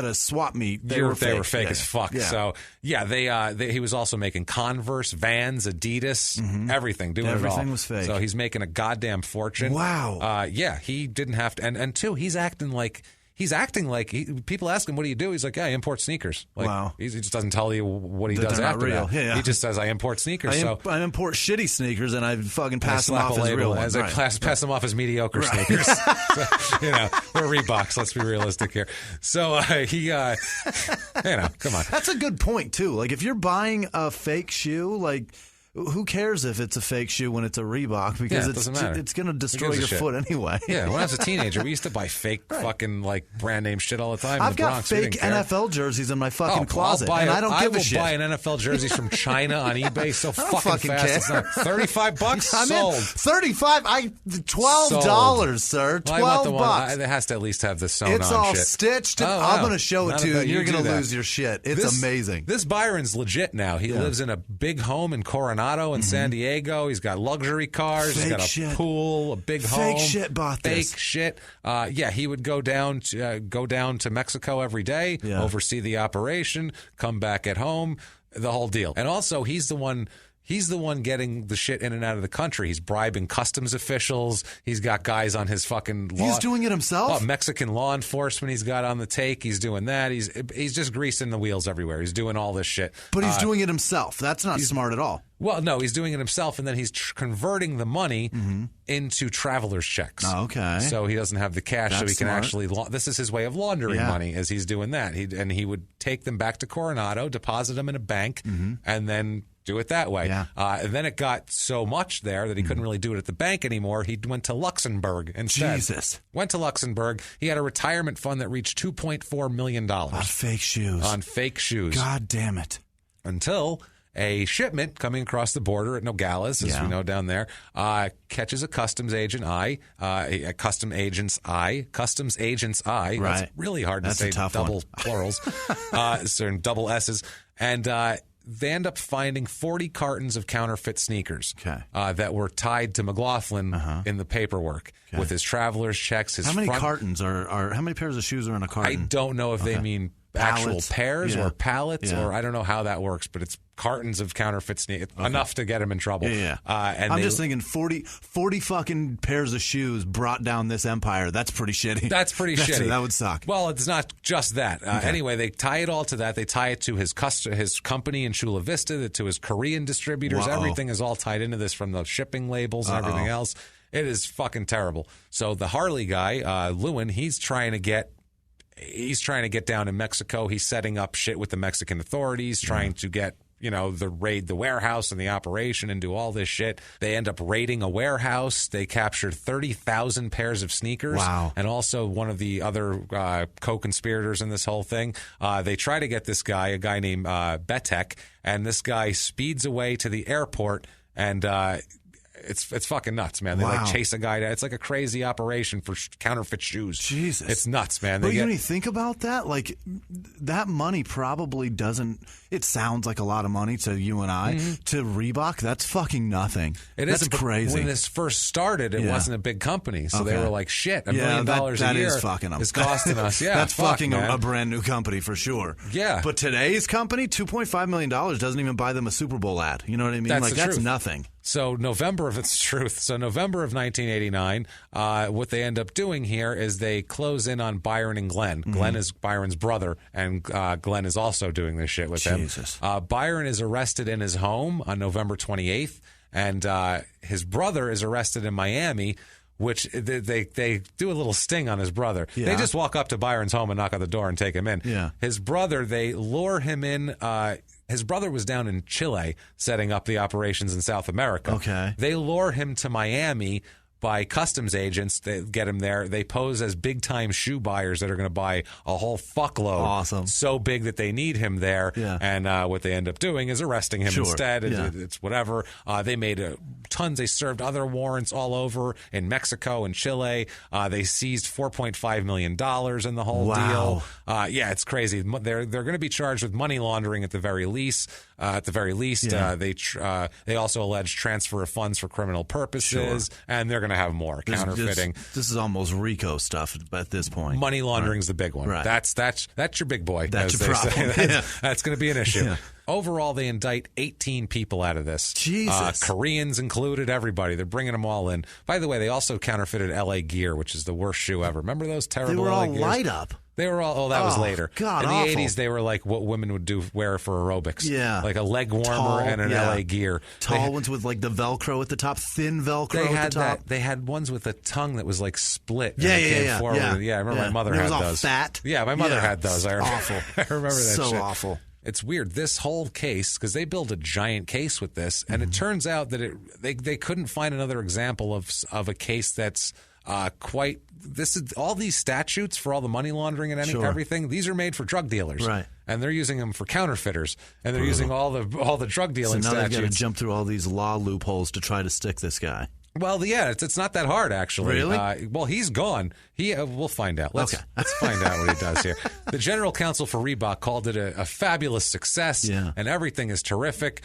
a swap meet, they were fake. They were fake as fuck. Yeah. So he was also making Converse, Vans, Adidas, everything, doing everything it all. Everything was fake. So he's making a goddamn fortune. Wow. He didn't have to, and two, he's acting like. People ask him, what do you do? He's like, I import sneakers. Wow. He just doesn't tell you what he does after that. Yeah. He just says, I import sneakers. I import shitty sneakers, and I fucking pass them off as real ones. I pass them off as mediocre sneakers. So, they're Reeboks. Let's be realistic here. So come on. That's a good point, too. Like, if you're buying a fake shoe, like... who cares if it's a fake shoe when it's a Reebok? Because it's going to destroy your foot anyway. Yeah, when I was a teenager, we used to buy fake fucking like brand name shit all the time. I've got fake NFL jerseys in my fucking closet, and I don't give a shit. I will buy an NFL jersey from China on eBay so fucking fast. Care. It's not $35. I'm sold. In. $35. $12, sir. $12. It has to at least have the sewn on shit. It's all shit. stitched. I'm going to show it to you. You're going to lose your shit. It's amazing. This Byron's legit now. He lives in a big home in Coronado in San Diego. He's got luxury cars. He's got a pool, a big home. Fake shit bought this. Fake shit. He would go down to Mexico every day, oversee the operation, come back at home, the whole deal. And also, he's the one getting the shit in and out of the country. He's bribing customs officials. He's got guys on his fucking law. He's doing it himself? Mexican law enforcement he's got on the take. He's doing that. He's just greasing the wheels everywhere. He's doing all this shit. But he's doing it himself. That's not smart at all. Well, no, he's doing it himself, and then he's converting the money into traveler's checks. Oh, okay. So he doesn't have the cash, That's so he can smart. actually. This is his way of laundering money, as he's doing that. He would take them back to Coronado, deposit them in a bank, and then do it that way. Yeah. And then it got so much there that he couldn't really do it at the bank anymore. He went to Luxembourg instead. Jesus. Went to Luxembourg. He had a retirement fund that reached $2.4 million. On fake shoes. On fake shoes. God damn it. Until a shipment coming across the border at Nogales, as we know down there, catches a customs agent's eye. Customs agent's eye. Right. That's really hard to That's say. a tough double one. plurals, so double S's, and they end up finding 40 cartons of counterfeit sneakers that were tied to McLaughlin in the paperwork with his traveler's checks. How many cartons are? How many pairs of shoes are in a carton? I don't know if they mean actual pairs or pallets, or I don't know how that works, but it's cartons of counterfeit sneakers, enough to get him in trouble. Yeah. And I'm just thinking 40 fucking pairs of shoes brought down this empire. That's pretty shitty. That's pretty shitty. That would suck. Well, it's not just that. Anyway, they tie it all to that. They tie it to his company in Chula Vista, to his Korean distributors. Everything is all tied into this, from the shipping labels and everything else. It is fucking terrible. So the Harley guy, Lewin, he's trying to get down in Mexico. He's setting up shit with the Mexican authorities, trying to get, raid the warehouse and the operation and do all this shit. They end up raiding a warehouse. They captured 30,000 pairs of sneakers. Wow. And also one of the other co-conspirators in this whole thing. They try to get this guy, a guy named Betek, and this guy speeds away to the airport, and it's fucking nuts, man. They chase a guy down. It's like a crazy operation for counterfeit shoes. Jesus. It's nuts, man. But you think about that? Like, that money probably doesn't. It sounds like a lot of money to you and I. To Reebok, that's fucking nothing. That's crazy. When this first started, it wasn't a big company, so they were like, shit, $1 million a year is fucking them. is costing us. Yeah, that's fucking a brand new company for sure. Yeah. But today's company, $2.5 million doesn't even buy them a Super Bowl ad. You know what I mean? That's nothing. So November of 1989, what they end up doing here is they close in on Byron and Glenn. Glenn is Byron's brother, and Glenn is also doing this shit with him. Byron is arrested in his home on November 28th, and his brother is arrested in Miami, which they do a little sting on his brother. Yeah. They just walk up to Byron's home and knock on the door and take him in. Yeah. His brother, they lure him in. His brother was down in Chile setting up the operations in South America. Okay. They lure him to Miami by customs agents. They get him there. They pose as big-time shoe buyers that are going to buy a whole fuckload. Awesome. So big that they need him there. Yeah. And what they end up doing is arresting him instead. Yeah. It's whatever. They made tons. They served other warrants all over in Mexico and Chile. They seized $4.5 million in the whole deal. Yeah, it's crazy. They're going to be charged with money laundering at the very least. They also allege transfer of funds for criminal purposes, and they're going to have more counterfeiting. This is almost RICO stuff at this point. Money laundering's the big one. Right. That's your big boy. That's your problem. That's going to be an issue. Yeah. Overall, they indict 18 people out of this. Jesus. Koreans included, everybody. They're bringing them all in. By the way, they also counterfeited LA Gear, which is the worst shoe ever. Remember those terrible They were all LA Gears? light up. They were all, that was later. God, in the awful. 80s, they were like what women would wear for aerobics. Yeah. Like a leg warmer and an LA Gear. Tall ones with like the Velcro at the top, thin Velcro at the top. They had ones with a tongue that was like split. Yeah, I remember my mother had those. It was all fat. Yeah, my mother had those. Awful. I remember that so shit. awful. it's weird. This whole case, because they built a giant case with this, and it turns out that they couldn't find another example of a case that's quite. This is all these statutes for all the money laundering and everything. These are made for drug dealers, right? And they're using them for counterfeiters, and they're using all the drug dealing so now statutes. They've got to jump through all these law loopholes to try to stick this guy. Well, yeah, it's not that hard, actually. Really? Well, he's gone. We'll find out. Let's find out what he does here. The general counsel for Reebok called it a fabulous success, and everything is terrific.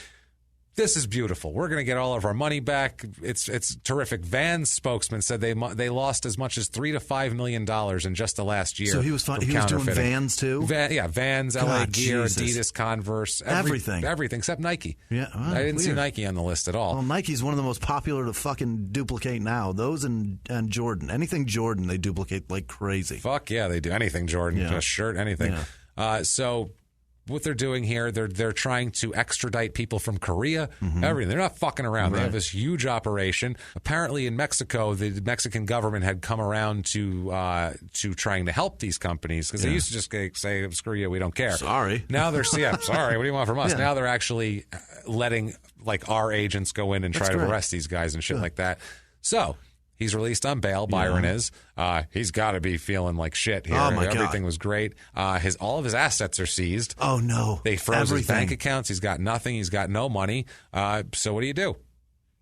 This is beautiful. We're going to get all of our money back. It's terrific. Vans spokesman said they lost as much as $3 to $5 million in just the last year. So he was doing Vans too. Vans, LA Gear, Adidas, Converse, everything except Nike. Yeah, I didn't see Nike on the list at all. Well, Nike's one of the most popular to fucking duplicate now. Those and Jordan, anything Jordan, they duplicate like crazy. Fuck yeah, they do anything Jordan, a shirt, anything. Yeah. So what they're doing here, they're trying to extradite people from Korea, everything. They're not fucking around. Right. They have this huge operation. Apparently in Mexico, the Mexican government had come around to trying to help these companies because they used to just say, screw you, we don't care. Sorry. Now they're, sorry, what do you want from us? Now they're actually letting like our agents go in and try to arrest these guys and shit like that. So he's released on bail. Byron is. He's got to be feeling like shit here. Oh my God. Everything was great. All of his assets are seized. Oh no! They froze his bank accounts. He's got nothing. He's got no money. So what do you do?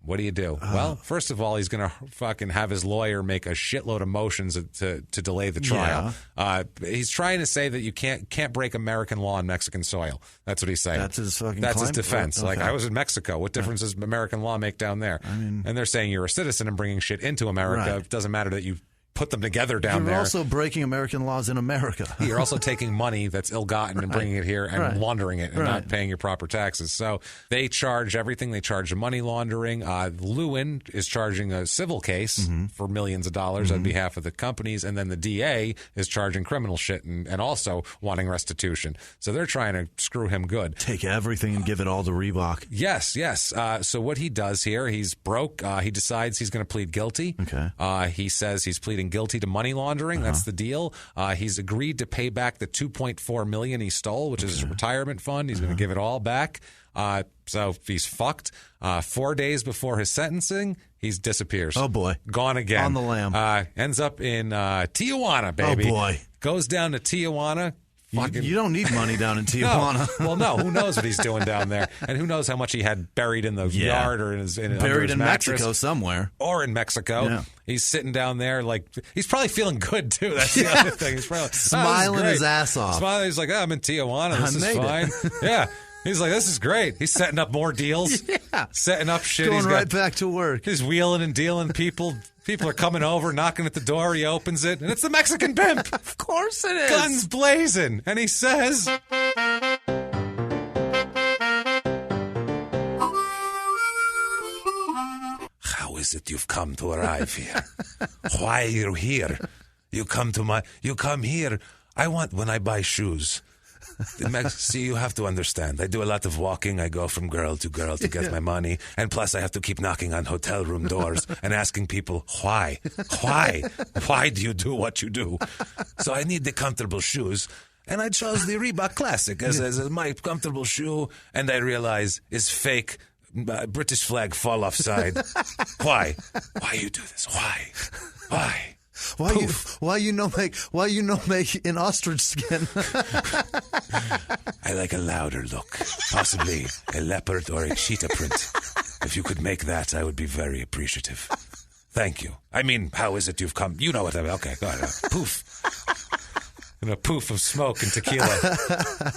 What do you do? Well, first of all, he's going to fucking have his lawyer make a shitload of motions to delay the trial. Yeah. He's trying to say that you can't break American law on Mexican soil. That's what he's saying. That's his fucking That's claim? his defense. Okay. Like, I was in Mexico. What difference does American law make down there? I mean, and they're saying you're a citizen and bringing shit into America. Right. It doesn't matter that you put them together down there. You're also breaking American laws in America. You're also taking money that's ill-gotten and bringing it here and laundering it and not paying your proper taxes. So they charge everything. They charge money laundering. Lewin is charging a civil case for millions of dollars on behalf of the companies, and then the DA is charging criminal shit and also wanting restitution. So they're trying to screw him good. Take everything and give it all to Reebok. Yes. So what he does here, he's broke. He decides he's going to plead guilty. Okay. He says he's pleading guilty to money laundering. That's the deal. He's agreed to pay back the $2.4 million he stole, which is his retirement fund. He's going to give it all back. So he's fucked. 4 days before his sentencing, he disappears. Oh boy, gone again. On the lam. Ends up in Tijuana, baby. Oh boy, goes down to Tijuana. You don't need money down in Tijuana. No. Who knows what he's doing down there? And who knows how much he had buried in the yard or in his buried in mattress. Mexico somewhere. Or in Mexico. Yeah. He's sitting down there like, he's probably feeling good, too. That's the other thing. He's probably smiling his ass off. He's like, I'm in Tijuana. This is fine. Yeah. He's like, this is great. He's setting up more deals. Setting up shit. Going right back to work. He's wheeling and dealing people. People are coming over, knocking at the door. He opens it, and it's the Mexican pimp. Of course it is. Guns blazing. And he says, how is it you've come to arrive here? Why are you here? You come here. When I buy shoes. See, you have to understand. I do a lot of walking. I go from girl to get my money. And plus, I have to keep knocking on hotel room doors and asking people, why? Why do you do what you do? So I need the comfortable shoes. And I chose the Reebok Classic as my comfortable shoe. And I realize it's fake. British flag fall offside. Why you do this? Why? Why you no make in ostrich skin? I like a louder look, possibly a leopard or a cheetah print. If you could make that, I would be very appreciative. Thank you. I mean, how is it you've come? You know what I mean. Okay, go ahead. Poof. And a poof of smoke and tequila.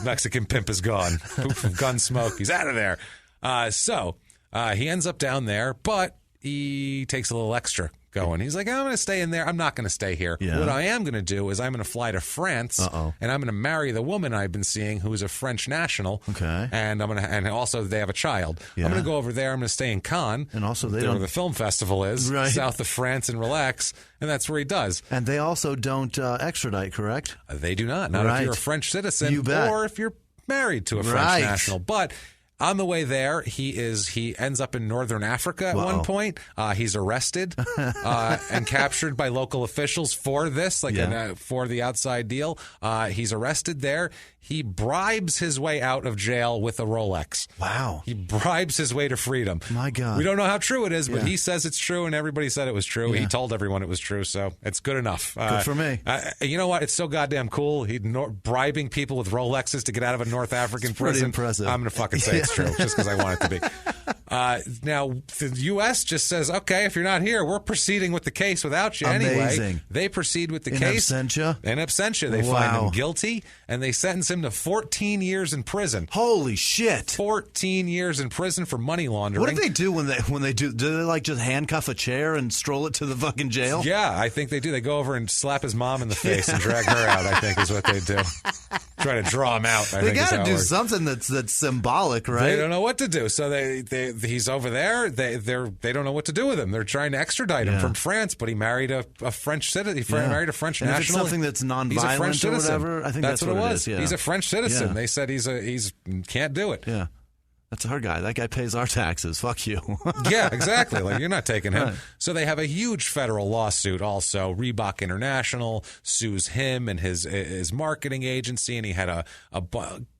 Mexican pimp is gone. Poof of gun smoke. He's out of there. So he ends up down there, but he takes a little extra going. He's like, I'm going to stay in there. I'm not going to stay here. Yeah. What I am going to do is I'm going to fly to France, and I'm going to marry the woman I've been seeing, who's a French national. Okay. And and also they have a child. Yeah. I'm going to go over there. I'm going to stay in Cannes, and also where the film festival is, south of France, and relax. And that's where he does. And they also don't extradite, correct? They do not. Not if you're a French citizen, or if you're married to a French national. But on the way there, he ends up in northern Africa at one point. He's arrested and captured by local officials for this, for the outside deal. He's arrested there. He bribes his way out of jail with a Rolex. Wow. He bribes his way to freedom. My God. We don't know how true it is, but he says it's true, and everybody said it was true. He told everyone it was true, so it's good enough. Good for me. You know what? It's so goddamn cool. He's bribing people with Rolexes to get out of a North African prison. Pretty impressive. I'm going to fucking say it's true, just because I want it to be. Now, the U.S. just says, okay, if you're not here, we're proceeding with the case without you anyway. They proceed with the case. In absentia. They find him guilty, and they sentence him to 14 years in prison. Holy shit. 14 years in prison for money laundering. What do they do when they do? Do they like just handcuff a chair and stroll it to the fucking jail? Yeah, I think they do. They go over and slap his mom in the face and drag her out, I think is what they do. Try to draw him out. They got to do something that's symbolic, right? They don't know what to do. So he's over there. They don't know what to do with him. They're trying to extradite him from France, but he married a French citizen. He married a French national. If it's something that's nonviolent or whatever, I think that's what it was. Yeah. He's a French citizen. Yeah. They said he's can't do it. Yeah. That's our guy. That guy pays our taxes. Fuck you. Yeah, exactly. Like, you're not taking him. Right. So they have a huge federal lawsuit also. Reebok International sues him and his marketing agency, and he had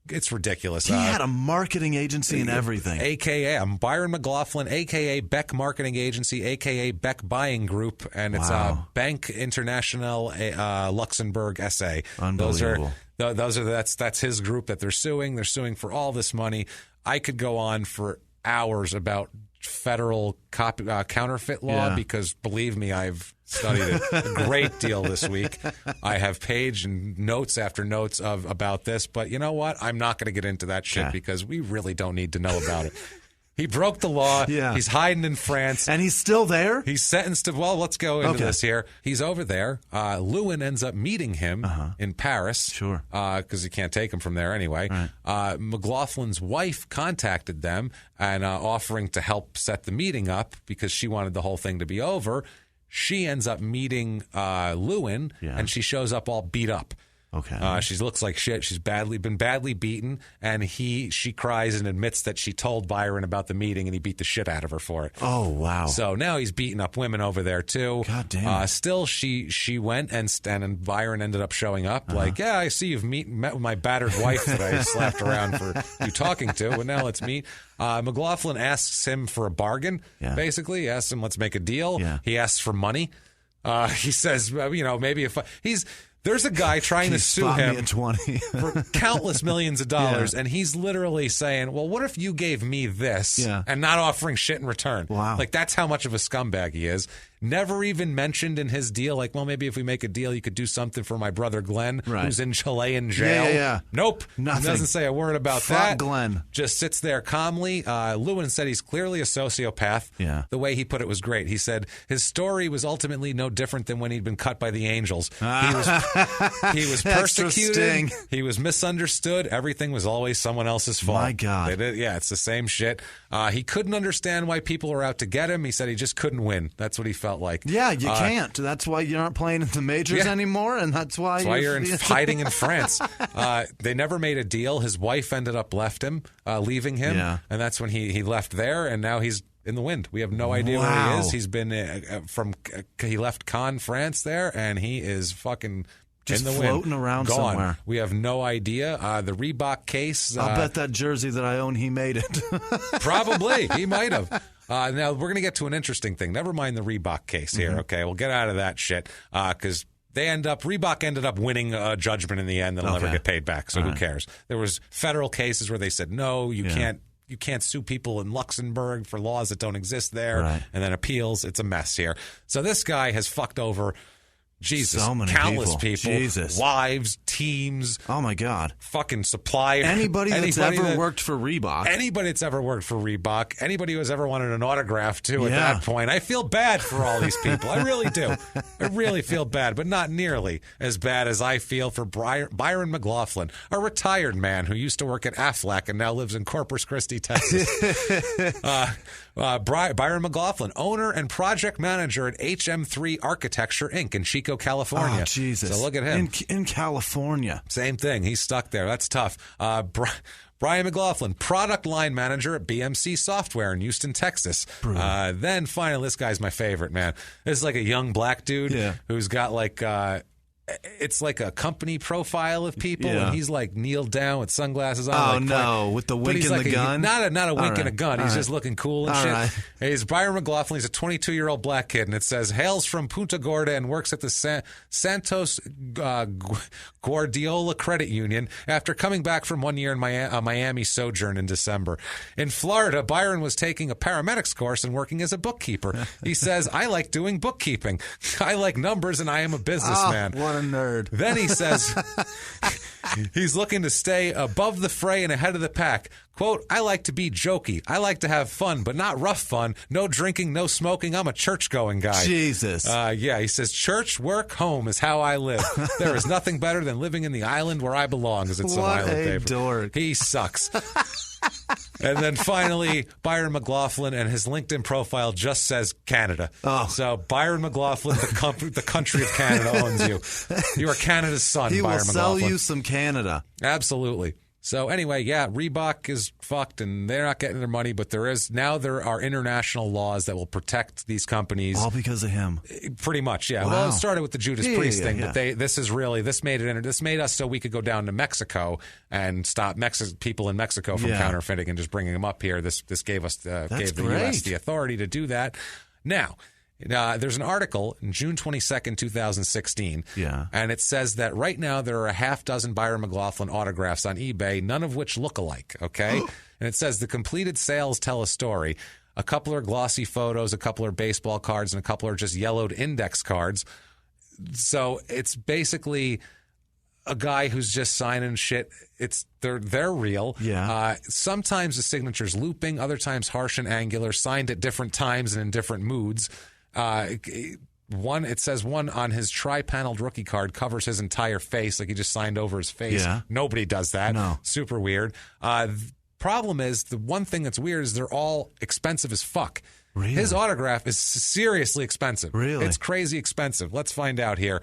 it's ridiculous. He had a marketing agency and everything. AKA, I'm Byron McLaughlin, AKA Beck Marketing Agency, AKA Beck Buying Group, and it's Bank International Luxembourg SA. Unbelievable. That's his group that they're suing. They're suing for all this money. I could go on for hours about federal counterfeit law because, believe me, I've studied it a great deal this week. I have page and notes after notes about this, but you know what? I'm not going to get into that shit because we really don't need to know about it. He broke the law. Yeah. He's hiding in France. And he's still there? He's sentenced to, let's go into this here. He's over there. Lewin ends up meeting him in Paris. Sure. Because he can't take him from there anyway. Right. McLaughlin's wife contacted them and offering to help set the meeting up because she wanted the whole thing to be over. She ends up meeting Lewin, and she shows up all beat up. Okay. She looks like shit. She's been badly beaten, and she cries and admits that she told Byron about the meeting, and he beat the shit out of her for it. Oh wow! So now he's beating up women over there too. God damn. Still, she went and Byron ended up showing up. Like, yeah, I see you've met with my battered wife that I slapped around for you talking to, but now let's meet. McLaughlin asks him for a bargain. Yeah. Basically, he asks him, let's make a deal. Yeah. He asks for money. He says, maybe if there's a guy trying to sue him for countless millions of dollars, and he's literally saying, well, what if you gave me this and not offering shit in return? Wow. Like, that's how much of a scumbag he is. Never even mentioned in his deal, like, well, maybe if we make a deal, you could do something for my brother Glenn, who's in Chilean jail. Yeah. Nope. Nothing. He doesn't say a word about Fuck that. Glenn. Just sits there calmly. Lewin said he's clearly a sociopath. Yeah. The way he put it was great. He said his story was ultimately no different than when he'd been cut by the Angels. He was persecuted. He was misunderstood. Everything was always someone else's fault. My God. It's the same shit. He couldn't understand why people were out to get him. He said he just couldn't win. That's what he felt like. Yeah, you can't. That's why you aren't playing in the majors anymore, and that's why you're hiding in France. They never made a deal. His wife ended up leaving him, and that's when he left there, and now he's in the wind. We have no idea where he is. He's been he left Cannes, France there, and he is fucking just in the floating wind, around gone. Somewhere. We have no idea. The Reebok case. I'll bet that jersey that I own, he made it. Probably. He might have. Now, we're going to get to an interesting thing. Never mind the Reebok case here, okay? We'll get out of that shit because Reebok ended up winning a judgment in the end that'll never get paid back, so who cares? There was federal cases where they said, no, you can't sue people in Luxembourg for laws that don't exist there, and then appeals. It's a mess here. So this guy has fucked over countless people. Jesus. Wives, teams. Oh, my God. Fucking suppliers. Anybody that's ever worked for Reebok. Anybody that's ever worked for Reebok. Anybody who has ever wanted an autograph, too, at that point. I feel bad for all these people. I really do. I really feel bad, but not nearly as bad as I feel for Byron McLaughlin, a retired man who used to work at Aflac and now lives in Corpus Christi, Texas. Byron McLaughlin, owner and project manager at HM3 Architecture, Inc. in Chico, California. Oh, Jesus. So look at him. In California. Same thing. He's stuck there. That's tough. Brian McLaughlin, product line manager at BMC Software in Houston, Texas. Then finally, this guy's my favorite, man. This is like a young black dude who's got like... it's like a company profile of people, and he's like kneeled down with sunglasses on. With the wink and like the gun? Not a wink and a gun. He's just looking cool and shit. Right. He's Byron McLaughlin. He's a 22-year-old black kid, and it says, hails from Punta Gorda and works at the Santos Guardiola Credit Union after coming back from 1 year in Miami sojourn in December. In Florida, Byron was taking a paramedics course and working as a bookkeeper. He says, I like doing bookkeeping. I like numbers, and I am a businessman. What a nerd. Then he says he's looking to stay above the fray and ahead of the pack. Quote, I like to be jokey. I like to have fun, but not rough fun. No drinking, no smoking. I'm a church-going guy. Jesus. He says, church, work, home is how I live. There is nothing better than living in the island where I belong, as it's some island favorite. Dork. He sucks. And then finally, Byron McLaughlin, and his LinkedIn profile just says Canada. Oh. So Byron McLaughlin, the country of Canada owns you. You are Canada's son, Byron McLaughlin. He will sell you some Canada. Absolutely. So anyway, Reebok is fucked and they're not getting their money, but there are international laws that will protect these companies. All because of him. Pretty much, yeah. Wow. Well, it started with the Judas Priest thing, but this made us so we could go down to Mexico and stop people in Mexico from counterfeiting and just bringing them up here. This gave the U.S. the authority to do that. Now, there's an article in June 22nd, 2016, and it says that right now there are a half dozen Byron McLaughlin autographs on eBay, none of which look alike, okay? And it says the completed sales tell a story. A couple are glossy photos, a couple are baseball cards, and a couple are just yellowed index cards. So it's basically a guy who's just signing shit. They're real. Yeah. Sometimes the signature's looping, other times harsh and angular, signed at different times and in different moods. It says one on his tri-paneled rookie card covers his entire face, like he just signed over his face. Yeah. Nobody does that. No. Super weird. Problem is, the one thing that's weird is they're all expensive as fuck. Really? His autograph is seriously expensive. Really? It's crazy expensive. Let's find out here.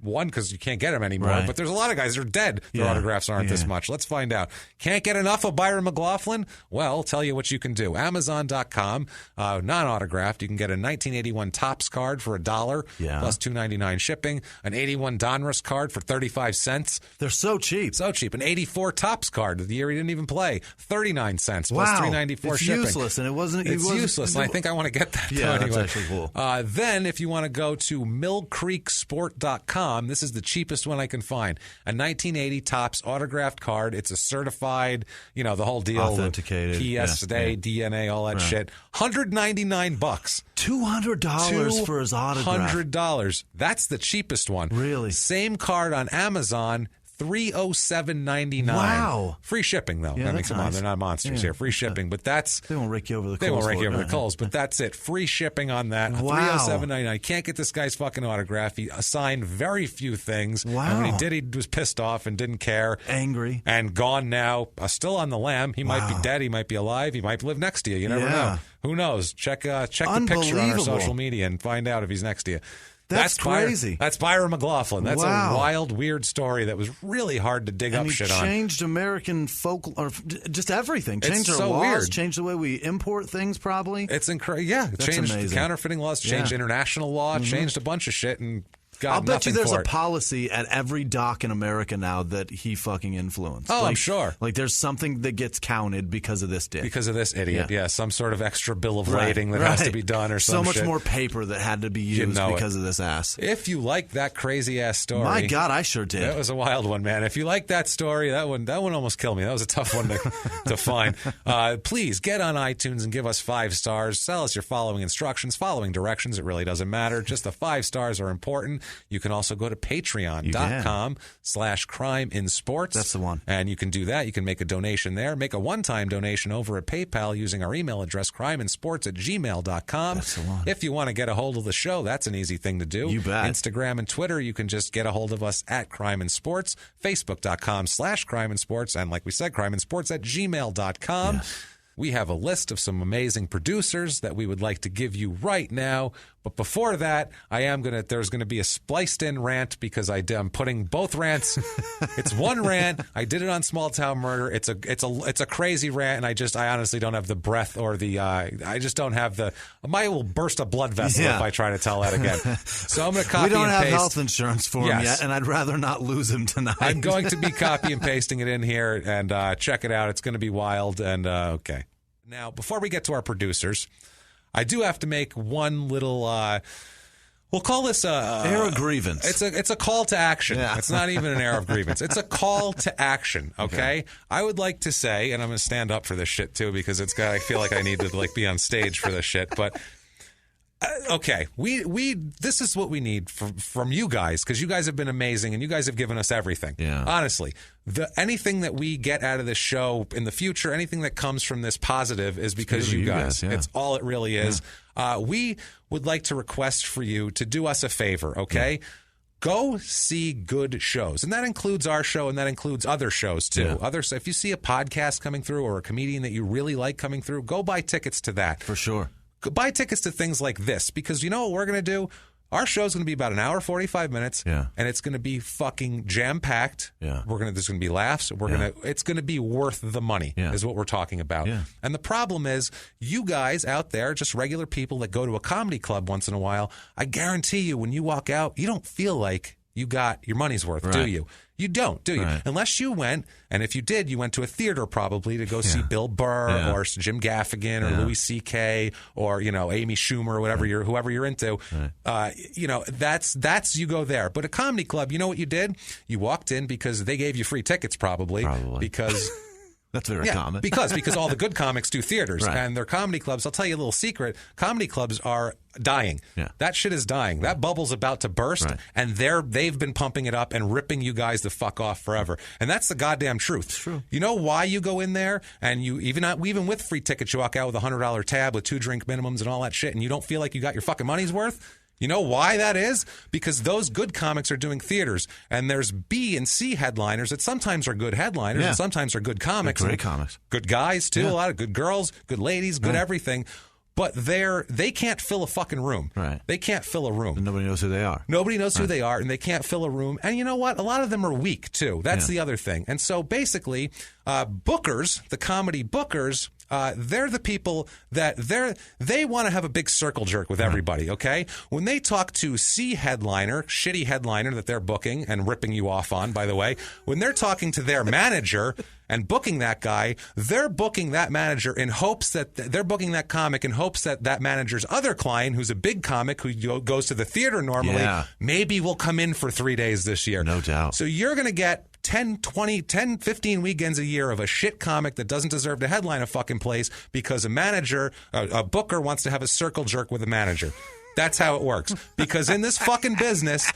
One, because you can't get them anymore, right. But there's a lot of guys that are dead. Their autographs aren't this much. Let's find out. Can't get enough of Byron McLaughlin? Well, I'll tell you what you can do. Amazon.com, non-autographed. You can get a 1981 Topps card for $1 plus $2.99 shipping. An 81 Donruss card for 35 cents. They're so cheap. So cheap. An 84 Topps card the year he didn't even play. 39 cents plus $3.94 shipping. It's useless, and it wasn't. It's useless, and I think I want to get that. Yeah, anyway. That's actually cool. Then, if you want to go to millcreeksport.com, this is the cheapest one I can find. A 1980 Topps autographed card. It's a certified, the whole deal. Authenticated. PSA, DNA, all that shit. $199. $200 for his autograph. $100. That's the cheapest one. Really? Same card on Amazon. $307.99. Wow. Free shipping, though. Yeah, Come on, they're not monsters here. Free shipping, but that's... They won't rake you over the coals. They won't rake you over the coals, but that's it. Free shipping on that. Wow. $307.99. Can't get this guy's fucking autograph. He signed very few things. Wow. And when he did, he was pissed off and didn't care. Angry. And gone now. Still on the lam. He might be dead. He might be alive. He might live next to you. You never know. Who knows? Check the picture on our social media and find out if he's next to you. That's crazy. That's Byron McLaughlin. That's a wild, weird story that was really hard to dig up shit on. And he changed American folk, or just everything. Changed our laws, weird. Changed the way we import things, probably. It's incredible. Yeah, it changed amazing. Counterfeiting laws, changed international law, changed a bunch of shit, and I'll bet you there's a policy at every dock in America now that he fucking influenced. Oh, I'm sure. Like there's something that gets counted because of this dick. Because of this idiot, yeah. Some sort of extra bill of lading that has to be done or some shit. So much shit. more paper that had to be used because of this ass. If you like that crazy-ass story... My God, I sure did. That was a wild one, man. If you like that story, that one almost killed me. That was a tough one to find. Please, get on iTunes and give us 5 stars. Tell us your following instructions, following directions. It really doesn't matter. Just the 5 stars are important. You can also go to patreon.com/crimeinsports. That's the one. And you can do that. You can make a donation there. Make a one-time donation over at PayPal using our email address, crimeinsports@gmail.com. That's the one. If you want to get a hold of the show, that's an easy thing to do. You bet. Instagram and Twitter, you can just get a hold of us at Crime and Sports. Facebook.com/Crime and Sports. And like we said, crimeinsports@gmail.com. Yes. We have a list of some amazing producers that we would like to give you right now. But before that, there's going to be a spliced in rant because I'm putting both rants. It's one rant. I did it on Small Town Murder. It's a crazy rant, and I honestly don't have the breath or I just don't have I will burst a blood vessel if I try to tell that again. So I'm going to copy and paste. We don't have health insurance for him yet, and I'd rather not lose him tonight. I'm going to be copy and pasting it in here, and check it out. It's going to be wild, and okay. Now, before we get to our producers, I do have to make one little, we'll call this air of grievance. It's a call to action. Yeah. It's not even an air of grievance. It's a call to action, okay? I would like to say, and I'm going to stand up for this shit too because I feel like I need to be on stage for this shit, but okay, this is what we need from you guys because you guys have been amazing and you guys have given us everything. Yeah. Honestly, anything that we get out of this show in the future, anything that comes from this positive is because you guys. Yeah. It's all it really is. Yeah. We would like to request for you to do us a favor, okay? Yeah. Go see good shows. And that includes our show and that includes other shows too. Yeah. If you see a podcast coming through or a comedian that you really like coming through, go buy tickets to that. For sure. Buy tickets to things like this because you know what we're going to do? Our show's going to be about an hour, 45 minutes, and it's going to be fucking jam-packed. Yeah. There's going to be laughs. It's going to be worth the money is what we're talking about. Yeah. And the problem is you guys out there, just regular people that go to a comedy club once in a while, I guarantee you when you walk out, you don't feel like you got your money's worth, do you? You don't, do you? Right. Unless you went, and if you did, you went to a theater probably to go see Bill Burr or Jim Gaffigan or Louis C.K. or Amy Schumer or whoever you're into. Right. That's you go there. But a comedy club, you know what you did? You walked in because they gave you free tickets probably. Because. That's very common. because all the good comics do theaters and their comedy clubs. I'll tell you a little secret. Comedy clubs are dying. Yeah. That shit is dying. That bubble's about to burst and they've been pumping it up and ripping you guys the fuck off forever. And that's the goddamn truth. It's true. You know why you go in there and you even with free tickets you walk out with a $100 tab with 2 drink minimums and all that shit and you don't feel like you got your fucking money's worth? You know why that is? Because those good comics are doing theaters, and there's B and C headliners that sometimes are good headliners and sometimes are good comics. Great comics. Good guys, too. A lot of good girls, good ladies, good everything. But they can't fill a fucking room. Right. They can't fill a room. And nobody knows who they are. Nobody knows who they are, and they can't fill a room. And you know what? A lot of them are weak, too. That's the other thing. And so basically, bookers, the comedy bookers, they're the people that they want to have a big circle jerk with everybody, okay? When they talk to C headliner, shitty headliner that they're booking and ripping you off on, by the way, when they're talking to their manager and booking that guy, they're booking that manager in hopes that they're booking that comic in hopes that that manager's other client, who's a big comic who goes to the theater normally, maybe will come in for 3 days this year. No doubt. So you're going to get 10, 15 weekends a year of a shit comic that doesn't deserve to headline a fucking place because a booker wants to have a circle jerk with a manager. That's how it works. Because in this fucking business,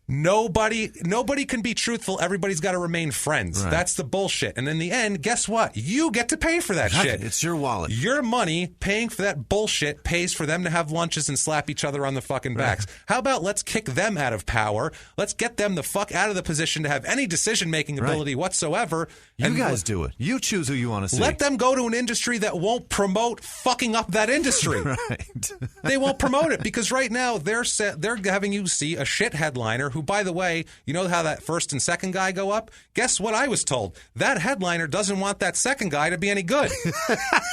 nobody can be truthful. Everybody's got to remain friends. Right. That's the bullshit. And in the end, guess what? You get to pay for that shit. It's your wallet. Your money paying for that bullshit pays for them to have lunches and slap each other on the fucking backs. How about let's kick them out of power? Let's get them the fuck out of the position to have any decision-making ability whatsoever. You guys do it. You choose who you want to see. Let them go to an industry that won't promote fucking up that industry. Right. They won't promote it because right now they're having you see a shit headliner who, by the way, you know how that first and second guy go up? Guess what I was told? That headliner doesn't want that second guy to be any good.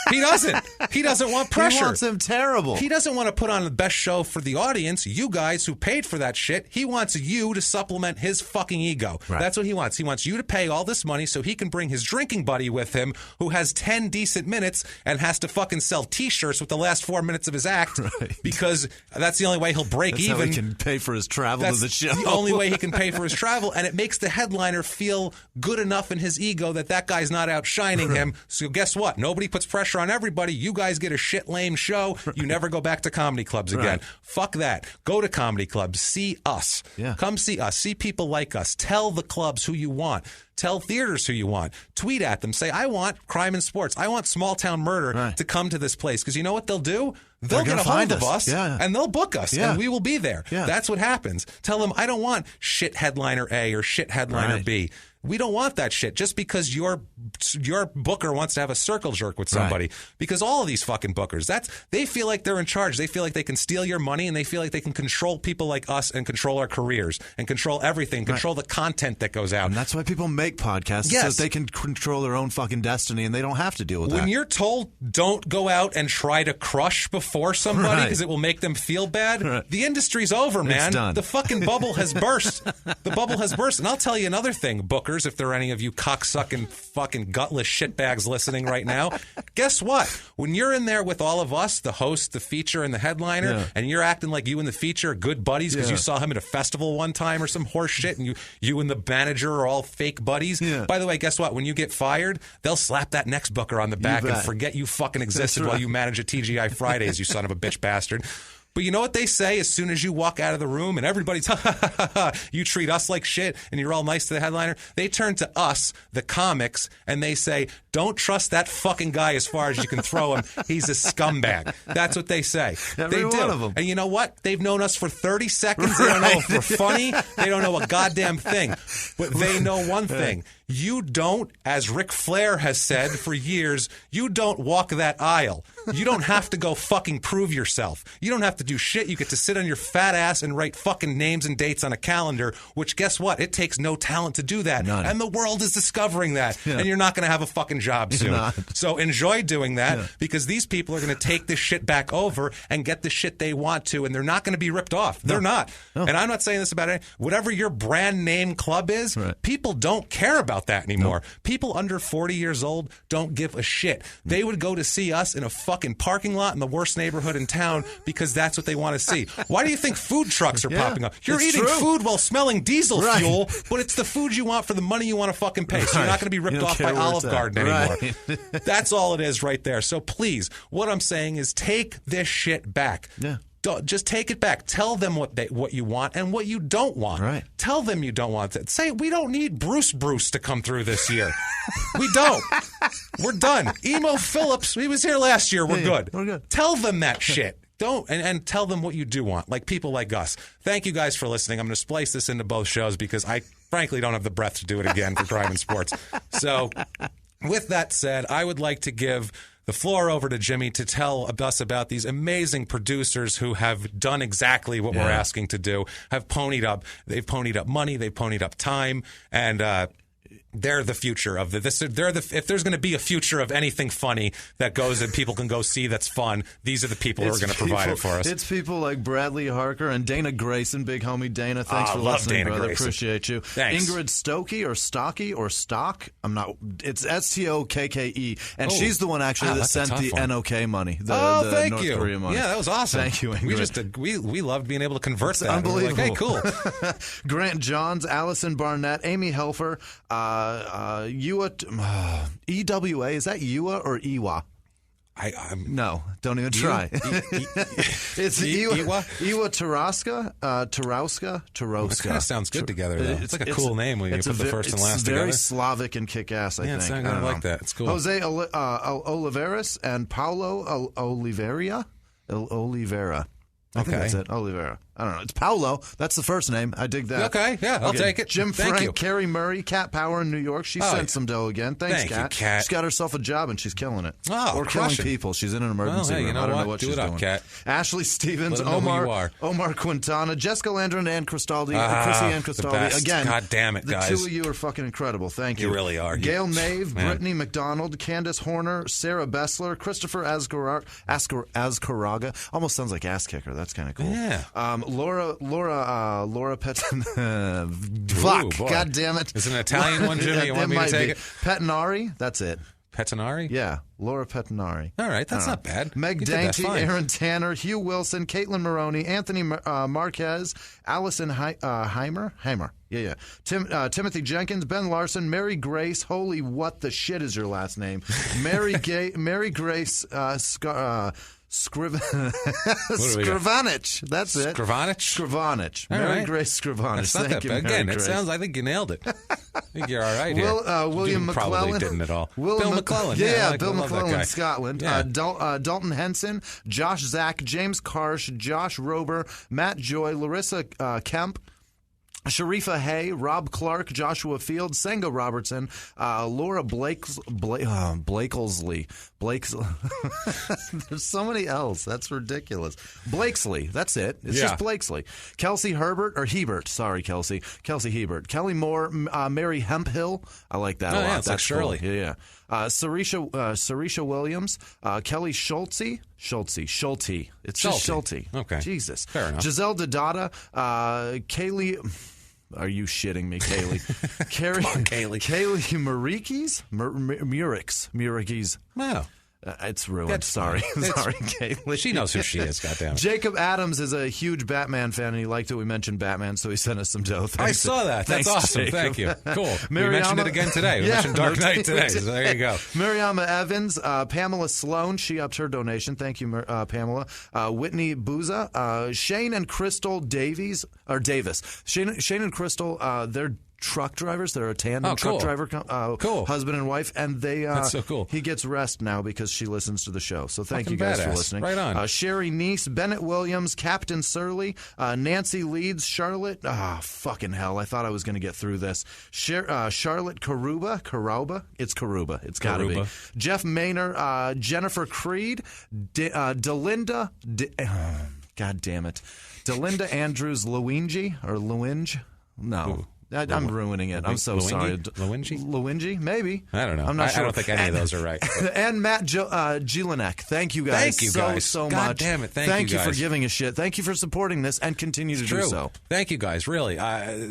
He doesn't. He doesn't want pressure. He wants him terrible. He doesn't want to put on the best show for the audience, you guys who paid for that shit. He wants you to supplement his fucking ego. Right. That's what he wants. He wants you to pay all this money so he can bring his drinking buddy with him who has 10 decent minutes and has to fucking sell T-shirts with the last 4 minutes of his act because that's the only way he'll break even. That's how he can pay for his travel to the show. The only way he can pay for his travel, and it makes the headliner feel good enough in his ego that guy's not outshining him. So guess what? Nobody puts pressure on everybody. You guys get a shit lame show. You never go back to comedy clubs again. Fuck that. Go to comedy clubs. See us. Yeah. Come see us. See people like us. Tell the clubs who you want. Tell theaters who you want. Tweet at them. Say, I want Crime and Sports. I want Small Town Murder to come to this place. Because you know what they'll do? They'll get a hold of us and they'll book us and we will be there. Yeah. That's what happens. Tell them, I don't want shit headliner A or shit headliner B. We don't want that shit just because your booker wants to have a circle jerk with somebody. Because all of these fucking bookers, they feel like they're in charge. They feel like they can steal your money, and they feel like they can control people like us and control our careers and control everything, control the content that goes out. And that's why people make podcasts, so they can control their own fucking destiny, and they don't have to deal with that. When you're told don't go out and try to crush before somebody because it will make them feel bad, the industry's over, man. It's done. The fucking bubble has burst. The bubble has burst. And I'll tell you another thing, bookers, if there are any of you cocksucking fucking gutless shitbags listening right now, guess what? When you're in there with all of us, the host, the feature, and the headliner, and you're acting like you and the feature are good buddies because you saw him at a festival one time or some horse shit, and you and the manager are all fake buddies. By the way, guess what? When you get fired, they'll slap that next booker on the back and forget you fucking existed while you manage a TGI Fridays, you son of a bitch bastard. But you know what they say as soon as you walk out of the room and everybody's, you treat us like shit and you're all nice to the headliner? They turn to us, the comics, and they say, don't trust that fucking guy as far as you can throw him. He's a scumbag. That's what they say. Every they do. one of them. And you know what? They've known us for 30 seconds. They don't know if we're funny. They don't know a goddamn thing. But they know one thing. You don't, as Ric Flair has said for years, you don't walk that aisle. You don't have to go fucking prove yourself. You don't have to do shit. You get to sit on your fat ass and write fucking names and dates on a calendar, which guess what? It takes no talent to do that. None. And the world is discovering that. And you're not going to have a fucking job soon. So enjoy doing that because these people are going to take this shit back over and get the shit they want to, and they're not going to be ripped off. They're not. And I'm not saying this about it. Whatever your brand name club is, people don't care about that anymore. People under 40 years old don't give a shit. They would go to see us in a fucking parking lot in the worst neighborhood in town because that's what they want to see. Why do you think food trucks are popping up? You're eating food while smelling diesel fuel, but it's the food you want for the money you want to fucking pay. So you're not going to be ripped off by Olive Garden anymore. That's all it is right there. So please, what I'm saying is take this shit back. Just take it back. Tell them what you want and what you don't want. Tell them you don't want it. Say, we don't need Bruce to come through this year. We don't. We're done. Emo Phillips, he was here last year. We're good. We're good. Tell them that shit. Don't and tell them what you do want, like people like us. Thank you guys for listening. I'm going to splice this into both shows because I frankly don't have the breath to do it again for Crime and Sports. So with that said, I would like to give the floor over to Jimmy to tell us about these amazing producers who have done exactly what we're asking to do, have ponied up. They've ponied up money, they've ponied up time, and they're the future of this. If there's going to be a future of anything funny that goes and people can go see that's fun, these are the people who are going to provide it for us. It's people like Bradley Harker and Dana Grayson, big homie Dana. Thanks for listening, Dana brother. Grayson. Appreciate you. Thanks. Ingrid Stokey or Stocky or Stock. It's Stokke, and she's the one actually that sent the NOK money. The thank North you. Korea money. Yeah, that was awesome. Thank you, Ingrid. We loved being able to convert that. Unbelievable. Like, hey, cool. Grant Johns, Allison Barnett, Amy Helfer, EWA, is that Ewa or Ewa? No, don't even try. It's Ewa Tarowska. It kind of sounds good together, though. It's like a cool name when you put the first and last together. It's very Slavic and kick-ass, I think. I like that. It's cool. Jose Oliveras and Paulo Oliveira. I think that's it. Oliveira. I don't know. It's Paulo. That's the first name. I dig that. Okay, yeah, I'll take it. Jim Thank Frank, you. Cat Power, Cat Power in New York. She sent some dough again. Thank you, Cat. Cat. She's got herself a job and she's killing it. Oh, or killing people. She's in an emergency room. I don't know what she's doing. Cat. Ashley Stevens, Omar Quintana, Jessica Landron, and Chrissy Ann Cristaldi. Again, God damn it, guys. The two of you are fucking incredible. Thank you. You really are. Gail Nave, Brittany McDonald, Candace Horner, Sarah Bessler, Christopher Azcaraga. Almost sounds like ass kicker. That's kind of cool. Yeah. Laura Fuck. God damn it. Is it an Italian one, Jimmy? You want me to take it? Pettinari. That's it. Pettinari? Yeah. Laura Pettinari. All right. That's not bad. Meg Dainty, Aaron Tanner, Hugh Wilson, Caitlin Maroney, Anthony Marquez, Allison Heimer. Yeah. Timothy Jenkins, Ben Larson, Mary Grace. Holy, what the shit is your last name? Mary Grace Skrivanich. That's it. Skrivanich? Mary Grace Skrivanich. That's not that bad. Again, I think you nailed it. I think you're all right here. William McLaughlin. Probably didn't at all. Bill McLaughlin. Yeah, Bill McLaughlin, Scotland. Yeah. Dalton Henson, Josh Zach, James Karsh, Josh Rober, Matt Joy, Larissa Kemp, Sharifa Hay, Rob Clark, Joshua Field, Senga Robertson, Laura Blakesley. There's so many L's. That's ridiculous. Blakesley. That's it. It's just Blakesley. Kelsey Herbert, or Hebert. Sorry, Kelsey. Kelsey Hebert. Kelly Moore, Mary Hemphill. I like that a lot. Yeah, it's That's like Shirley. Cool. Yeah. Sarisha Williams, Kelly Schulte. It's just Schulte. Okay. Jesus. Fair enough. Giselle Dodada, Kaylee. Are you shitting me, Kaylee? Come on, Kaylee. Kaylee Murikes. Wow. It's ruined. That's Sorry. fine. Sorry, Kaylee. She knows who she is, goddammit. Jacob Adams is a huge Batman fan, and he liked that we mentioned Batman, so he sent us some dough. I saw that. That's awesome. Jacob. Thank you. Cool. We Mariama, mentioned it again today. We mentioned Dark Knight today, so there you go. Mariama Evans, Pamela Sloan, she upped her donation. Thank you, Pamela. Whitney Booza, Shane and Crystal Davis. Shane and Crystal, they're truck drivers. They're a tandem truck driver, husband and wife, and they. That's so cool. He gets rest now because she listens to the show. So thank you guys for listening. Right on. Sherry Neese, Bennett Williams, Captain Surly, Nancy Leeds, Charlotte. Fucking hell! I thought I was going to get through this. Charlotte Karuba. It's Karuba. It's got to be. Jeff Maynor, Jennifer Creed, Delinda. God damn it, Delinda Andrews Luigi or Luinge. No. Ooh. I'm ruining it. I'm so sorry. Luigi? Maybe. I don't know. I'm not sure. I don't think any of those are right. And Matt Jelinek. Thank you guys. Thank you guys so God much. Damn it. Thank you for giving a shit. Thank you for supporting this and continue to do so. Thank you guys. Really.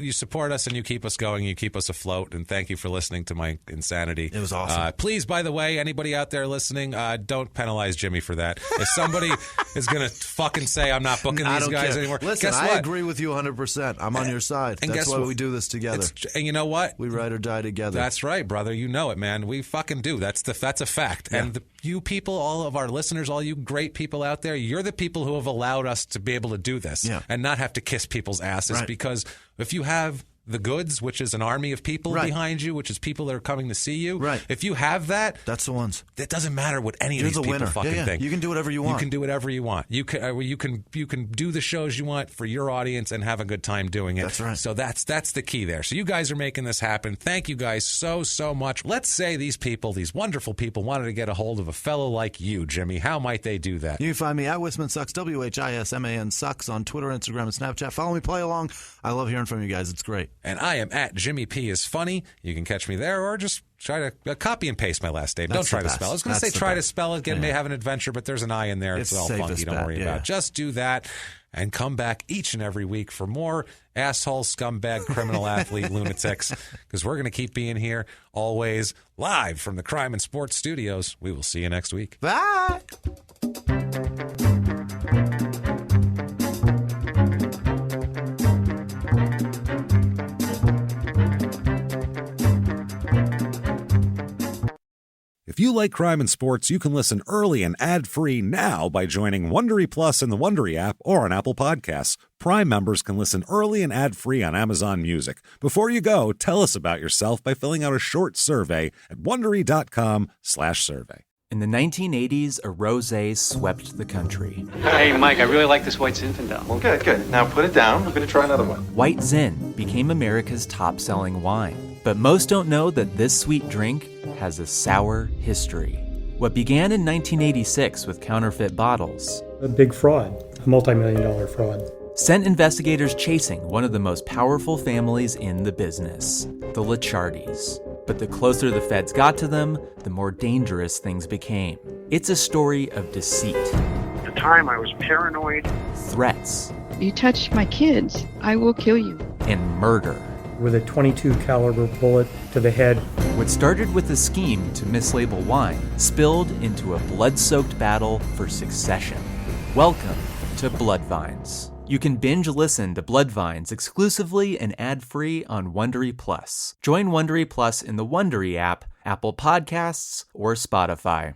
You support us and you keep us going. You keep us afloat. And thank you for listening to my insanity. It was awesome. Please, by the way, anybody out there listening, don't penalize Jimmy for that. If somebody is going to fucking say I'm not booking these guys anymore, listen, guess what? I agree with you 100%. I'm on your side. And That's guess why what? we do this together. And you know what? We ride or die together. That's right, brother. You know it, man. We fucking do. That's a fact. Yeah. And you people, all of our listeners, all you great people out there, you're the people who have allowed us to be able to do this and not have to kiss people's asses. Right. Because if you have the goods, which is an army of people behind you, which is people that are coming to see you. Right. If you have that, that's the ones. It doesn't matter what any of these people fucking think. You can do whatever you want. You can do whatever you want. You can do the shows you want for your audience and have a good time doing it. That's right. So that's the key there. So you guys are making this happen. Thank you guys so much. Let's say these people, these wonderful people, wanted to get a hold of a fellow like you, Jimmy. How might they do that? You can find me at Wisman Sucks, WHISMAN Sucks on Twitter, Instagram, and Snapchat. Follow me, play along. I love hearing from you guys. It's great. And I am at Jimmy P is funny. You can catch me there, or just try to copy and paste my last name. Don't try to spell. I was going to say try to spell it. May have an adventure, but there's an I in there. It's all funky. Don't worry about it. Just do that and come back each and every week for more asshole, scumbag, criminal athlete lunatics, because we're going to keep being here always live from the Crime and Sports Studios. We will see you next week. Bye. If you like crime and sports, you can listen early and ad-free now by joining Wondery Plus in the Wondery app or on Apple Podcasts. Prime members can listen early and ad-free on Amazon Music. Before you go, tell us about yourself by filling out a short survey at Wondery.com/survey. In the 1980s, a rosé swept the country. Hey, Mike, I really like this White Zinfandel. Well, good. Now put it down. I'm going to try another one. White Zin became America's top-selling wine. But most don't know that this sweet drink has a sour history. What began in 1986 with counterfeit bottles, a big fraud, a multi-million-dollar fraud, sent investigators chasing one of the most powerful families in the business, the Licciardis. But the closer the feds got to them, the more dangerous things became. It's a story of deceit. At the time, I was paranoid. Threats. You touch my kids, I will kill you. And murder. With a .22 caliber bullet to the head. What started with a scheme to mislabel wine spilled into a blood-soaked battle for succession. Welcome to Bloodvines. You can binge listen to Bloodvines exclusively and ad-free on Wondery Plus. Join Wondery Plus in the Wondery app, Apple Podcasts, or Spotify.